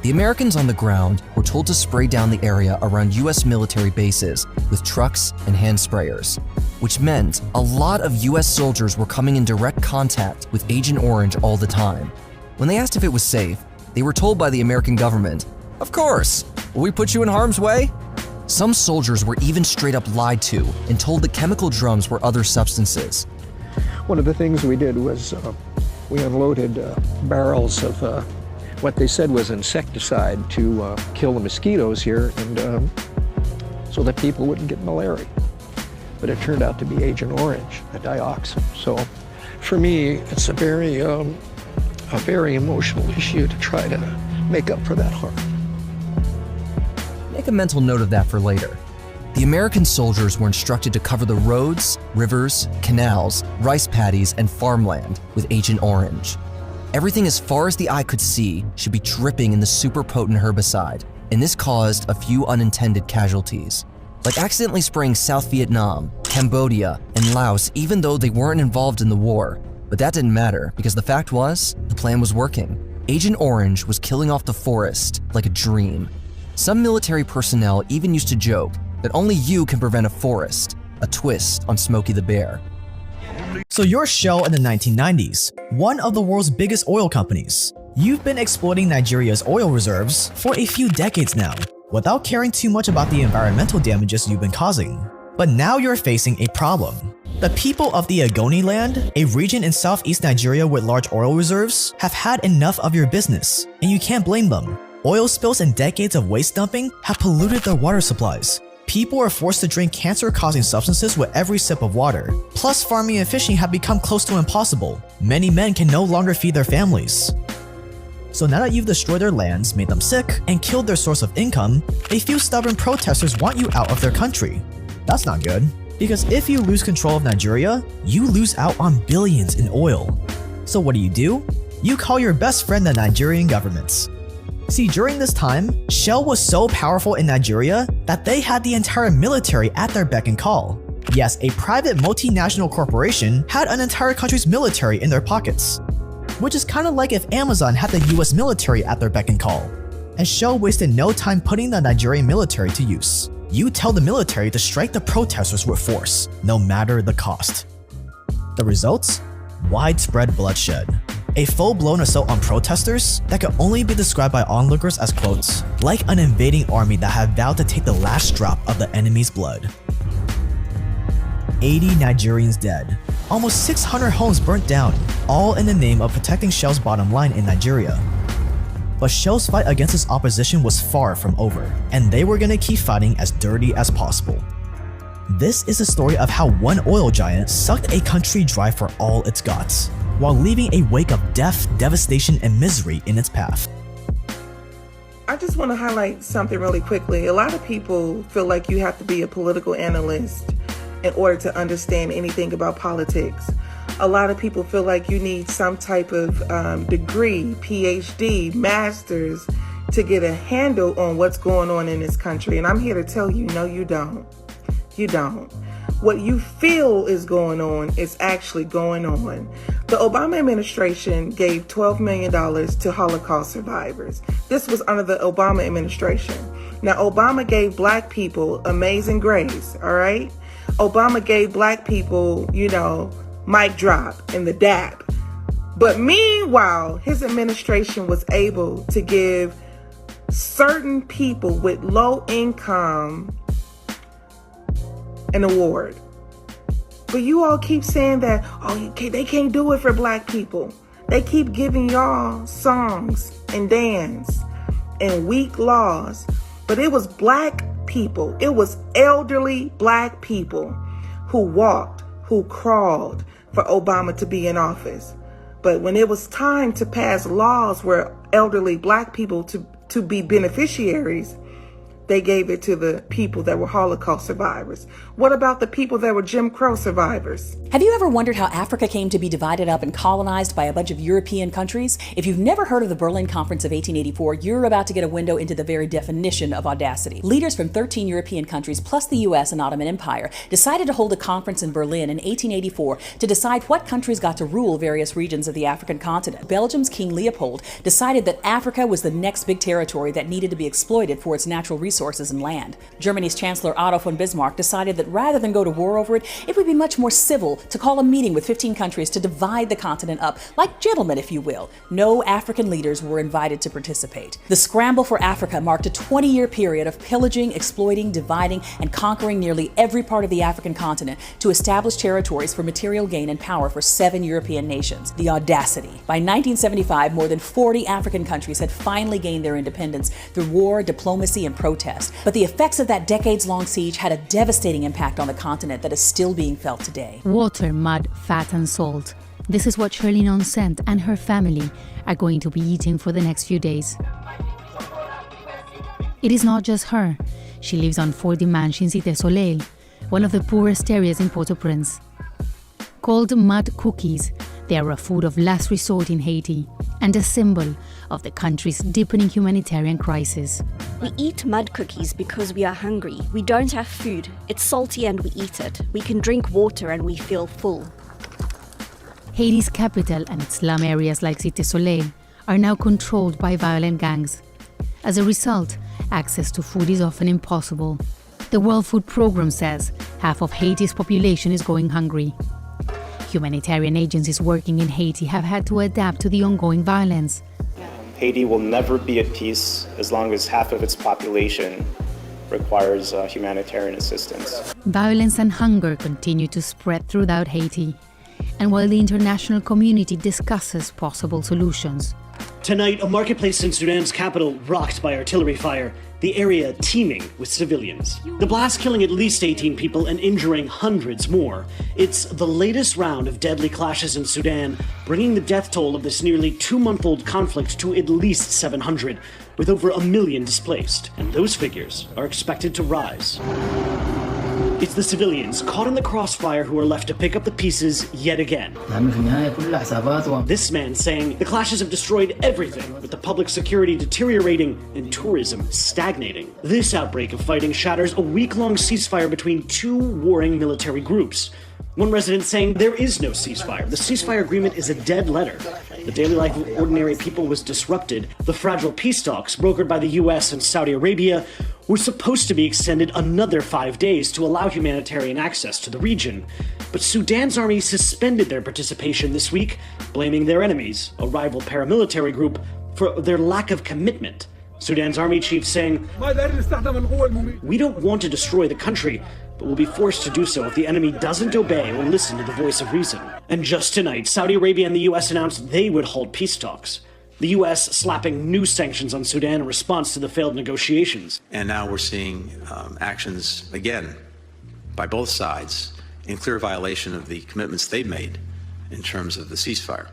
The Americans on the ground were told to spray down the area around US military bases with trucks and hand sprayers, which meant a lot of US soldiers were coming in direct contact with Agent Orange all the time. When they asked if it was safe, they were told by the American government, "Of course, will we put you in harm's way?" Some soldiers were even straight up lied to and told that chemical drums were other substances. One of the things we did was we unloaded barrels of what they said was insecticide to kill the mosquitoes here, and so that people wouldn't get malaria. But it turned out to be Agent Orange, a dioxin. So for me, it's a very emotional issue to try to make up for that harm. Make a mental note of that for later. The American soldiers were instructed to cover the roads, rivers, canals, rice paddies, and farmland with Agent Orange. Everything as far as the eye could see should be dripping in the super potent herbicide, and this caused a few unintended casualties, like accidentally spraying South Vietnam, Cambodia, and Laos even though they weren't involved in the war. But that didn't matter because the fact was, the plan was working. Agent Orange was killing off the forest like a dream. Some military personnel even used to joke that only you can prevent a forest, a twist on Smokey the Bear. So you're Shell in the 1990s, one of the world's biggest oil companies. You've been exploiting Nigeria's oil reserves for a few decades now, without caring too much about the environmental damages you've been causing. But now you're facing a problem. The people of the Ogoni land, a region in southeast Nigeria with large oil reserves, have had enough of your business, and you can't blame them. Oil spills and decades of waste dumping have polluted their water supplies. People are forced to drink cancer-causing substances with every sip of water. Plus, farming and fishing have become close to impossible. Many men can no longer feed their families. So now that you've destroyed their lands, made them sick, and killed their source of income, a few stubborn protesters want you out of their country. That's not good, because if you lose control of Nigeria, you lose out on billions in oil. So what do? You call your best friend the Nigerian government. See, during this time, Shell was so powerful in Nigeria that they had the entire military at their beck and call. Yes, a private multinational corporation had an entire country's military in their pockets. Which is kind of like if Amazon had the US military at their beck and call. And Shell wasted no time putting the Nigerian military to use. You tell the military to strike the protesters with force, no matter the cost. The results? Widespread bloodshed. A full-blown assault on protesters that could only be described by onlookers as, quotes, like an invading army that had vowed to take the last drop of the enemy's blood. 80 Nigerians dead. Almost 600 homes burnt down, all in the name of protecting Shell's bottom line in Nigeria. But Shell's fight against its opposition was far from over, and they were gonna keep fighting as dirty as possible. This is the story of how one oil giant sucked a country dry for all it's got, while leaving a wake of death, devastation, and misery in its path. I just want to highlight something really quickly. A lot of people feel like you have to be a political analyst in order to understand anything about politics. A lot of people feel like you need some type of degree, PhD, master's, to get a handle on what's going on in this country. And I'm here to tell you, no, you don't. You don't. What you feel is going on is actually going on. The Obama administration gave $12 million to Holocaust survivors. This was under the Obama administration. Now, Obama gave black people Amazing Grace, all right? Obama gave black people, mic drop and the dap. But meanwhile, his administration was able to give certain people with low income an award. But you all keep saying that, they can't do it for black people. They keep giving y'all songs and dance and weak laws. But it was black people. It was elderly black people who walked, who crawled for Obama to be in office. But when it was time to pass laws where elderly black people to be beneficiaries, they gave it to the people that were Holocaust survivors. What about the people that were Jim Crow survivors? Have you ever wondered how Africa came to be divided up and colonized by a bunch of European countries? If you've never heard of the Berlin Conference of 1884, you're about to get a window into the very definition of audacity. Leaders from 13 European countries, plus the US and Ottoman Empire, decided to hold a conference in Berlin in 1884 to decide what countries got to rule various regions of the African continent. Belgium's King Leopold decided that Africa was the next big territory that needed to be exploited for its natural resources and land. Germany's Chancellor Otto von Bismarck decided that rather than go to war over it, it would be much more civil to call a meeting with 15 countries to divide the continent up, like gentlemen, if you will. No African leaders were invited to participate. The scramble for Africa marked a 20-year period of pillaging, exploiting, dividing, and conquering nearly every part of the African continent to establish territories for material gain and power for 7 European nations. The audacity. By 1975, more than 40 African countries had finally gained their independence through war, diplomacy, and protest. But the effects of that decades-long siege had a devastating impact on the continent that is still being felt today. Water, mud, fat, and salt. This is what Shirley Nonsent and her family are going to be eating for the next few days. It is not just her. She lives on 40 mansions in Cité Soleil, one of the poorest areas in Port-au-Prince. Called mud cookies, they are a food of last resort in Haiti and a symbol of the country's deepening humanitarian crisis. We eat mud cookies because we are hungry. We don't have food. It's salty and we eat it. We can drink water and we feel full. Haiti's capital and its slum areas like Cité Soleil are now controlled by violent gangs. As a result, access to food is often impossible. The World Food Programme says half of Haiti's population is going hungry. Humanitarian agencies working in Haiti have had to adapt to the ongoing violence. Haiti will never be at peace as long as half of its population requires humanitarian assistance. Violence and hunger continue to spread throughout Haiti. And while the international community discusses possible solutions, tonight, a marketplace in Sudan's capital rocked by artillery fire, the area teeming with civilians. The blast killing at least 18 people and injuring hundreds more. It's the latest round of deadly clashes in Sudan, bringing the death toll of this nearly 2-month-old conflict to at least 700, with over 1 million displaced. And those figures are expected to rise. It's the civilians caught in the crossfire who are left to pick up the pieces yet again. This man saying the clashes have destroyed everything, with the public security deteriorating and tourism stagnating. This outbreak of fighting shatters a week-long ceasefire between 2 warring military groups. One resident saying there is no ceasefire. The ceasefire agreement is a dead letter. The daily life of ordinary people was disrupted. The fragile peace talks, brokered by the US and Saudi Arabia, were supposed to be extended another 5 days to allow humanitarian access to the region. But Sudan's army suspended their participation this week, blaming their enemies, a rival paramilitary group, for their lack of commitment. Sudan's army chief saying, "We don't want to destroy the country, but will be forced to do so if the enemy doesn't obey or listen to the voice of reason." And just tonight, Saudi Arabia and the US announced they would halt peace talks. The US slapping new sanctions on Sudan in response to the failed negotiations. And now we're seeing actions again by both sides in clear violation of the commitments they've made in terms of the ceasefire.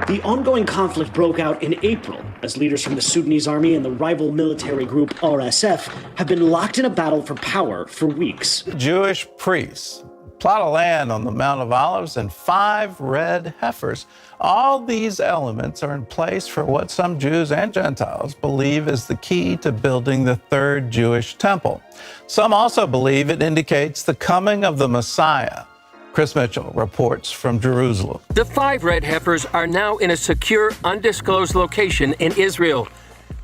The ongoing conflict broke out in April as leaders from the Sudanese army and the rival military group RSF have been locked in a battle for power for weeks. Jewish priests, plot of land on the Mount of Olives, and 5 red heifers. All these elements are in place for what some Jews and Gentiles believe is the key to building the third Jewish temple. Some also believe it indicates the coming of the Messiah. Chris Mitchell reports from Jerusalem. The 5 red heifers are now in a secure, undisclosed location in Israel.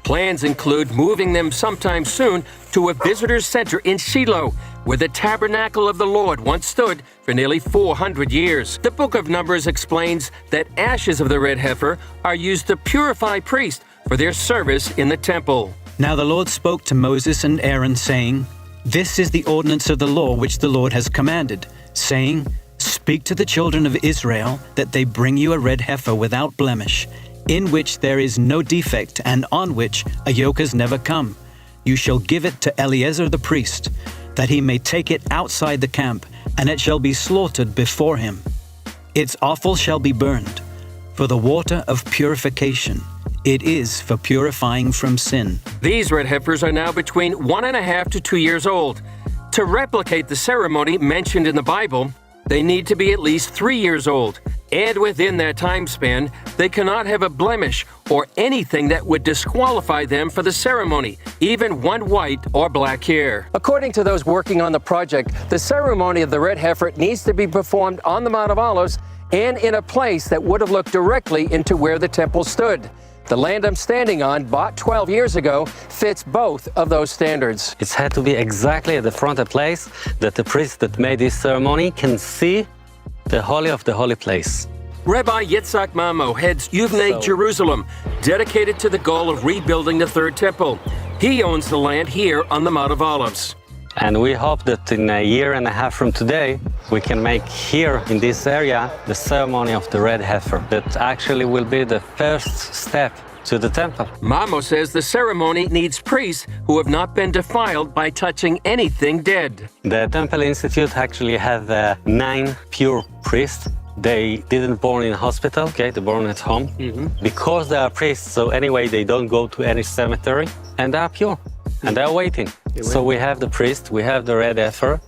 Plans include moving them sometime soon to a visitor's center in Shiloh, where the tabernacle of the Lord once stood for nearly 400 years. The book of Numbers explains that ashes of the red heifer are used to purify priests for their service in the temple. Now the Lord spoke to Moses and Aaron, saying, "This is the ordinance of the law which the Lord has commanded, saying, Speak to the children of Israel that they bring you a red heifer without blemish, in which there is no defect, and on which a yoke has never come. You shall give it to Eleazar the priest, that he may take it outside the camp, and it shall be slaughtered before him. Its offal shall be burned, for the water of purification. It is for purifying from sin." These red heifers are now between 1.5 to 2 years old. To replicate the ceremony mentioned in the Bible, they need to be at least 3 years old. And within that time span, they cannot have a blemish or anything that would disqualify them for the ceremony, even one white or black hair. According to those working on the project, the ceremony of the red heifer needs to be performed on the Mount of Olives and in a place that would have looked directly into where the temple stood. The land I'm standing on, bought 12 years ago, fits both of those standards. It's had to be exactly at the front of the place that the priest that made this ceremony can see the Holy of the Holy Place. Rabbi Yitzhak Mamo heads UVNA Jerusalem, dedicated to the goal of rebuilding the third temple. He owns the land here on the Mount of Olives. And we hope that in a year and a half from today, we can make here in this area the ceremony of the red heifer. That actually will be the first step to the temple. Mamo says the ceremony needs priests who have not been defiled by touching anything dead. The Temple Institute actually have 9 pure priests. They didn't born in a hospital, okay? They born at home. Because they are priests, so anyway, they don't go to any cemetery, and they are pure, and they're waiting. So we have the priest, we have the red heifer,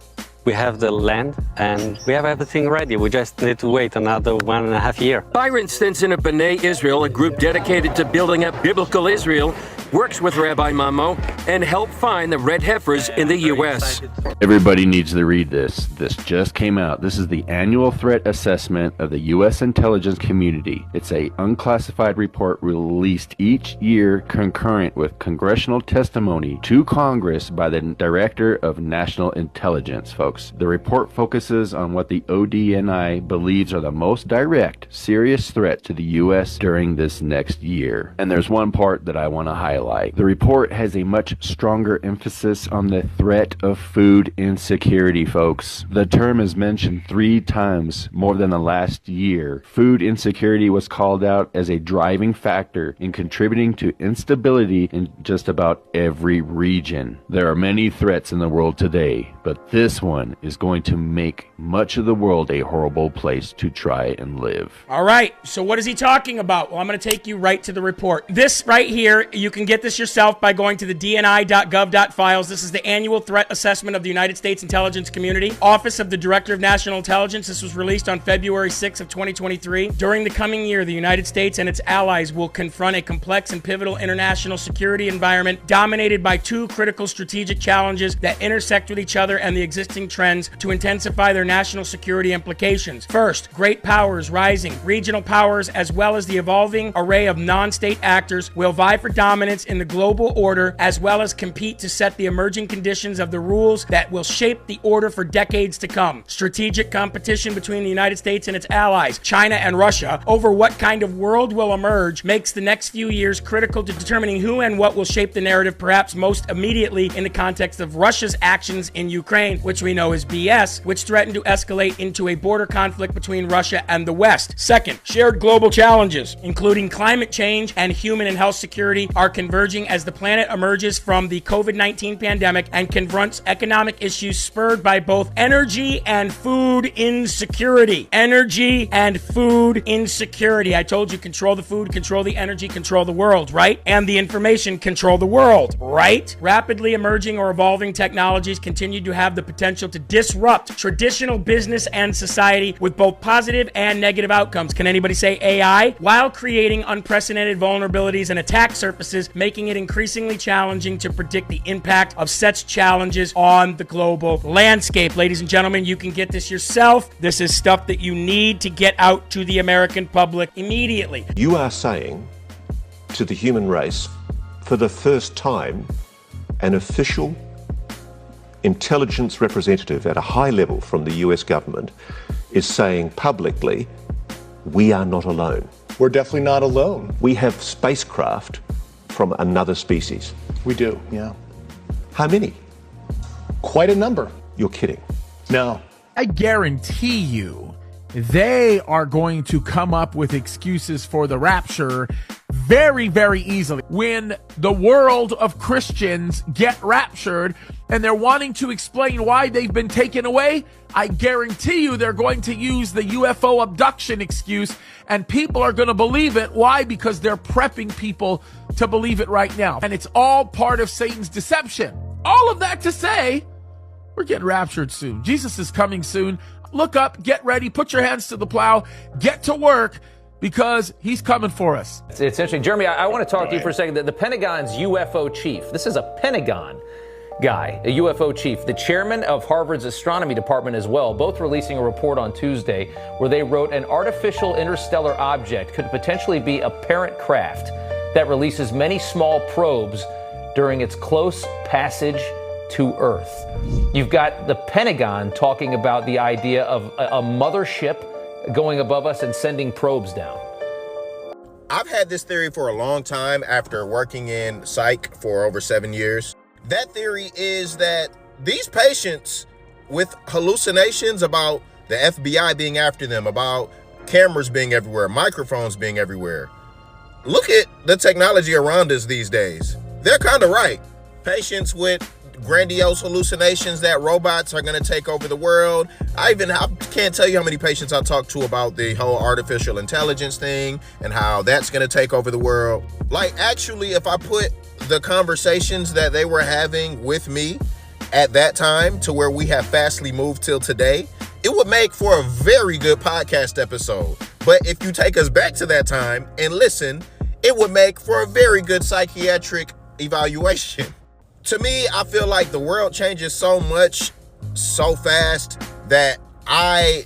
we have the land, and we have everything ready. We just need to wait another 1.5 years. Byron Stinson of B'nai Israel, a group dedicated to building up biblical Israel, works with Rabbi Mamo and helped find the red heifers in the U.S. Everybody needs to read this. This just came out. This is the annual threat assessment of the U.S. intelligence community. It's an unclassified report released each year concurrent with congressional testimony to Congress by the Director of National Intelligence, folks. The report focuses on what the ODNI believes are the most direct, serious threat to the U.S. during this next year. And there's one part that I want to highlight. The report has a much stronger emphasis on the threat of food insecurity, folks. The term is mentioned 3 times more than the last year. Food insecurity was called out as a driving factor in contributing to instability in just about every region. There are many threats in the world today, but this one is going to make much of the world a horrible place to try and live. All right, so what is he talking about? Well, I'm going to take you right to the report. This right here, you can get this yourself by going to the dni.gov.files. This is the annual threat assessment of the United States intelligence community. Office of the Director of National Intelligence. This was released on February 6th of 2023. During the coming year, the United States and its allies will confront a complex and pivotal international security environment dominated by 2 critical strategic challenges that intersect with each other and the existing trends to intensify their national security implications. First, great powers rising, regional powers, as well as the evolving array of non-state actors will vie for dominance in the global order, as well as compete to set the emerging conditions of the rules that will shape the order for decades to come. Strategic competition between the United States and its allies, China and Russia, over what kind of world will emerge makes the next few years critical to determining who and what will shape the narrative, perhaps most immediately in the context of Russia's actions in Ukraine, which we know is BS, which threatened to escalate into a border conflict between Russia and the West. Second, shared global challenges, including climate change and human and health security, are converging as the planet emerges from the COVID-19 pandemic and confronts economic issues spurred by both energy and food insecurity. Energy and food insecurity. I told you, control the food, control the energy, control the world, right? And the information, control the world, right? Rapidly emerging or evolving technologies continue to have the potential to disrupt traditional business and society with both positive and negative outcomes. Can anybody say AI? While creating unprecedented vulnerabilities and attack surfaces, making it increasingly challenging to predict the impact of such challenges on the global landscape. Ladies and gentlemen, you can get this yourself. This is stuff that you need to get out to the American public immediately. You are saying to the human race, for the first time, an official intelligence representative at a high level from the US government is saying publicly, we are not alone. We're definitely not alone. We have spacecraft from another species. We do, yeah. How many? Quite a number. You're kidding. No. I guarantee you they are going to come up with excuses for the rapture very, very easily. When the world of Christians get raptured and they're wanting to explain why they've been taken away, I guarantee you they're going to use the UFO abduction excuse, and people are going to believe it. Why? Because they're prepping people to believe it right now. And it's all part of Satan's deception. All of that to say, we're getting raptured soon. Jesus is coming soon. Look up, get ready, put your hands to the plow, get to work, because he's coming for us. It's interesting. Jeremy, I want to talk to you for a second. The Pentagon's UFO chief, this is a Pentagon guy, a UFO chief, the chairman of Harvard's astronomy department as well, both releasing a report on Tuesday where they wrote an artificial interstellar object could potentially be a parent craft that releases many small probes during its close passage to Earth. You've got the Pentagon talking about the idea of a mothership going above us and sending probes down. I've had this theory for a long time after working in psych for over 7 years. That theory is that these patients with hallucinations about the FBI being after them, about cameras being everywhere, microphones being everywhere. Look at the technology around us these days. They're kind of right. Patients with grandiose hallucinations that robots are going to take over the world. I can't tell you how many patients I talked to about the whole artificial intelligence thing and how that's going to take over the world. Like, actually, if I put the conversations that they were having with me at that time to where we have fastly moved till today, it would make for a very good podcast episode. But if you take us back to that time and listen, it would make for a very good psychiatric evaluation. To me, I feel like the world changes so much, so fast, that I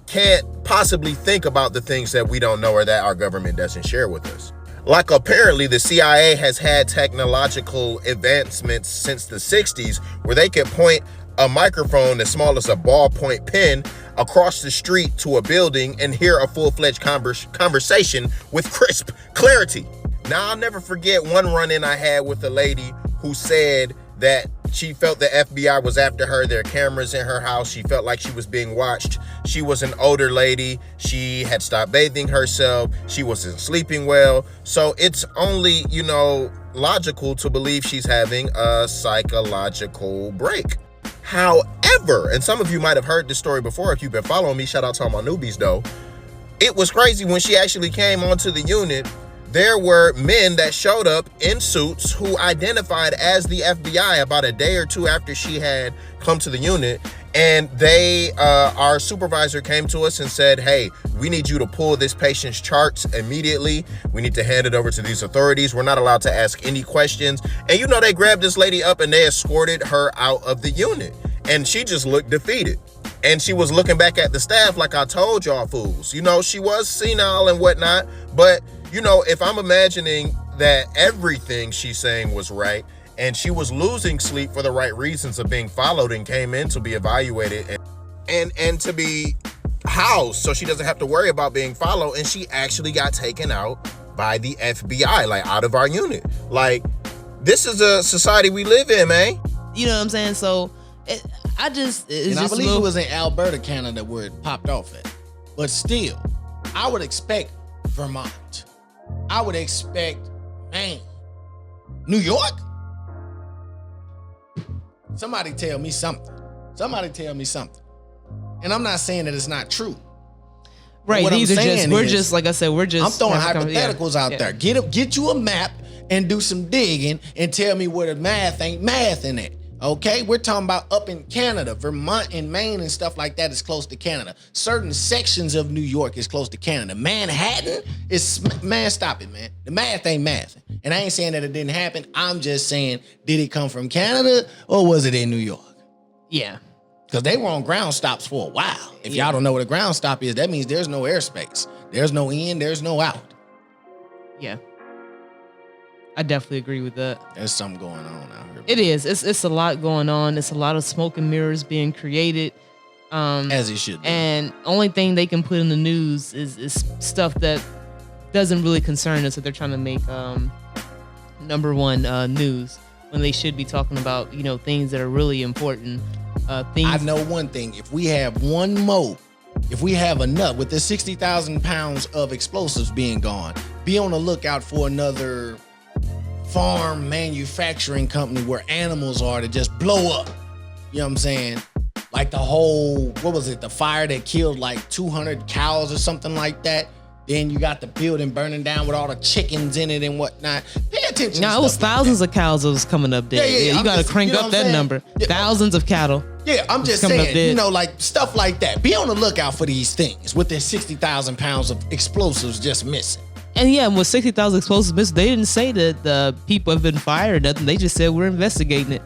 can't possibly think about the things that we don't know or that our government doesn't share with us. Like, apparently the CIA has had technological advancements since the 60s where they can point a microphone as small as a ballpoint pen across the street to a building and hear a full-fledged conversation with crisp clarity. Now, I'll never forget one run-in I had with a lady who said that she felt the FBI was after her. There are cameras in her house. She felt like she was being watched. She was an older lady. She had stopped bathing herself. She wasn't sleeping well. So it's only, logical to believe she's having a psychological break. However, and some of you might have heard this story before if you've been following me, shout out to all my newbies though, it was crazy when she actually came onto the unit. There were men that showed up in suits who identified as the FBI about a day or two after she had come to the unit. And our supervisor came to us and said, hey, we need you to pull this patient's charts immediately. We need to hand it over to these authorities. We're not allowed to ask any questions. And they grabbed this lady up and they escorted her out of the unit. And she just looked defeated. And she was looking back at the staff like, I told y'all fools. She was senile and whatnot, but if I'm imagining that everything she's saying was right and she was losing sleep for the right reasons of being followed and came in to be evaluated and to be housed so she doesn't have to worry about being followed, and she actually got taken out by the FBI, like out of our unit. Like, this is a society we live in, man. You know what I'm saying? So I believe it was in Alberta, Canada, where it popped off at. But still, I would expect Vermont. I would expect Maine. New York? Somebody tell me something. Somebody tell me something. And I'm not saying that it's not true. Right. What These I'm are just, saying we're is, just, like I said, we're just. I'm throwing hypotheticals out there. Get you a map and do some digging and tell me where the math ain't math in it. Okay, we're talking about up in Canada, Vermont and Maine and stuff like that is close to Canada. Certain sections of New York is close to Canada. Manhattan is, man, stop it, man. The math ain't math. And I ain't saying that it didn't happen. I'm just saying, did it come from Canada or was it in New York? Yeah. Because they were on ground stops for a while. If y'all don't know what a ground stop is, that means there's no airspace. There's no in, there's no out. Yeah. I definitely agree with that. There's something going on out here. It is. It's a lot going on. It's a lot of smoke and mirrors being created. As it should be. And only thing they can put in the news is stuff that doesn't really concern us, that they're trying to make number one news, when they should be talking about, you know, things that are really important. Things. I know one thing. If we have one more, if we have enough, with the 60,000 pounds of explosives being gone, be on the lookout for another farm manufacturing company where animals are to just blow up. You know what I'm saying? Like the whole, what was it? The fire that killed like 200 cows or something like that. Then you got the building burning down with all the chickens in it and whatnot. Pay attention. No, it was thousands of cows that was coming up there. Yeah, you got to crank up that number. Thousands of cattle. Yeah, I'm just saying, you know, like stuff like that. Be on the lookout for these things with their 60,000 pounds of explosives just missing. And yeah, with 60,000 explosives missing, they didn't say that the people have been fired or nothing. They just said we're investigating it.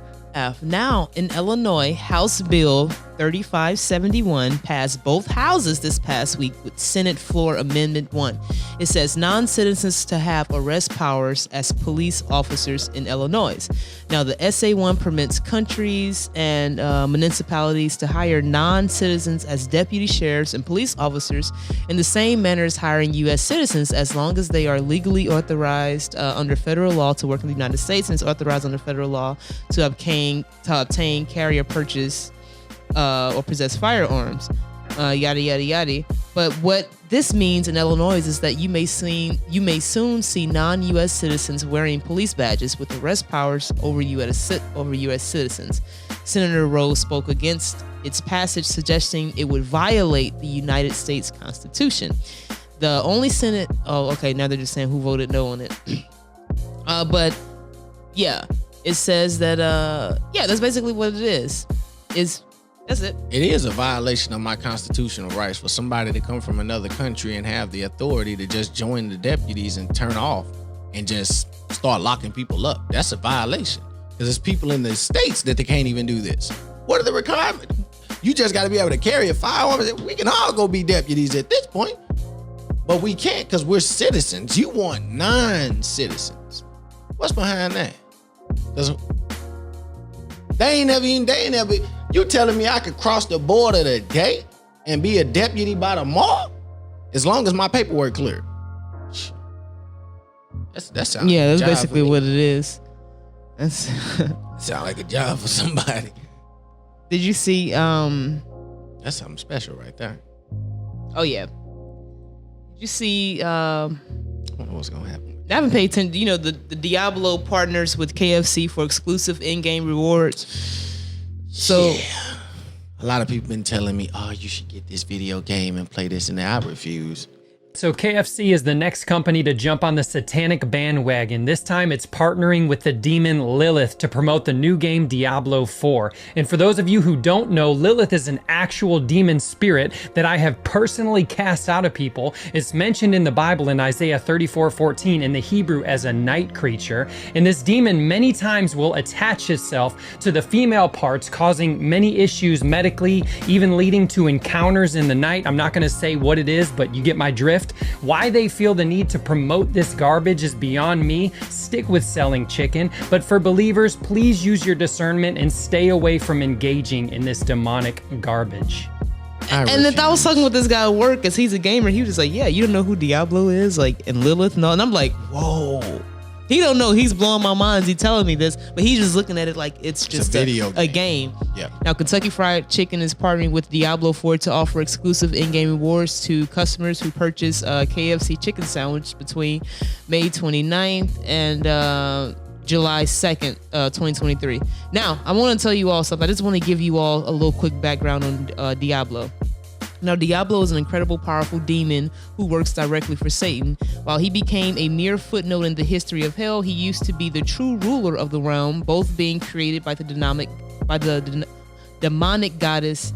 Now, in Illinois, House Bill 3571 passed both houses this past week with Senate Floor Amendment 1. It says non-citizens to have arrest powers as police officers in Illinois. Now, the SA1 permits countries and municipalities to hire non-citizens as deputy sheriffs and police officers in the same manner as hiring U.S. citizens, as long as they are legally authorized under federal law to work in the United States and is authorized under federal law to obtain, carry, or purchase or possess firearms, yada yada yada. But what this means in Illinois is that you may soon see non-U.S. citizens wearing police badges with arrest powers over U.S. citizens. Senator Rose spoke against its passage, suggesting it would violate the United States Constitution. The only Senate, now they're just saying who voted no on it. But yeah, it says that that's basically what it is. That's it. It is a violation of my constitutional rights for somebody to come from another country and have the authority to just join the deputies and turn off and just start locking people up. That's a violation, because there's people in the states that they can't even do this. What are the requirements? You just got to be able to carry a firearm. We can all go be deputies at this point, but we can't because we're citizens. You want non-citizens. What's behind that? Because they ain't never. You telling me I could cross the border today and be a deputy by tomorrow, as long as my paperwork clear? That sounds that's basically what it is. Sound like a job for somebody. Did you see? That's something special right there. Oh yeah. Did you see? I don't know what's gonna happen. I haven't paid attention. You know, the Diablo partners with KFC for exclusive in-game rewards. So a lot of people been telling me, oh, you should get this video game and play this, and I refuse. So KFC is the next company to jump on the satanic bandwagon. This time it's partnering with the demon Lilith to promote the new game Diablo 4. And for those of you who don't know, Lilith is an actual demon spirit that I have personally cast out of people. It's mentioned in the Bible in Isaiah 34:14 in the Hebrew as a night creature. And this demon many times will attach itself to the female parts, causing many issues medically, even leading to encounters in the night. I'm not going to say what it is, but you get my drift. Why they feel the need to promote this garbage is beyond me. Stick with selling chicken. But for believers, please use your discernment and stay away from engaging in this demonic garbage. And if I was talking with this guy at work, because he's a gamer, he was just like, yeah, you don't know who Diablo is? Like, and Lilith? No. And I'm like, whoa. He don't know. He's blowing my mind. He's telling me this, but he's just looking at it like it's just a game. Yeah. Now, Kentucky Fried Chicken is partnering with Diablo 4 to offer exclusive in-game rewards to customers who purchase a KFC chicken sandwich between May 29th and July 2nd, 2023. Now, I want to tell you all something. I just want to give you all a little quick background on Diablo. Now, Diablo is an incredible, powerful demon who works directly for Satan. While he became a mere footnote in the history of hell, he used to be the true ruler of the realm, both being created by the demonic goddess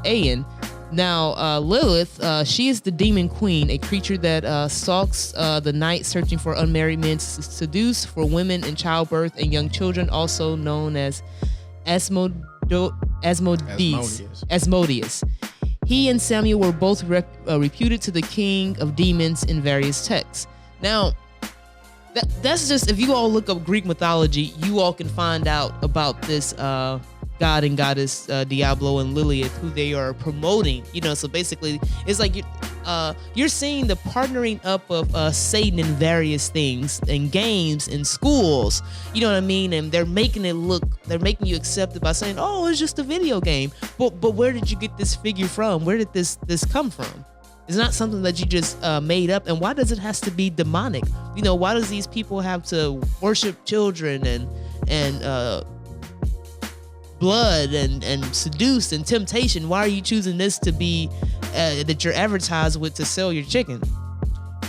Aeon. Now, Lilith, she is the demon queen, a creature that stalks the night, searching for unmarried men to seduce, for women in childbirth and young children, also known as Asmodeus. He and Samuel were both reputed to the king of demons in various texts. Now, that's just, if you all look up Greek mythology, you all can find out about this god and goddess Diablo and Lilith, who they are promoting. You know, so basically, it's like you're seeing the partnering up of Satan in various things, in games, in schools. You know what I mean? And they're making you accept it by saying, "Oh, it's just a video game." But where did you get this figure from? Where did this come from? It's not something that you just made up. And why does it has to be demonic? You know, why does these people have to worship children and blood and seduce and temptation? Why are you choosing this to be that you're advertised with to sell your chicken?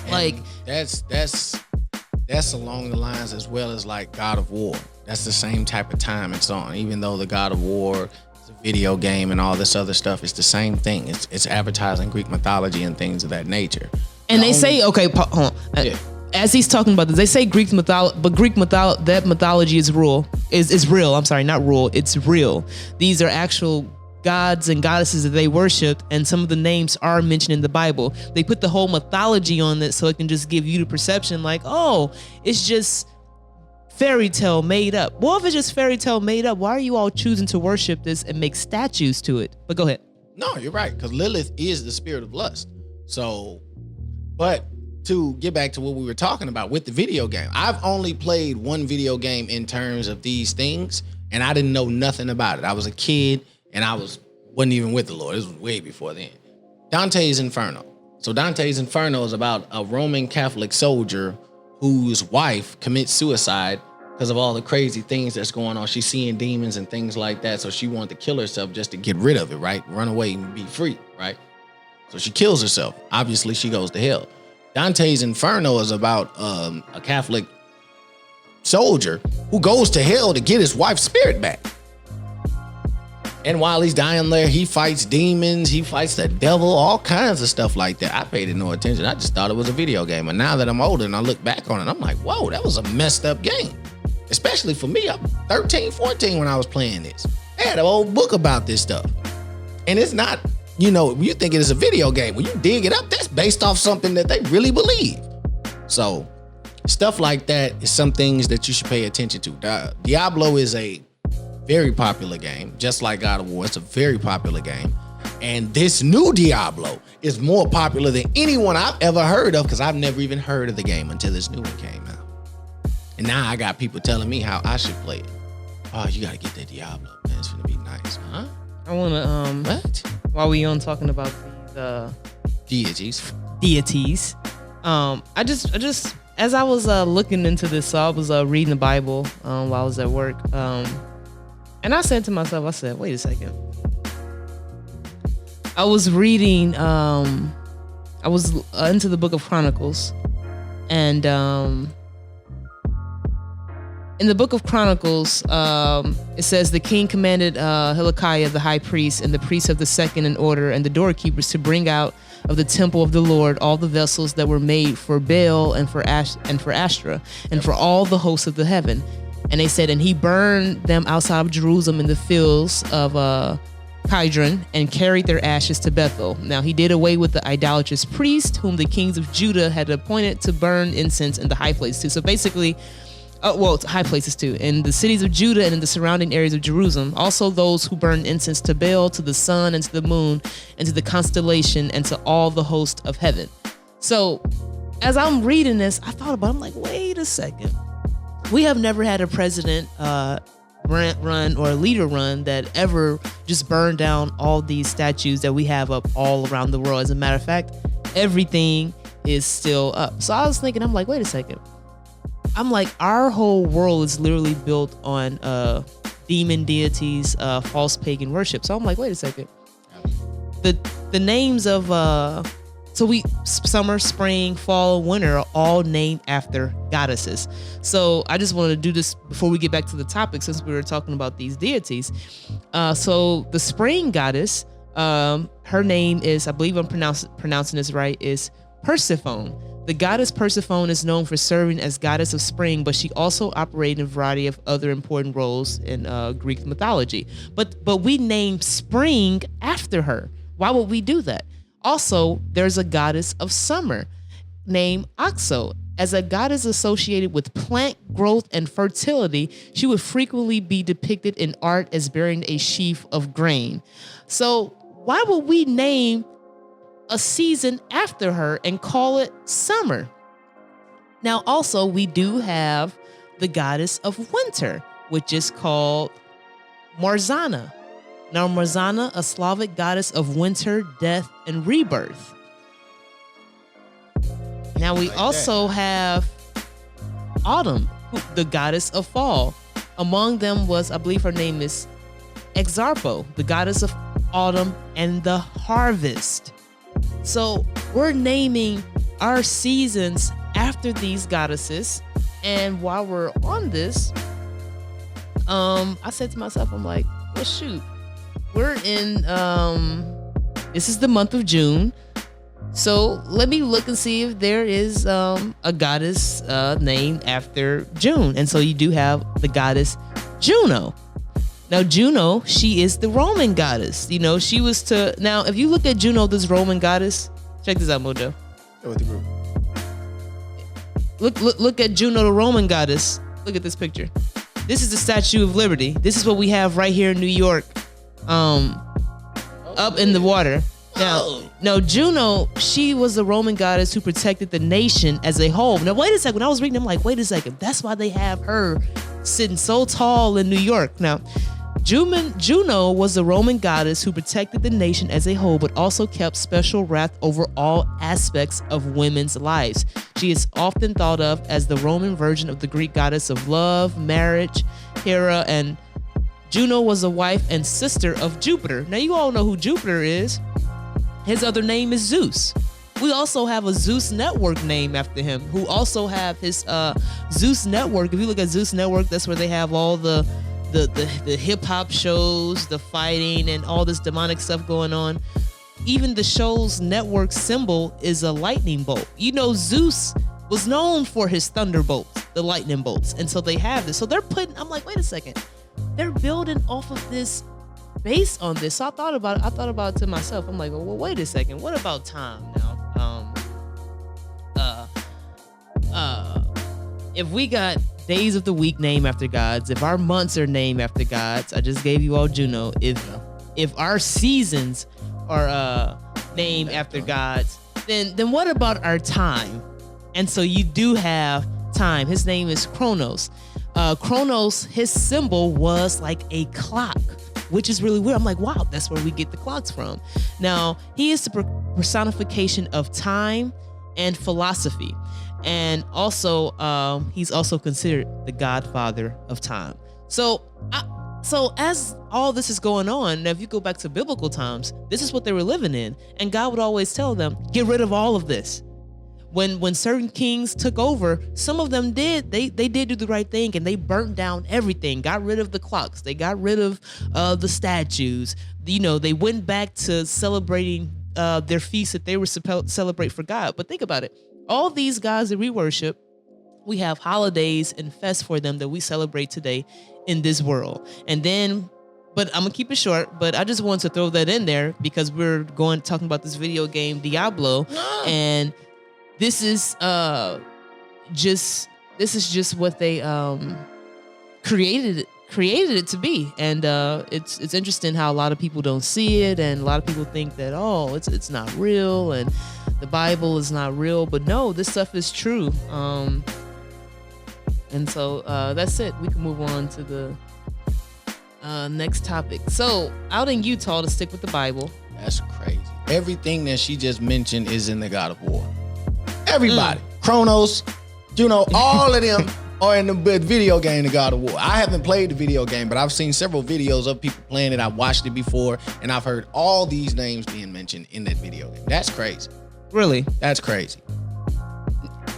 And like that's along the lines as well as like God of War. That's the same type of time it's on. Even though the God of War is a video game and all this other stuff, it's the same thing. It's advertising Greek mythology and things of that nature. And they say, okay, hold on. Yeah. As he's talking about this, they say Greek mythology, but that mythology is real. Is real. I'm sorry, not real. It's real. These are actual gods and goddesses that they worship, and some of the names are mentioned in the Bible. They put the whole mythology on it so it can just give you the perception like, oh, it's just fairy tale made up. Well, if it's just fairy tale made up, why are you all choosing to worship this and make statues to it? But go ahead. No, you're right, because Lilith is the spirit of lust. So, but to get back to what we were talking about with the video game, I've only played one video game in terms of these things, and I didn't know nothing about it. I was a kid, and I wasn't even with the Lord. This was way before then. Dante's Inferno. So Dante's Inferno is about a Roman Catholic soldier whose wife commits suicide because of all the crazy things that's going on. She's seeing demons and things like that, so she wanted to kill herself just to get rid of it, right? Run away and be free, right? So she kills herself. Obviously, she goes to hell. Dante's Inferno is about a Catholic soldier who goes to hell to get his wife's spirit back. And while he's dying there, he fights demons, he fights the devil, all kinds of stuff like that. I paid it no attention. I just thought it was a video game. And now that I'm older and I look back on it, I'm like, whoa, that was a messed up game. Especially for me, I'm 13, 14 when I was playing this. I had an old book about this stuff. And it's not, you know, you think it is a video game. When you dig it up, that's based off something that they really believe. So stuff like that is some things that you should pay attention to. Diablo is a very popular game, just like God of War. It's a very popular game. And this new Diablo is more popular than anyone I've ever heard of, because I've never even heard of the game until this new one came out. And now I got people telling me how I should play it. Oh, you gotta get that Diablo, man. It's gonna be nice, huh? I wanna what? While we on talking about the deities. I just as I was looking into this, so I was reading the Bible while I was at work. And I said to myself, I said, wait a second. I was reading, I was into the book of Chronicles. And in the book of Chronicles, it says the king commanded Hilkiah, the high priest, and the priests of the second in order, and the doorkeepers to bring out of the temple of the Lord all the vessels that were made for Baal and for Ashtoreth, and for all the hosts of the heaven. And they said, and he burned them outside of Jerusalem in the fields of Kidron, and carried their ashes to Bethel. Now he did away with the idolatrous priest, whom the kings of Judah had appointed to burn incense in the high places too. So basically, high places too, in the cities of Judah and in the surrounding areas of Jerusalem. Also those who burned incense to Baal, to the sun, and to the moon, and to the constellation, and to all the host of heaven. So as I'm reading this, I thought about it. I'm like, wait a second. We have never had a president run or a leader run that ever just burned down all these statues that we have up all around the world. As a matter of fact, everything is still up. So I was thinking, I'm like, wait a second. I'm like, our whole world is literally built on demon deities, false pagan worship. So I'm like, wait a second. The names of summer, spring, fall, winter are all named after goddesses. So I just wanted to do this before we get back to the topic, since we were talking about these deities. So the spring goddess, her name is, I believe I'm pronouncing this right, is Persephone. The goddess Persephone is known for serving as goddess of spring, but she also operated in a variety of other important roles in Greek mythology. But we named spring after her. Why would we do that? Also, there's a goddess of summer named Oxo. As a goddess associated with plant growth and fertility, she would frequently be depicted in art as bearing a sheaf of grain. So why would we name a season after her and call it summer? Now, also, we do have the goddess of winter, which is called Marzana. Now, Marzana, a Slavic goddess of winter, death, and rebirth. Now, we also have Autumn, the goddess of fall. Among them was, I believe her name is Exarpo, the goddess of autumn and the harvest. So we're naming our seasons after these goddesses. And while we're on this, I said to myself, I'm like, well, shoot, we're in, this is the month of June. So let me look and see if there is a goddess named after June. And so you do have the goddess Juno. Now, Juno, she is the Roman goddess. You know, she was to... Now, if you look at Juno, this Roman goddess... Check this out, Mojo. Look at Juno, the Roman goddess. Look at this picture. This is the Statue of Liberty. This is what we have right here in New York. Up in the water. Now, Juno, she was the Roman goddess who protected the nation as a whole. Now, wait a second. When I was reading, I'm like, wait a second. That's why they have her sitting so tall in New York. Now, Juno was the Roman goddess who protected the nation as a whole, but also kept special wrath over all aspects of women's lives. She is often thought of as the Roman version of the Greek goddess of love, marriage, Hera, and Juno was the wife and sister of Jupiter. Now, you all know who Jupiter is. His other name is Zeus. We also have a Zeus Network named after him, who also have his Zeus Network. If you look at Zeus Network, that's where they have all the hip hop shows, the fighting, and all this demonic stuff going on. Even the show's network symbol is a lightning bolt. You know, Zeus was known for his thunderbolts, the lightning bolts. And so they have this. So they're putting, I'm like, wait a second. They're building off of this, based on this. So I thought about it to myself. I'm like, well, wait a second. What about time now? If we got days of the week named after gods, if our months are named after gods, I just gave you all Juno. If our seasons are named after gods, then what about our time? And so you do have time. His name is Kronos. Kronos, his symbol was like a clock, which is really weird. I'm like, wow, that's where we get the clocks from. Now, he is the personification of time and philosophy. And also, he's also considered the godfather of time. So as all this is going on, now if you go back to biblical times, this is what they were living in. And God would always tell them, get rid of all of this. When certain kings took over, some of them did. They did do the right thing, and they burnt down everything, got rid of the clocks. They got rid of the statues. You know, they went back to celebrating their feasts that they were supposed to celebrate for God. But think about it. All these gods that we worship, we have holidays and fests for them that we celebrate today in this world. And then, but I'm gonna keep it short, but I just wanted to throw that in there because we're talking about this video game Diablo, and this is just what they created it to be. And it's interesting how a lot of people don't see it, and a lot of people think that, oh, it's not real and the Bible is not real. But no, this stuff is true. And so that's it. We can move on to the next topic. So out in Utah, to stick with the Bible. That's crazy. Everything that she just mentioned is in the God of War. Everybody. Kronos, Juno, all of them Or in the video game, the God of War. I haven't played the video game, but I've seen several videos of people playing it. I've watched it before, and I've heard all these names being mentioned in that video game. That's crazy. Really? That's crazy.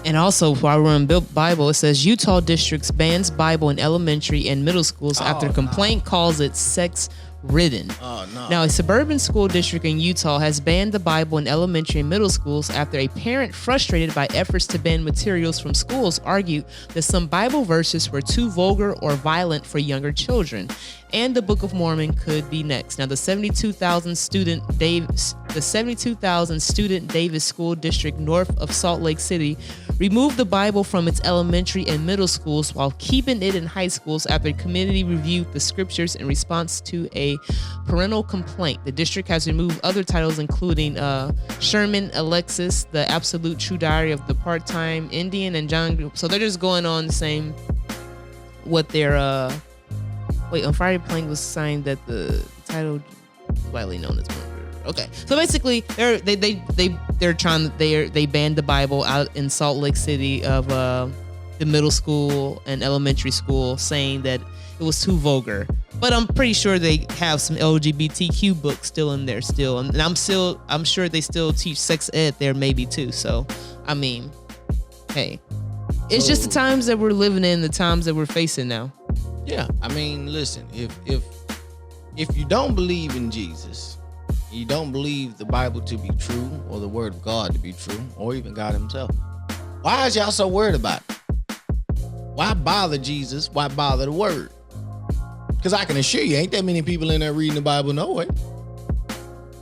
And also, while we're on Bible, it says Utah districts bans Bible in elementary and middle schools after complaint calls it sex-ridden. Oh, no. Now, a suburban school district in Utah has banned the Bible in elementary and middle schools after a parent frustrated by efforts to ban materials from schools argued that some Bible verses were too vulgar or violent for younger children. And the Book of Mormon could be next. Now, the 72,000 student Davis School District north of Salt Lake City removed the Bible from its elementary and middle schools while keeping it in high schools after a committee reviewed the scriptures in response to a parental complaint. The district has removed other titles including Sherman Alexis, The Absolute True Diary of the Part-Time Indian, and John. So they're just going on the same what they're on Friday Plank was signed that the title widely known as murder. Okay, so basically they banned the Bible out in Salt Lake City of the middle school and elementary school, saying that it was too vulgar. But I'm pretty sure they have some LGBTQ books still in there still, and I'm sure they still teach sex ed there maybe too. So I mean, hey, it's just the times that we're living in, the times that we're facing now. Yeah, I mean, listen, if you don't believe in Jesus, you don't believe the Bible to be true or the word of God to be true or even God himself, why is y'all so worried about it? Why bother Jesus? Why bother the word? Because I can assure you, ain't that many people in there reading the Bible no way.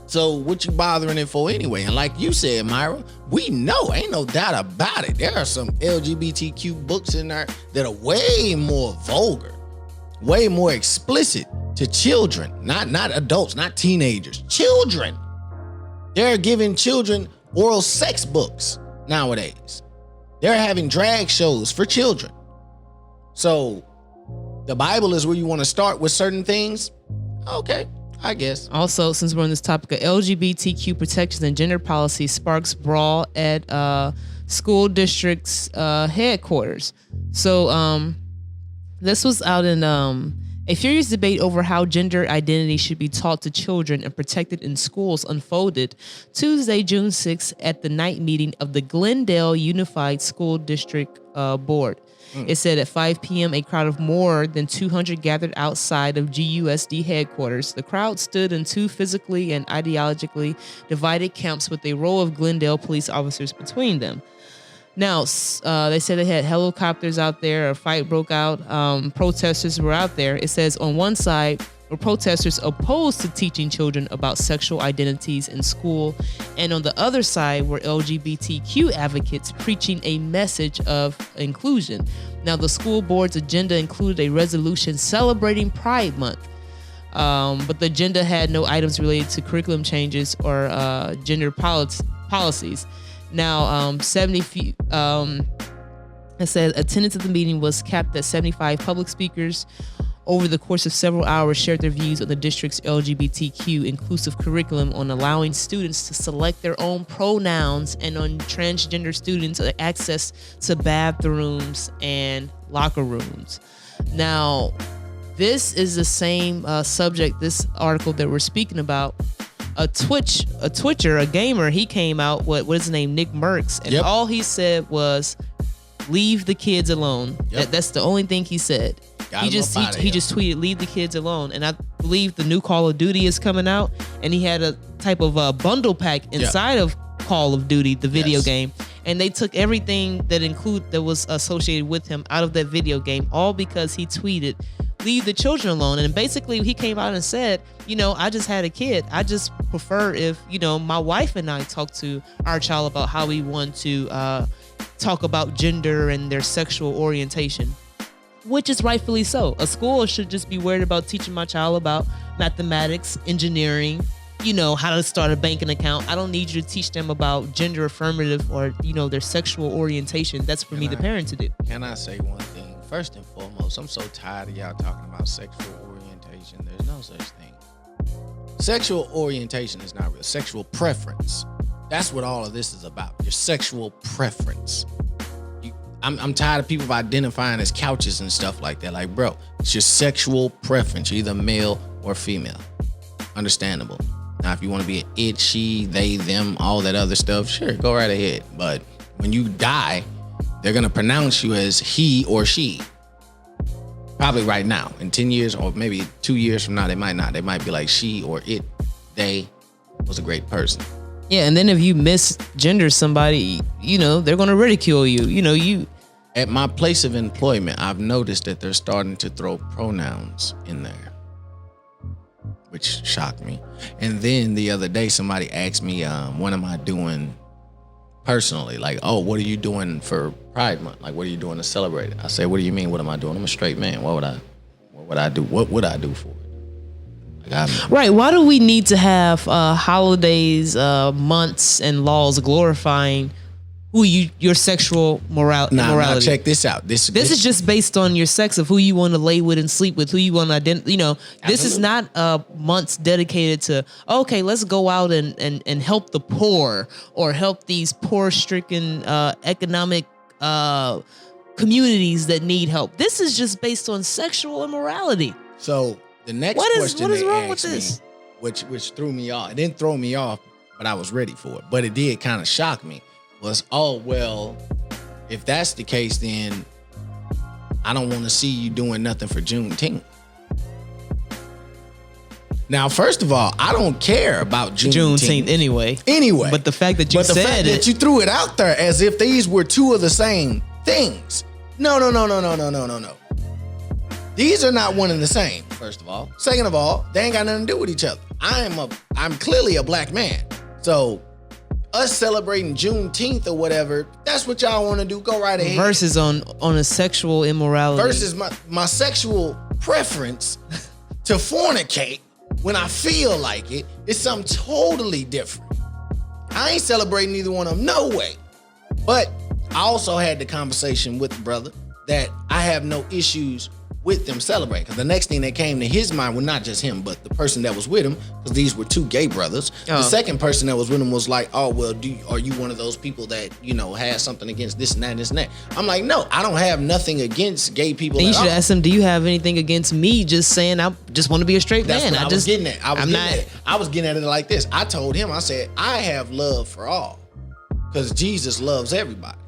So what you bothering it for anyway? And like you said, Myra, we know, ain't no doubt about it. There are some LGBTQ books in there that are way more vulgar, way more explicit to children, not adults, not teenagers, children. They're giving children oral sex books nowadays. They're having drag shows for children. So the Bible is where you want to start with certain things. Okay, I guess. Also, since we're on this topic of LGBTQ protections and gender policy sparks brawl at school districts headquarters. So this was out in a furious debate over how gender identity should be taught to children and protected in schools unfolded Tuesday, June 6th at the night meeting of the Glendale Unified School District Board. It said at 5 p.m., a crowd of more than 200 gathered outside of GUSD headquarters. The crowd stood in two physically and ideologically divided camps with a row of Glendale police officers between them. Now, they said they had helicopters out there. A fight broke out. Protesters were out there. It says on one side were protesters opposed to teaching children about sexual identities in school. And on the other side were LGBTQ advocates preaching a message of inclusion. Now, the school board's agenda included a resolution celebrating Pride Month. But the agenda had no items related to curriculum changes or gender policies. Now, it said attendance at the meeting was capped at 75. Public speakers over the course of several hours shared their views on the district's LGBTQ inclusive curriculum, on allowing students to select their own pronouns, and on transgender students access to bathrooms and locker rooms. Now, this is the same subject, this article that we're speaking about. A Twitcher, a gamer, he came out, what is his name, Nick Merckx, and all he said was, leave the kids alone. That's the only thing he said. He just tweeted, leave the kids alone. And I believe the new Call of Duty is coming out, and he had a type of bundle pack inside of Call of Duty, the video game, and they took everything that was associated with him out of that video game, all because he tweeted, leave the children alone. And basically he came out and said, I just had a kid. I just prefer if, my wife and I talk to our child about how we want to talk about gender and their sexual orientation, which is rightfully so. A school should just be worried about teaching my child about mathematics, engineering, how to start a banking account. I don't need you to teach them about gender affirmative or, their sexual orientation. That's for me, the parent, to do. Can I say one thing? First and foremost, I'm so tired of y'all talking about sexual orientation. There's no such thing. Sexual orientation is not real. Sexual preference. That's what all of this is about. Your sexual preference. I'm tired of people identifying as couches and stuff like that. Like, bro, it's your sexual preference. You're either male or female. Understandable. Now, if you want to be an it, she, they, them, all that other stuff, sure, go right ahead. But when you die, they're going to pronounce you as he or she. Probably right now. In 10 years or maybe 2 years from now, they might not. They might be like she or it, they was a great person. Yeah, and then if you misgender somebody, you know, they're going to ridicule you. You know, you... At my place of employment, I've noticed that they're starting to throw pronouns in there, which shocked me. And then the other day, somebody asked me, what am I doing personally? Like, oh, what are you doing for Pride Month? Like, what are you doing to celebrate it? I said, what do you mean, what am I doing? I'm a straight man. What would I do? What would I do for it? Like, right. Why do we need to have holidays, months, and laws glorifying your sexual morality? Now check this out. This is just based on your sex of who you want to lay with and sleep with, who you want to identify. You know, absolutely. This is not months dedicated to, okay, let's go out and help the poor or help these poor-stricken economic communities that need help. This is just based on sexual immorality. So the next question they asked me, which threw me off. It didn't throw me off, but I was ready for it. But it did kind of shock me. Was, oh, well, if that's the case, then I don't want to see you doing nothing for Juneteenth. Now, first of all, I don't care about Juneteenth anyway. But the fact that that you threw it out there as if these were two of the same things. No. These are not one and the same, first of all. Second of all, they ain't got nothing to do with each other. I'm clearly a black man. So us celebrating Juneteenth or whatever, that's what y'all want to do. Go right ahead. Versus on a sexual immorality. Versus my sexual preference to fornicate when I feel like it is something totally different. I ain't celebrating either one of them, no way. But I also had the conversation with the brother that I have no issues with them celebrating. Because the next thing that came to his mind, well, not just him, but the person that was with him, because these were two gay brothers. The second person that was with him was like, oh, well, are you one of those people that, you know, has something against this and that and this and that? I'm like, no, I don't have nothing against gay people. And you should ask him, do you have anything against me just saying I just want to be a straight man? That's what I was getting at. I was getting at it like this. I told him, I said, I have love for all because Jesus loves everybody.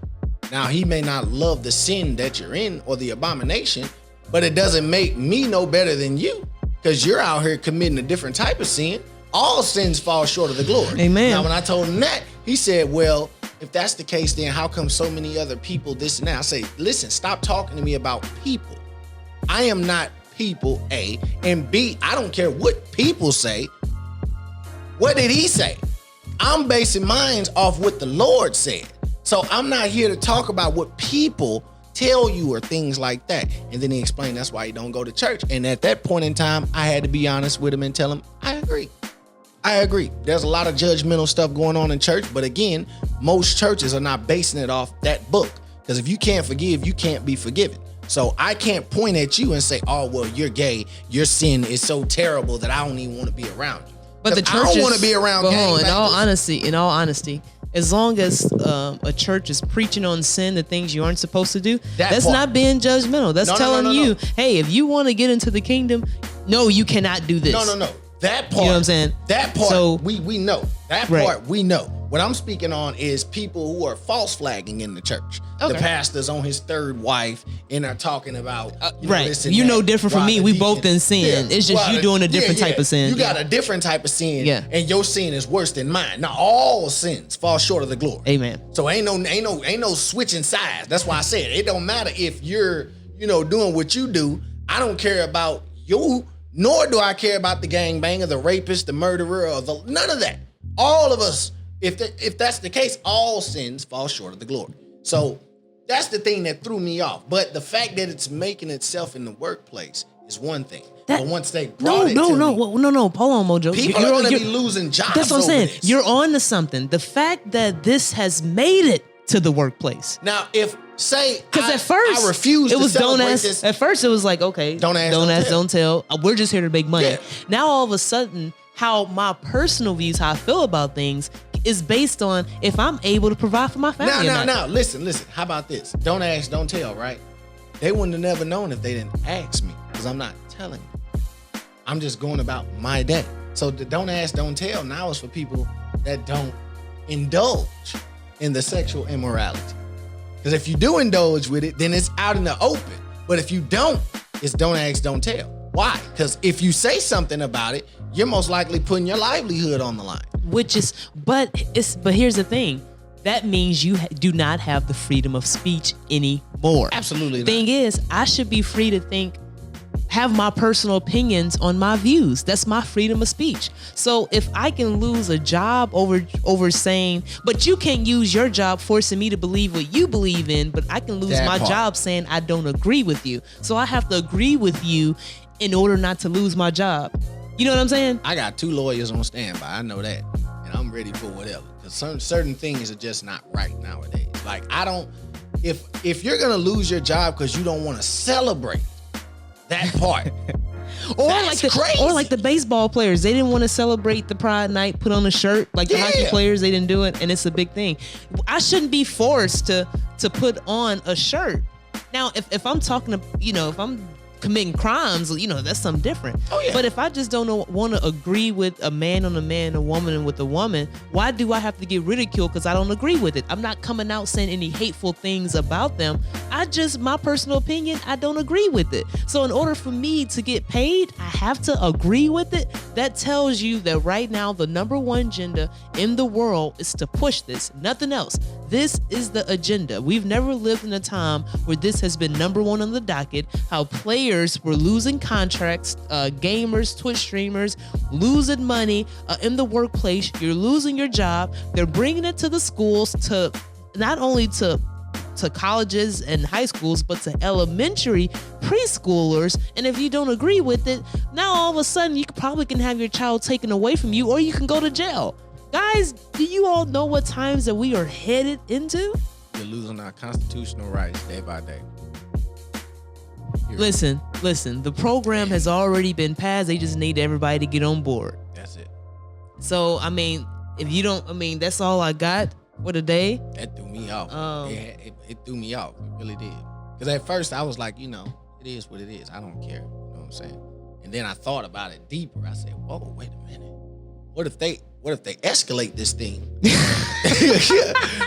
Now, he may not love the sin that you're in or the abomination, but it doesn't make me no better than you because you're out here committing a different type of sin. All sins fall short of the glory. Amen. Now, when I told him that, he said, well, if that's the case, then how come so many other people this and that? I say, listen, stop talking to me about people. I am not people, A. And B, I don't care what people say. What did he say? I'm basing mine off what the Lord said. So I'm not here to talk about what people tell you or things like that. And then he explained that's why he don't go to church. And at that point in time, I had to be honest with him and tell him, I agree. There's a lot of judgmental stuff going on in church. But again, most churches are not basing it off that book. Because if you can't forgive, you can't be forgiven. So I can't point at you and say, oh, well, you're gay. Your sin is so terrible that I don't even want to be around you. But the church, I don't want to be around gangbangers. In all honesty, as long as a church is preaching on sin, the things you aren't supposed to do, that's not being judgmental. That's telling you, hey, if you want to get into the kingdom, no, you cannot do this. No. That part, you know what I'm saying? That part, we know. That part, we know. What I'm speaking on is people who are false flagging in the church. Okay. The pastor's on his third wife and are talking about You're no different from me. We both in sin. It's just you doing a different type of sin. You got a different type of sin, and your sin is worse than mine. Now all sins fall short of the glory. Amen. So ain't no switching sides. That's why I said it don't matter if you're doing what you do. I don't care about you, nor do I care about the gangbanger, the rapist, the murderer, or none of that. All of us. If that's the case, all sins fall short of the glory. So that's the thing that threw me off. But the fact that it's making itself in the workplace is one thing. But once they brought no, hold on, Mojo. People are going to be losing jobs. That's what I'm saying. This. You're on to something. The fact that this has made it to the workplace. Now, because at first I refused it was to celebrate this. At first it was like, okay, don't ask, don't tell. We're just here to make money. Yeah. Now all of a sudden, how my personal views, how I feel about things, is based on if I'm able to provide for my family. Now, listen. How about this? Don't ask, don't tell, right? They wouldn't have never known if they didn't ask me, because I'm not telling you. I'm just going about my day. So the don't ask, don't tell now is for people that don't indulge in the sexual immorality. Because if you do indulge with it, then it's out in the open. But if you don't, it's don't ask, don't tell. Why? Because if you say something about it, you're most likely putting your livelihood on the line. But here's the thing. That means you do not have the freedom of speech anymore. Absolutely not. Thing is, I should be free to have my personal opinions on my views. That's my freedom of speech. So if I can lose a job over saying, but you can't use your job forcing me to believe what you believe in, but I can lose my job saying I don't agree with you. So I have to agree with you in order not to lose my job. You know what I'm saying? I got 2 lawyers on standby. I know that. And I'm ready for whatever. Because certain things are just not right nowadays. Like, if you're going to lose your job because you don't want to celebrate that part. Or like the baseball players, they didn't want to celebrate the Pride Night, put on a shirt. Like the hockey players, they didn't do it, and it's a big thing. I shouldn't be forced to put on a shirt. Now, if I'm talking to, if I'm committing crimes, that's something different. Oh, yeah. But if I just don't want to agree with a man on a man, a woman with a woman, why do I have to get ridiculed because I don't agree with it? I'm not coming out saying any hateful things about them. My personal opinion, I don't agree with it. So in order for me to get paid, I have to agree with it. That tells you that right now the number one agenda in the world is to push this, nothing else. This is the agenda. We've never lived in a time where this has been number one on the docket, how players were losing contracts, gamers, Twitch streamers, losing money in the workplace. You're losing your job. They're bringing it to the schools, to not only to colleges and high schools, but to elementary preschoolers. And if you don't agree with it, now all of a sudden you probably can have your child taken away from you, or you can go to jail. Guys, do you all know what times that we are headed into? We're losing our constitutional rights day by day. Listen, the program has already been passed. They just need everybody to get on board. That's it. So, if you don't, that's all I got for the day. That threw me off. It threw me off. It really did. Because at first I was like, it is what it is. I don't care. You know what I'm saying? And then I thought about it deeper. I said, whoa, wait a minute. What if they escalate this thing?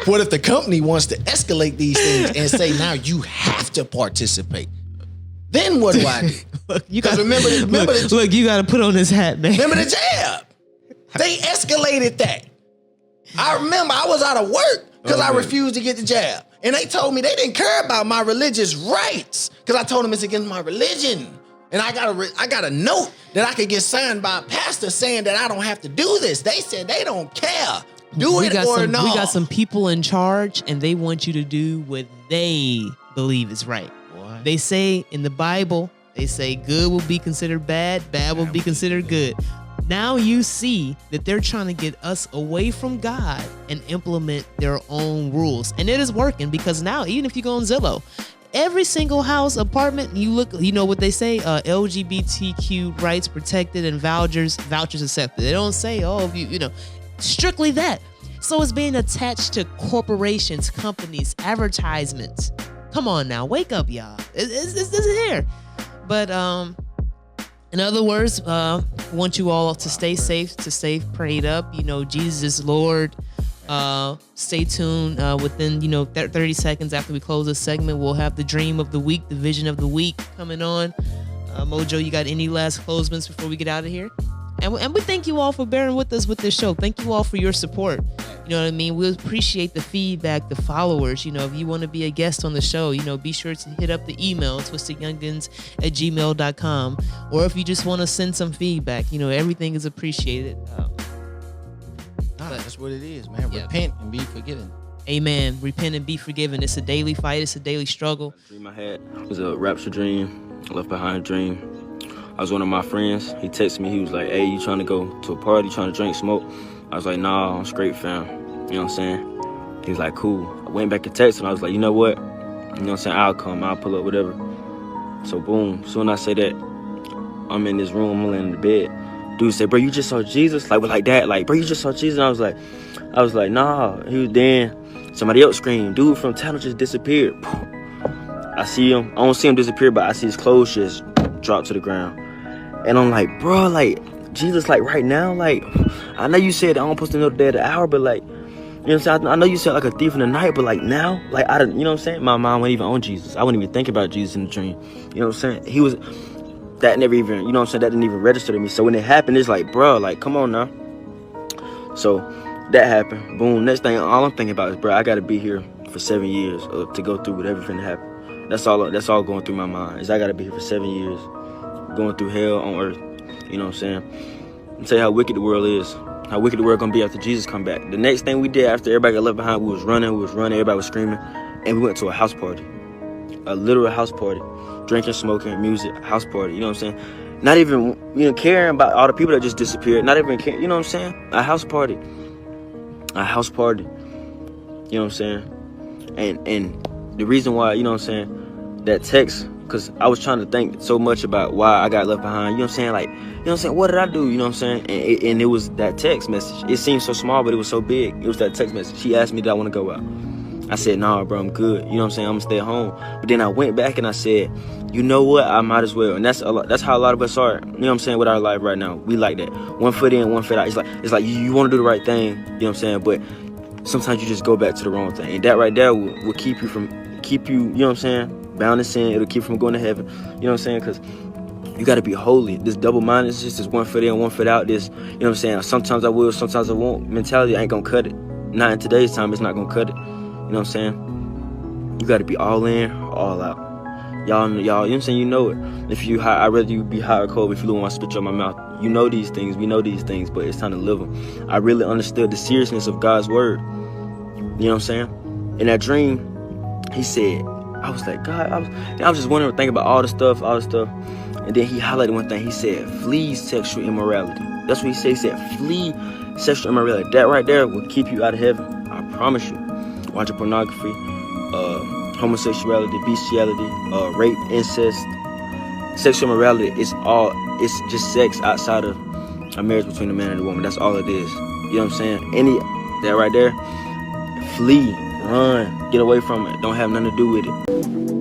What if the company wants to escalate these things and say, now you have to participate? Then what do I do? Look, you got to put on this hat, man. Remember the jab? They escalated that. I remember I was out of work because I refused to get the jab. And they told me they didn't care about my religious rights because I told them it's against my religion. And I got a note that I could get signed by a pastor saying that I don't have to do this. They said they don't care. Do it or not. We got some people in charge, and they want you to do what they believe is right. What? They say in the Bible, they say good will be considered bad, bad will be considered good. Now you see that they're trying to get us away from God and implement their own rules. And it is working, because now, even if you go on Zillow, every single house, apartment, you look, you know what they say, LGBTQ rights protected and vouchers accepted. They don't say, strictly that. So it's being attached to corporations, companies, advertisements. Come on now, wake up, y'all. It's here. But in other words, want you all to stay safe, to stay prayed up. Jesus is Lord. Stay tuned. Within 30 seconds after we close this segment, we'll have the dream of the week, the vision of the week coming on. Mojo, you got any last closements before we get out of here? And we thank you all for bearing with us with this show. Thank you all for your support. You know what I mean? We appreciate the feedback, the followers. If you want to be a guest on the show, be sure to hit up the email, TwistedYounginz@gmail.com. Or if you just want to send some feedback, everything is appreciated. That's what it is, man. Yep. Repent and be forgiven. Amen. Repent and be forgiven. It's a daily fight. It's a daily struggle. The dream I had was a rapture dream, a left behind dream. I was one of my friends. He texted me. He was like, hey, you trying to go to a party, trying to drink, smoke? I was like, nah, I'm straight, fam. You know what I'm saying? He was like, cool. I went back and texted him. I was like, you know what? You know what I'm saying? I'll come. I'll pull up, whatever. So, boom. Soon as I say that, I'm in this room, I'm laying in the bed. Dude said, bro, you just saw Jesus? Like that, like, bro, you just saw Jesus? And I was like, nah. He was then somebody else screamed, dude from town just disappeared. I see him. I don't see him disappear, but I see his clothes just drop to the ground. And I'm like, bro, like, Jesus, like, right now, like, I know you said I don't supposed to know the day of the hour, but, like, you know what I'm saying? I know you said, like, a thief in the night, but, like, now, like, you know what I'm saying? My mind wasn't even on Jesus. I wouldn't even think about Jesus in the dream. You know what I'm saying? He was, that never even, you know what I'm saying? That didn't even register to me. So when it happened, it's like, bro, like, come on now. So that happened. Boom. Next thing, all I'm thinking about is, bro, I got to be here for 7 years to go through whatever finna happen. That's all going through my mind, is I got to be here for 7 years, going through hell on earth. You know what I'm saying? And tell you how wicked the world is. How wicked the world gonna be after Jesus come back. The next thing we did after everybody got left behind, we was running, everybody was screaming, and we went to a house party. A literal house party. Drinking, smoking, music, house party, you know what I'm saying? Not even, caring about all the people that just disappeared. Not even caring, you know what I'm saying? A house party. A house party. You know what I'm saying? And the reason why, you know what I'm saying, that text, because I was trying to think so much about why I got left behind. You know what I'm saying? Like, you know what I'm saying? What did I do? You know what I'm saying? And it was that text message. It seemed so small, but it was so big. It was that text message. She asked me, did I want to go out? I said, nah, bro, I'm good. You know what I'm saying? I'm going to stay at home. But then I went back and I said, you know what? I might as well. And that's how a lot of us are, you know what I'm saying, with our life right now. We like that. 1 foot in, 1 foot out. It's like you want to do the right thing, you know what I'm saying? But sometimes you just go back to the wrong thing. And that right there will keep you, you know what I'm saying, bound in sin. It'll keep you from going to heaven. You know what I'm saying? Because you got to be holy. This double-mindedness, this 1 foot in, 1 foot out, this, you know what I'm saying, sometimes I will, sometimes I won't mentality ain't going to cut it. Not in today's time, it's not going to cut it. You know what I'm saying? You got to be all in, all out. Y'all, you know what I'm saying? You know it. If you hot, I'd rather you be hot or cold. If you don't want to spit you on my mouth. You know these things. We know these things, but it's time to live them. I really understood the seriousness of God's word. You know what I'm saying? In that dream, he said, I was like, God, I was just wondering, thinking about all the stuff. And then he highlighted one thing. He said, flee sexual immorality. That's what he said. He said, flee sexual immorality. That right there will keep you out of heaven. I promise you. Watching pornography, homosexuality, bestiality, rape, incest, sexual immorality. It's just sex outside of a marriage between a man and a woman. That's all it is. You know what I'm saying? That right there, flee, run, get away from it. Don't have nothing to do with it.